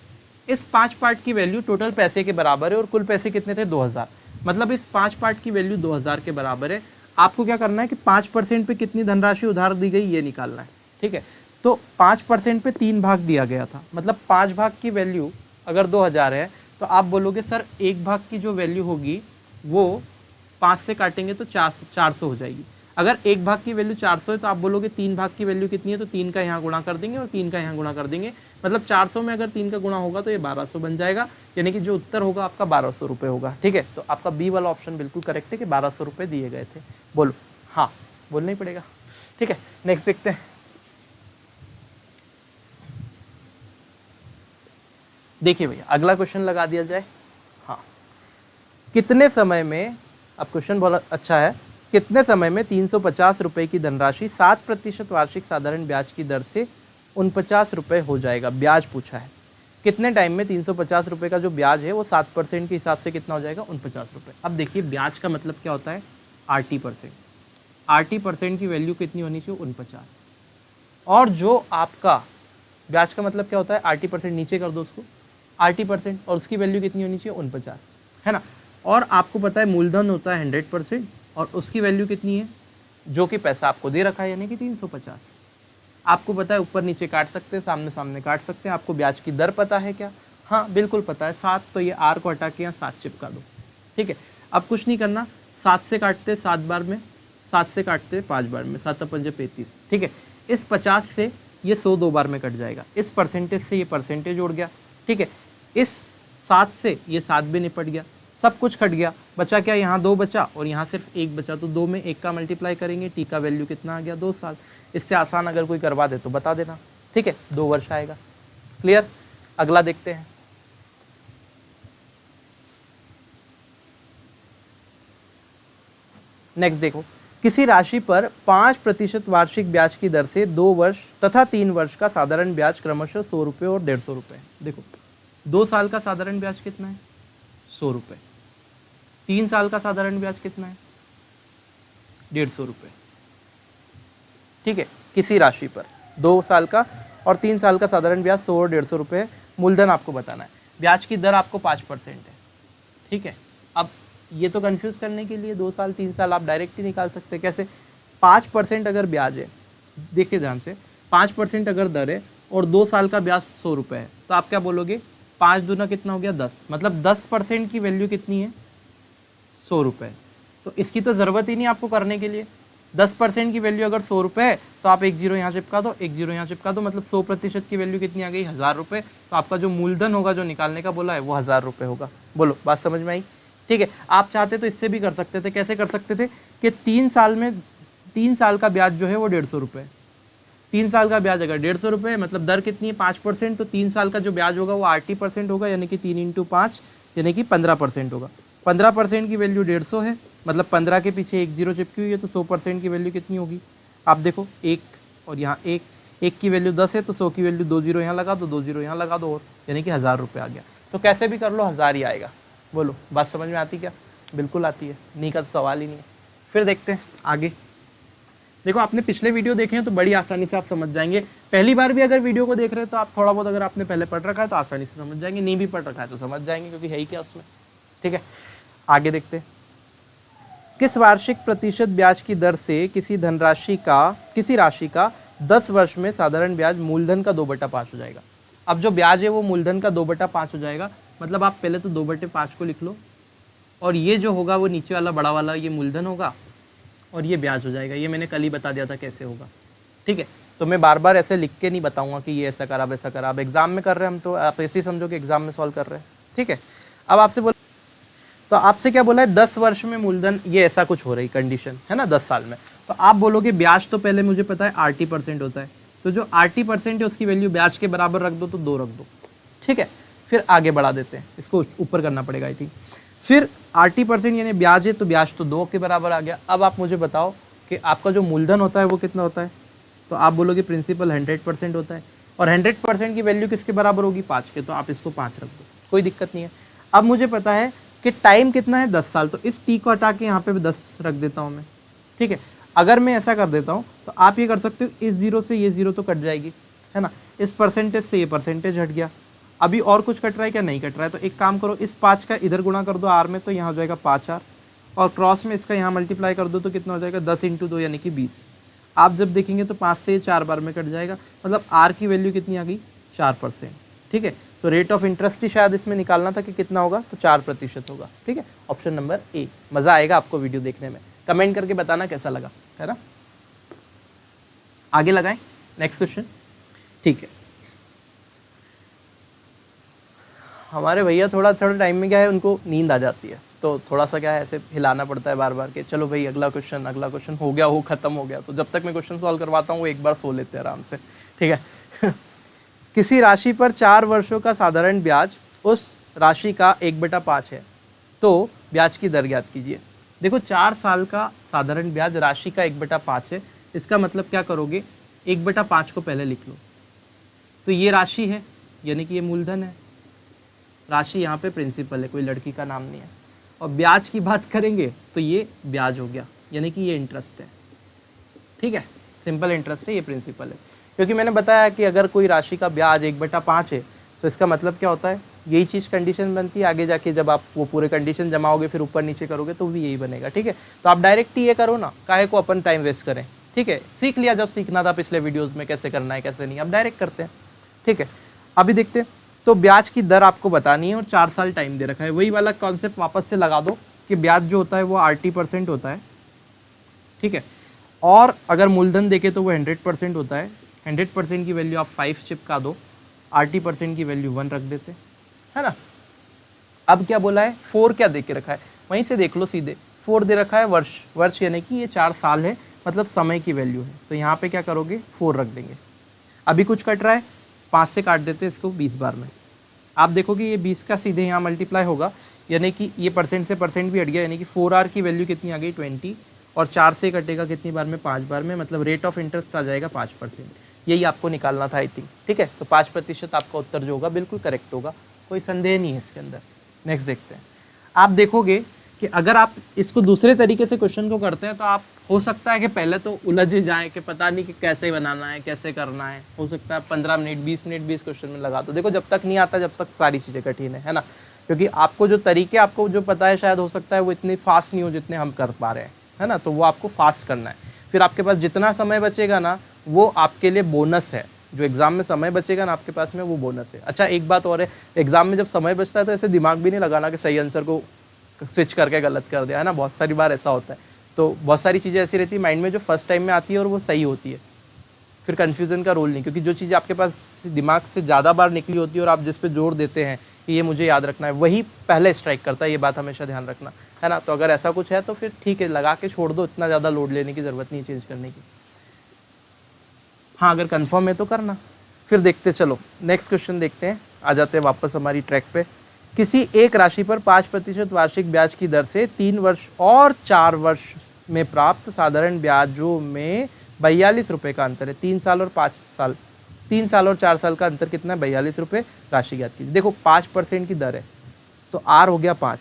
इस 5 पार्ट की वैल्यू टोटल पैसे के बराबर है, और कुल पैसे कितने थे, 2,000, मतलब इस 5 पार्ट की वैल्यू 2,000 के बराबर है। आपको क्या करना है कि 5% पे कितनी धनराशि उधार दी गई ये निकालना है। ठीक है, तो 5% पे 3 भाग दिया गया था, मतलब 5 भाग की वैल्यू अगर 2,000 है, तो आप बोलोगे सर एक भाग की जो वैल्यू होगी वो 5 से काटेंगे तो 400 हो जाएगी। अगर एक भाग की वैल्यू 400 है तो आप बोलोगे 3 भाग की वैल्यू कितनी है, तो 3 का यहाँ गुणा कर देंगे और 3 का यहाँ गुणा कर देंगे। मतलब 400 में अगर 3 का गुणा होगा तो ये 1200 बन जाएगा, यानी कि जो उत्तर होगा आपका 1200 रुपये होगा। ठीक है, तो आपका बी वाला ऑप्शन बिल्कुल करेक्ट है कि 1200 रुपये दिए गए थे। बोलो हाँ, बोलना ही पड़ेगा। ठीक है, नेक्स्ट देखते हैं। देखिए भैया अगला क्वेश्चन लगा दिया जाए। हाँ, कितने समय में, अब क्वेश्चन बहुत अच्छा है, कितने समय में 350 रुपए की धनराशि 7% वार्षिक साधारण ब्याज की दर से 49 रुपये हो जाएगा। ब्याज पूछा है, कितने टाइम में 350 रुपये का जो ब्याज है वो 7% के हिसाब से कितना हो जाएगा, 49 रुपये। अब देखिए ब्याज का मतलब क्या होता है, RT%। RT% की वैल्यू कितनी होनी चाहिए, 49। और जो आपका ब्याज का मतलब क्या होता है, RT%, नीचे कर दो उसको, RT%, और उसकी वैल्यू कितनी होनी चाहिए, 49, है ना। और आपको पता है मूलधन होता है 100% और उसकी वैल्यू कितनी है, जो कि पैसा आपको दे रखा है, यानी कि 350। आपको पता है ऊपर नीचे काट सकते हैं, सामने सामने काट सकते हैं। आपको ब्याज की दर पता है क्या, हाँ बिल्कुल पता है, 7, तो ये R को हटा के यहाँ 7 चिपका दो। ठीक है, अब कुछ नहीं करना, 7 से काटते 7 बार में, 7 से काटते 5 बार में, 7 पंजे 35। ठीक है, इस 50 से ये 100 2 बार में कट जाएगा, इस परसेंटेज से ये परसेंटेज उड़ गया। ठीक है, इस 7 से ये 7 भी निपट गया, सब कुछ कट गया, बचा क्या, यहाँ 2 बचा और यहाँ सिर्फ 1 बचा, तो 2 में 1 का मल्टीप्लाई करेंगे, टी का वैल्यू कितना आ गया, 2 साल। इससे आसान अगर कोई करवा दे तो बता देना। ठीक है, 2 वर्ष आएगा। क्लियर, अगला देखते हैं। नेक्स्ट देखो, किसी राशि पर 5% वार्षिक ब्याज की दर से 2 वर्ष तथा 3 वर्ष का साधारण ब्याज क्रमशः 100 रुपये और 150 रुपये। देखो 2 साल का साधारण ब्याज कितना है, 100 रुपये। 3 साल का साधारण ब्याज कितना है, 150 रुपये। ठीक है, किसी राशि पर 2 साल का और 3 साल का साधारण ब्याज 100 और 150 रुपये। मूलधन आपको बताना है, ब्याज की दर आपको 5% है। ठीक है, अब ये तो कंफ्यूज करने के लिए 2 साल 3 साल आप डायरेक्ट ही निकाल सकते हैं। कैसे, 5% अगर ब्याज है, देखिए ध्यान से, 5% अगर दर है और 2 साल का ब्याज 100 रुपये है, तो आप क्या बोलोगे, 5 दूना कितना हो गया, 10। मतलब 10% की वैल्यू कितनी है, 100 रुपये। तो इसकी तो ज़रूरत ही नहीं आपको करने के लिए। 10% की वैल्यू अगर 100 रुपये है तो आप 1 जीरो यहाँ चिपका दो, 1 जीरो यहाँ चिपका दो, मतलब 100% की वैल्यू कितनी आ गई, 1000 रुपये। तो आपका जो मूलधन होगा, जो निकालने का बोला है, वो 1000 रुपये होगा। बोलो बात समझ में आई। ठीक है, आप चाहते तो इससे भी कर सकते थे। कैसे कर सकते थे कि 3 साल का ब्याज जो है वो 150 रुपये। 3 साल का ब्याज अगर 150 रुपये है, मतलब दर कितनी है, 5%, तो 3 साल का जो ब्याज होगा वो RT% होगा, यानी कि 3 × 5 यानी कि 15% होगा। 15% की वैल्यू 150 है, मतलब 15 के पीछे 1 जीरो चिपकी हुई है, तो 100% की वैल्यू कितनी होगी, आप देखो 1 और यहाँ 1 की वैल्यू 10 है, तो 100 की वैल्यू 2 जीरो यहाँ लगा दो, 2 जीरो यहाँ लगा दो, और यानी कि 1000 रुपये आ गया। तो कैसे भी कर लो 1000 ही आएगा। बोलो बात समझ में आती क्या, बिल्कुल आती है, नहीं का तो सवाल ही नहीं है। फिर देखते हैं आगे। देखो आपने पिछले वीडियो देखे हैं तो बड़ी आसानी से आप समझ जाएंगे। पहली बार भी अगर वीडियो को देख रहे हैं तो आप थोड़ा बहुत, अगर आपने पहले पढ़ रखा है तो आसानी से समझ जाएंगे, नहीं भी पढ़ रखा है तो समझ जाएंगे, क्योंकि है ही क्या उसमें। ठीक है, आगे देखते हैं। किस वार्षिक प्रतिशत ब्याज की दर से किसी राशि का 10 वर्ष में साधारण ब्याज मूलधन का 2/5 हो जाएगा। अब जो ब्याज है वो मूलधन का 2/5 हो जाएगा, मतलब आप पहले तो 2/5 को लिख लो, और ये जो होगा वो नीचे वाला बड़ा वाला ये मूलधन होगा और ये ब्याज हो जाएगा। ये मैंने कल ही बता दिया था कैसे होगा। ठीक है, तो मैं बार बार ऐसे लिख के नहीं बताऊंगा कि ये ऐसा करा वैसा करा। अब एग्जाम में कर रहे हैं हम, तो आप ऐसे ही समझो कि एग्जाम में सॉल्व कर रहे हैं। ठीक है, अब आपसे क्या बोला है, 10 वर्ष में मूलधन ये ऐसा कुछ हो रही कंडीशन है ना, 10 साल में। तो आप बोलोगे ब्याज तो पहले मुझे पता है RT% होता है, तो जो RT% है उसकी वैल्यू ब्याज के बराबर रख दो, तो 2 रख दो। ठीक है, फिर आगे बढ़ा देते हैं, इसको ऊपर करना पड़ेगा आई थिंक। फिर RT% यानी ब्याज है, तो ब्याज तो 2 के बराबर आ गया। अब आप मुझे बताओ कि आपका जो मूलधन होता है वो कितना होता है, तो आप बोलोगे प्रिंसिपल 100% होता है, और 100% की वैल्यू किसके बराबर होगी, 5 के, तो आप इसको 5 रख दो, कोई दिक्कत नहीं है। अब मुझे पता है कि टाइम कितना है, 10 साल, तो इस टी को हटा के यहाँ पे 10 रख देता हूँ मैं। ठीक है, अगर मैं ऐसा कर देता हूँ तो आप ये कर सकते हो, इस जीरो से ये जीरो तो कट जाएगी, है ना, इस परसेंटेज से ये परसेंटेज हट गया। अभी और कुछ कट रहा है क्या, नहीं कट रहा है, तो एक काम करो, इस 5 का इधर गुणा कर दो R में, तो यहाँ हो जाएगा 5R, और क्रॉस में इसका यहाँ मल्टीप्लाई कर दो, तो कितना हो जाएगा, 10 × 2 यानी कि 20। आप जब देखेंगे तो 5 से 4 बार में कट जाएगा, मतलब R की वैल्यू कितनी आ गई, 4%। ठीक है, तो रेट ऑफ इंटरेस्ट ही शायद इसमें निकालना था कि कितना होगा, तो 4% होगा। ठीक है, ऑप्शन नंबर ए। मज़ा आएगा आपको वीडियो देखने में। कमेंट करके बताना कैसा लगा, है ना। आगे लगाएं नेक्स्ट क्वेश्चन। ठीक है, हमारे भैया थोड़ा टाइम में क्या है, उनको नींद आ जाती है, तो थोड़ा सा क्या है ऐसे हिलाना पड़ता है बार बार के चलो भाई अगला क्वेश्चन हो गया, वो खत्म हो गया। तो जब तक मैं क्वेश्चन सॉल्व करवाता हूँ वो एक बार सो लेते हैं आराम से, ठीक है। किसी राशि पर 4 वर्षों का साधारण ब्याज उस राशि का 1/5 है, तो ब्याज की दर ज्ञात कीजिए। देखो 4 साल का साधारण ब्याज राशि का 1/5 है, इसका मतलब क्या करोगे, 1/5 को पहले लिख लो। तो ये राशि है यानी कि ये मूलधन है, राशि यहाँ पे प्रिंसिपल है, कोई लड़की का नाम नहीं है। और ब्याज की बात करेंगे तो ये ब्याज हो गया यानी कि ये इंटरेस्ट है, ठीक है, सिंपल इंटरेस्ट है, ये प्रिंसिपल है। क्योंकि मैंने बताया कि अगर कोई राशि का ब्याज 1/5 है तो इसका मतलब क्या होता है, यही चीज़ कंडीशन बनती है आगे जाके, जब आप वो पूरे कंडीशन जमाओगे फिर ऊपर नीचे करोगे तो भी यही बनेगा, ठीक है। तो आप डायरेक्ट ये करो ना, काहे को अपन टाइम वेस्ट करें, ठीक है। सीख लिया जब सीखना था पिछले वीडियोज़ में कैसे करना है कैसे नहीं, अब डायरेक्ट करते हैं, ठीक है। अभी देखते हैं, तो ब्याज की दर आपको बतानी है और 4 साल टाइम दे रखा है। वही वाला कॉन्सेप्ट वापस से लगा दो कि ब्याज जो होता है वो RT% होता है, ठीक है। और अगर मूलधन देखे तो वो 100% होता है। 100% की वैल्यू आप 5 चिपका दो, RT% की वैल्यू 1 रख देते, है ना। अब क्या बोला है, 4 क्या दे के रखा है, वहीं से देख लो सीधे, 4 दे रखा है वर्ष यानी कि ये 4 साल है, मतलब समय की वैल्यू है। तो यहाँ पे क्या करोगे, 4 रख देंगे। अभी कुछ कट रहा है, 5 से काट देते हैं इसको 20 बार में। आप देखोगे ये 20 का सीधे यहाँ मल्टीप्लाई होगा, यानी कि ये परसेंट से परसेंट भी हट गया, यानी कि 4R की वैल्यू कितनी आ गई 20, और 4 से कटेगा कितनी बार में, 5 बार में, मतलब रेट ऑफ इंटरेस्ट आ जाएगा 5%। यही आपको निकालना था आई थिंक, ठीक है। तो 5% आपका उत्तर जो होगा बिल्कुल करेक्ट होगा, कोई संदेह नहीं है इसके अंदर। नेक्स्ट देखते हैं। आप देखोगे कि अगर आप इसको दूसरे तरीके से क्वेश्चन को करते हैं तो आप हो सकता है कि पहले तो उलझ ही जाए कि पता नहीं कि कैसे बनाना है कैसे करना है, हो सकता है 15 मिनट 20 मिनट भी इस क्वेश्चन में लगा दो। देखो जब तक नहीं आता जब तक सारी चीज़ें कठिन है ना, क्योंकि आपको जो तरीके आपको जो पता है शायद हो सकता है वो इतनी फास्ट नहीं हो जितने हम कर पा रहे हैं, है ना। तो वो आपको फास्ट करना है, फिर आपके पास जितना समय बचेगा ना वो आपके लिए बोनस है। जो एग्जाम में समय बचेगा ना आपके पास में वो बोनस है। अच्छा एक बात और है, एग्जाम में जब समय बचता है तो ऐसे दिमाग भी नहीं लगाना कि सही आंसर को स्विच करके गलत कर दिया, है ना। बहुत सारी बार ऐसा होता है, तो बहुत सारी चीज़ें ऐसी रहती है माइंड में जो फर्स्ट टाइम में आती है और वो सही होती है, फिर कन्फ्यूज़न का रोल नहीं, क्योंकि जो चीज़ आपके पास दिमाग से ज़्यादा बार निकली होती है और आप जिस पे जोर देते हैं कि ये मुझे याद रखना है, वही पहले स्ट्राइक करता है। ये बात हमेशा ध्यान रखना, है ना। तो अगर ऐसा कुछ है तो फिर ठीक है, लगा के छोड़ दो, इतना ज़्यादा लोड लेने की ज़रूरत नहीं चेंज करने की। हाँ अगर कंफर्म है तो करना। फिर देखते, चलो नेक्स्ट क्वेश्चन देखते हैं, आ जाते हैं वापस हमारी ट्रैक पे। किसी एक राशि पर 5% वार्षिक ब्याज की दर से 3 वर्ष और 4 वर्ष में प्राप्त साधारण ब्याजों में 42 रुपये का अंतर है। 3 साल और 5 साल, 3 साल और 4 साल का अंतर कितना है, 42 रुपये। राशि ज्ञात कीजिए। देखो 5% की दर है तो R हो गया 5,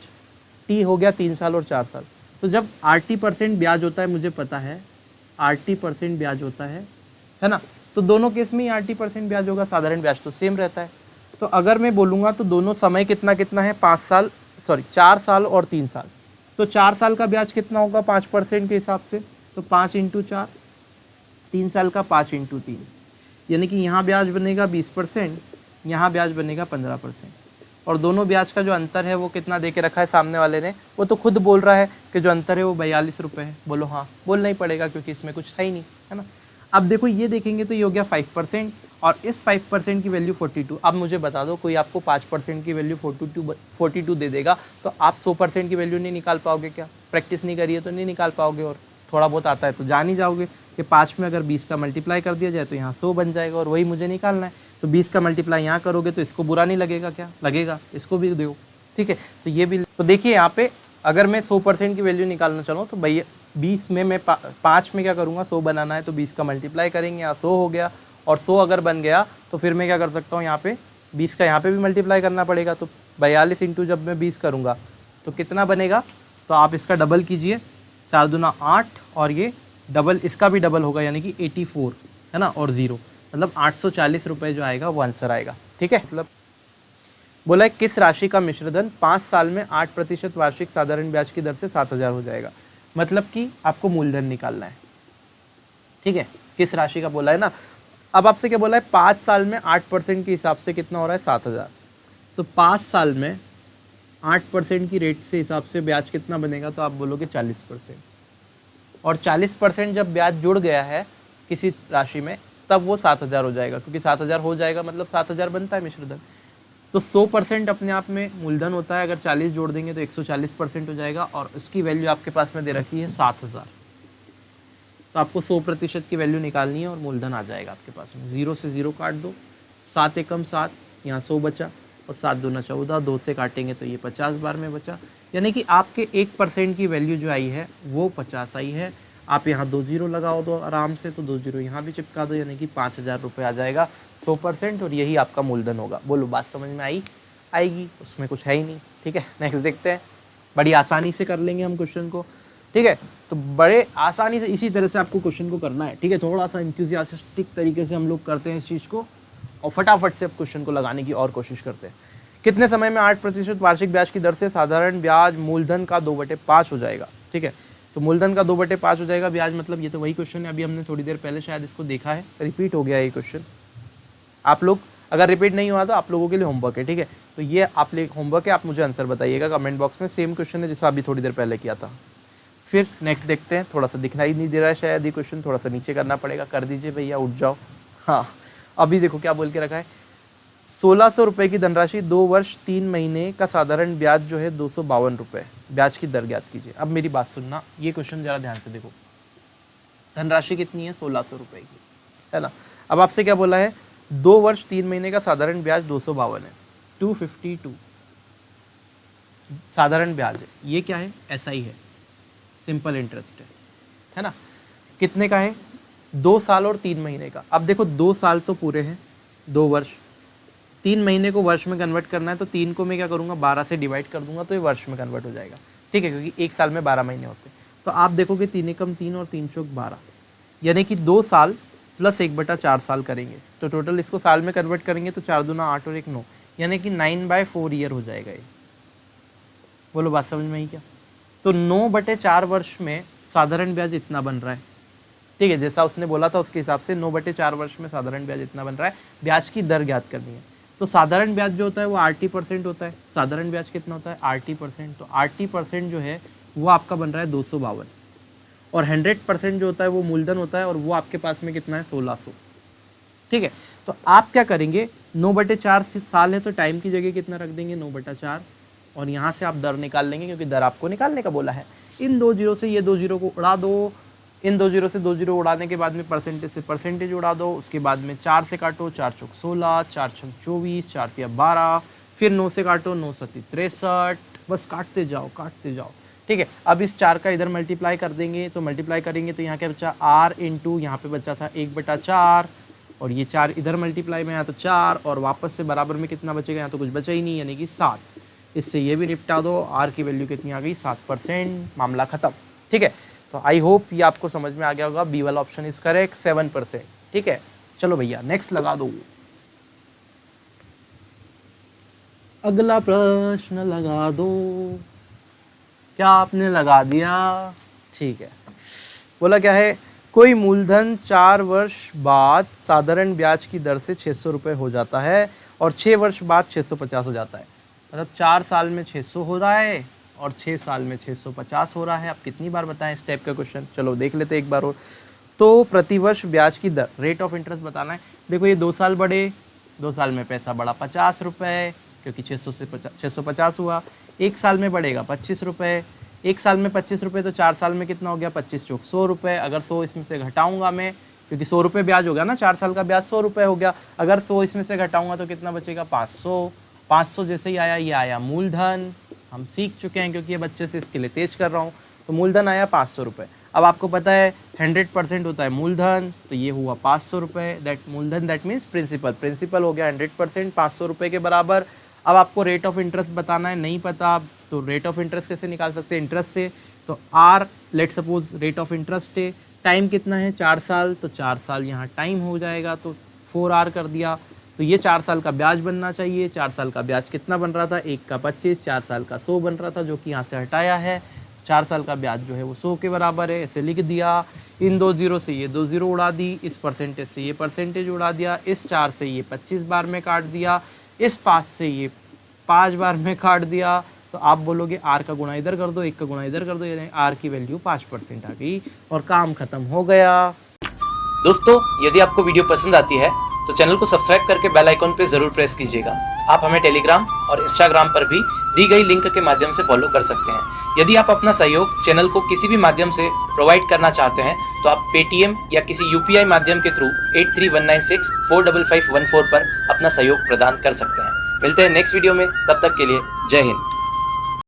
T हो गया 3 साल और 4 साल। तो जब RT% ब्याज होता है, मुझे पता है RT% ब्याज होता है ना, तो दोनों केस में ही RT% ब्याज होगा, साधारण ब्याज तो सेम रहता है। तो अगर मैं बोलूँगा तो दोनों समय कितना कितना है, 4 साल और 3 साल। तो 4 साल का ब्याज कितना होगा 5% के हिसाब से, तो 5 × 4, 3 साल का 5 × 3, यानी कि यहाँ ब्याज बनेगा 20%, यहाँ ब्याज बनेगा 15%। और दोनों ब्याज का जो अंतर है वो कितना दे के रखा है सामने वाले ने, वो तो खुद बोल रहा है कि जो अंतर है वो 42 रुपये है। बोलो हाँ, बोलना ही पड़ेगा क्योंकि इसमें कुछ सही नहीं, है ना। अब देखो ये देखेंगे तो ये हो गया 5% और इस 5% की वैल्यू 42। अब मुझे बता दो, कोई आपको 5% की वैल्यू 42 दे देगा तो आप 100% की वैल्यू नहीं निकाल पाओगे क्या? प्रैक्टिस नहीं करिए तो नहीं निकाल पाओगे, और थोड़ा बहुत आता है तो जान ही जाओगे कि 5 में अगर 20 का मल्टीप्लाई कर दिया जाए तो यहाँ 100 बन जाएगा, और वही मुझे निकालना है। तो 20 का मल्टीप्लाई यहाँ करोगे तो इसको बुरा नहीं लगेगा क्या? लगेगा, इसको भी दो, ठीक है। तो ये भी, तो देखिए यहाँ पे अगर मैं 100% की वैल्यू निकालना चाहूँ तो भैया 20 में मैं 5 में क्या करूँगा, 100 बनाना है तो 20 का मल्टीप्लाई करेंगे, यहाँ 100 हो गया। और 100 अगर बन गया तो फिर मैं क्या कर सकता हूँ, यहाँ पे 20 का यहाँ पे भी मल्टीप्लाई करना पड़ेगा। तो 42 इंटू जब मैं 20 करूँगा तो कितना बनेगा, तो आप इसका डबल कीजिए, 4 दूना 8, और ये डबल इसका भी डबल होगा यानी कि 84, है ना, और 0, मतलब 840 रुपये जो आएगा वो आंसर आएगा, ठीक है। मतलब बोला है किस राशि का मिश्रधन 5 साल में 8% वार्षिक साधारण ब्याज की दर से 7000 हो जाएगा। मतलब कि आपको मूलधन निकालना है, ठीक है। किस राशि का बोला है ना। अब आपसे क्या बोला है, 5 साल में 8% के हिसाब से कितना हो रहा है, 7000। तो 5 साल में 8% की रेट से हिसाब से ब्याज कितना बनेगा, तो आप बोलोगे 40%। और 40% जब ब्याज जुड़ गया है किसी राशि में तब वो 7,000 हो जाएगा, क्योंकि 7,000 हो जाएगा मतलब 7,000 बनता है मिश्र धन। तो 100% अपने आप में मूलधन होता है, अगर 40 जोड़ देंगे तो 140% हो जाएगा, और इसकी वैल्यू आपके पास में दे रखी है 7,000। तो आपको 100% की वैल्यू निकालनी है और मूलधन आ जाएगा आपके पास में। 0 से 0 काट दो, 7 एकम 7, यहाँ 100 बचा, और 7 दूना 14, 2 से काटेंगे तो ये 50 बार में बचा, यानी कि आपके 1% की वैल्यू जो आई है वो 50 आई है। आप यहाँ 2 जीरो लगाओ दो आराम से, तो 2 जीरो यहाँ भी चिपका दो, यानी कि 5,000 रुपये आ जाएगा 100%, और यही आपका मूलधन होगा। बोलो बात समझ में आई? आएगी, उसमें कुछ है ही नहीं। ठीक है, नेक्स्ट देखते हैं। बड़ी आसानी से कर लेंगे हम क्वेश्चन को। ठीक है, तो बड़े आसानी से इसी तरह से आपको क्वेश्चन को करना है। ठीक है, थोड़ा सा इंथुसियास्टिक तरीके से हम लोग करते हैं इस चीज़ को, और फटाफट से अब क्वेश्चन को लगाने की और कोशिश करते हैं। कितने समय में 8% वार्षिक ब्याज की दर से साधारण ब्याज मूलधन का 2/5 हो जाएगा? ठीक है, तो मूलधन का 2/5 हो जाएगा ब्याज, मतलब ये तो वही क्वेश्चन है, अभी हमने थोड़ी देर पहले शायद इसको देखा है, रिपीट हो गया ये क्वेश्चन। आप लोग अगर रिपीट नहीं हुआ तो आप लोगों के लिए होमवर्क है। ठीक है, तो ये आप लोग होमवर्क है, आप मुझे आंसर बताइएगा कमेंट बॉक्स में। सेम क्वेश्चन है जैसा अभी थोड़ी देर पहले किया था। फिर नेक्स्ट देखते हैं, थोड़ा सा दिखना ही नहीं दे रहा है शायद ये क्वेश्चन, थोड़ा सा नीचे करना पड़ेगा। कर दीजिए भैया, उठ जाओ। हाँ, अभी देखो क्या बोल के रखा है, 1,600 रुपये की धनराशि 2 वर्ष 3 महीने का साधारण ब्याज जो है 252 रुपये, ब्याज की दर ज्ञात कीजिए। अब मेरी बात सुनना, ये क्वेश्चन जरा ध्यान से देखो। धनराशि कितनी है? 1,600 रुपये की, है ना। अब आपसे क्या बोला है? 2 वर्ष 3 महीने का साधारण ब्याज 252 है, 252 साधारण ब्याज है। ये क्या है? SI है, सिंपल इंटरेस्ट है ना। कितने का है? 2 साल और 3 महीने का। अब देखो 2 साल तो पूरे हैं, 2 वर्ष, 3 महीने को वर्ष में कन्वर्ट करना है, तो 3 को मैं क्या करूँगा? 12 से डिवाइड कर दूंगा, तो ये वर्ष में कन्वर्ट हो जाएगा। ठीक है, क्योंकि एक साल में 12 महीने होते हैं। तो आप देखोगे 3 एकम 3 और 3 चौक 12, यानी कि 2 साल प्लस 1/4 साल करेंगे, तो टोटल इसको साल में कन्वर्ट करेंगे तो 4 दूना 8 और 1 9, यानी कि 9/4 ईयर हो जाएगा ये। बोलो बात समझ में आई क्या? तो 9/4 वर्ष में साधारण ब्याज इतना बन रहा है। ठीक है, जैसा उसने बोला था उसके हिसाब से 9/4 वर्ष में साधारण ब्याज इतना बन रहा है। ब्याज की दर ज्ञात करनी है, तो साधारण ब्याज जो होता है वो RT% होता है। साधारण ब्याज कितना होता है? RT%। तो RT% जो है वो आपका बन रहा है 252, और 100% जो होता है वो मूलधन होता है, और वो आपके पास में कितना है? 1,600। ठीक है, तो आप क्या करेंगे? 9/4 साल है तो टाइम की जगह कितना रख देंगे? 9/4, और यहाँ से आप दर निकाल लेंगे, क्योंकि दर आपको निकालने का बोला है। इन 2 जीरो से ये 2 जीरो को उड़ा दो, इन 2 जीरो से 2 जीरो उड़ाने के बाद में परसेंटेज से परसेंटेज उड़ा दो, उसके बाद में 4 से काटो, 4 चौक 16, 4 छक 24, 4 तिया 12, फिर 9 से काटो, 9 सती 63, बस काटते जाओ काटते जाओ। ठीक है, अब इस 4 का इधर मल्टीप्लाई कर देंगे, तो मल्टीप्लाई करेंगे तो यहाँ क्या बचा? R इंटू यहाँ पे बचा था 1/4, और ये 4 इधर मल्टीप्लाई में आया तो 4, और वापस से बराबर में कितना बचेगा? यहाँ तो कुछ बचा ही नहीं, यानी कि 7। इससे ये भी निपटा दो, R की वैल्यू कितनी आ गई? 7%, मामला खत्म। ठीक है, तो आई होप ये आपको समझ में आ गया होगा। बी वाला ऑप्शन इज करेक्ट, 7%। ठीक है, चलो भैया नेक्स्ट लगा दो। अगला प्रश्न लगा दो। क्या आपने लगा दिया? ठीक है, बोला क्या है? कोई मूलधन 4 वर्ष बाद साधारण ब्याज की दर से 600 रुपये हो जाता है, और 6 वर्ष बाद 650 हो जाता है। मतलब 4 साल में 600 हो रहा है और 6 साल में 650 हो रहा है। आप कितनी बार बताएं इस टाइप का क्वेश्चन? चलो देख लेते एक बार और। तो प्रतिवर्ष ब्याज की दर, रेट ऑफ इंटरेस्ट बताना है। देखो ये 2 साल बढ़े, 2 साल में पैसा बढ़ा 50 रुपये, क्योंकि 600 से 650 हुआ। 1 साल में बढ़ेगा 25 रुपये, 1 साल में 25 रुपये, तो 4 साल में कितना हो गया? 25 चौक 100 रुपये। अगर 100 इसमें से घटाऊंगा मैं, क्योंकि 100 रुपये ब्याज हो गया ना, 4 साल का ब्याज 100 रुपये हो गया। अगर 100 इसमें से घटाऊंगा तो कितना बचेगा? 500। 500 जैसे ही आया, ये आया मूलधन। हम सीख चुके हैं, क्योंकि ये बच्चे से इसके लिए तेज कर रहा हूँ। तो मूलधन आया 500 रुपये। अब आपको पता है 100% होता है मूलधन, तो ये हुआ 500 रुपये। दैट मूलधन दैट मीन्स प्रिंसिपल, प्रिंसिपल हो गया 100% 500 रुपये के बराबर। अब आपको रेट ऑफ इंटरेस्ट बताना है, नहीं पता तो रेट ऑफ इंटरेस्ट कैसे निकाल सकते हैं? इंटरेस्ट से। तो R let suppose rate of interest है, टाइम कितना है? 4 साल, तो 4 साल यहाँ टाइम हो जाएगा, तो 4R कर दिया। तो ये 4 साल का ब्याज बनना चाहिए। 4 साल का ब्याज कितना बन रहा था? 1 का 25, 4 साल का 100 बन रहा था, जो कि यहाँ से हटाया है। 4 साल का ब्याज जो है वो 100 के बराबर है, ऐसे लिख दिया। इन 2 जीरो से ये 2 जीरो उड़ा दी, इस परसेंटेज से ये परसेंटेज उड़ा दिया, इस 4 से ये 25 बार में काट दिया, इस 5 से ये 5 बार में काट दिया। तो तो आप बोलोगे आर का गुणा इधर कर दो, 1 का गुणा इधर कर दो, यानी आर की वैल्यू 5% आ गई और काम खत्म हो गया। दोस्तों, यदि आपको वीडियो पसंद आती है तो चैनल को सब्सक्राइब करके बेल आइकॉन पे जरूर प्रेस कीजिएगा। आप हमें टेलीग्राम और इंस्टाग्राम पर भी दी गई लिंक के माध्यम से फॉलो कर सकते हैं। यदि आप अपना सहयोग चैनल को किसी भी माध्यम से प्रोवाइड करना चाहते हैं तो आप पेटीएम या किसी यूपीआई माध्यम के थ्रू 8319645514 पर अपना सहयोग प्रदान कर सकते हैं। मिलते हैं नेक्स्ट वीडियो में, तब तक के लिए जय हिंद।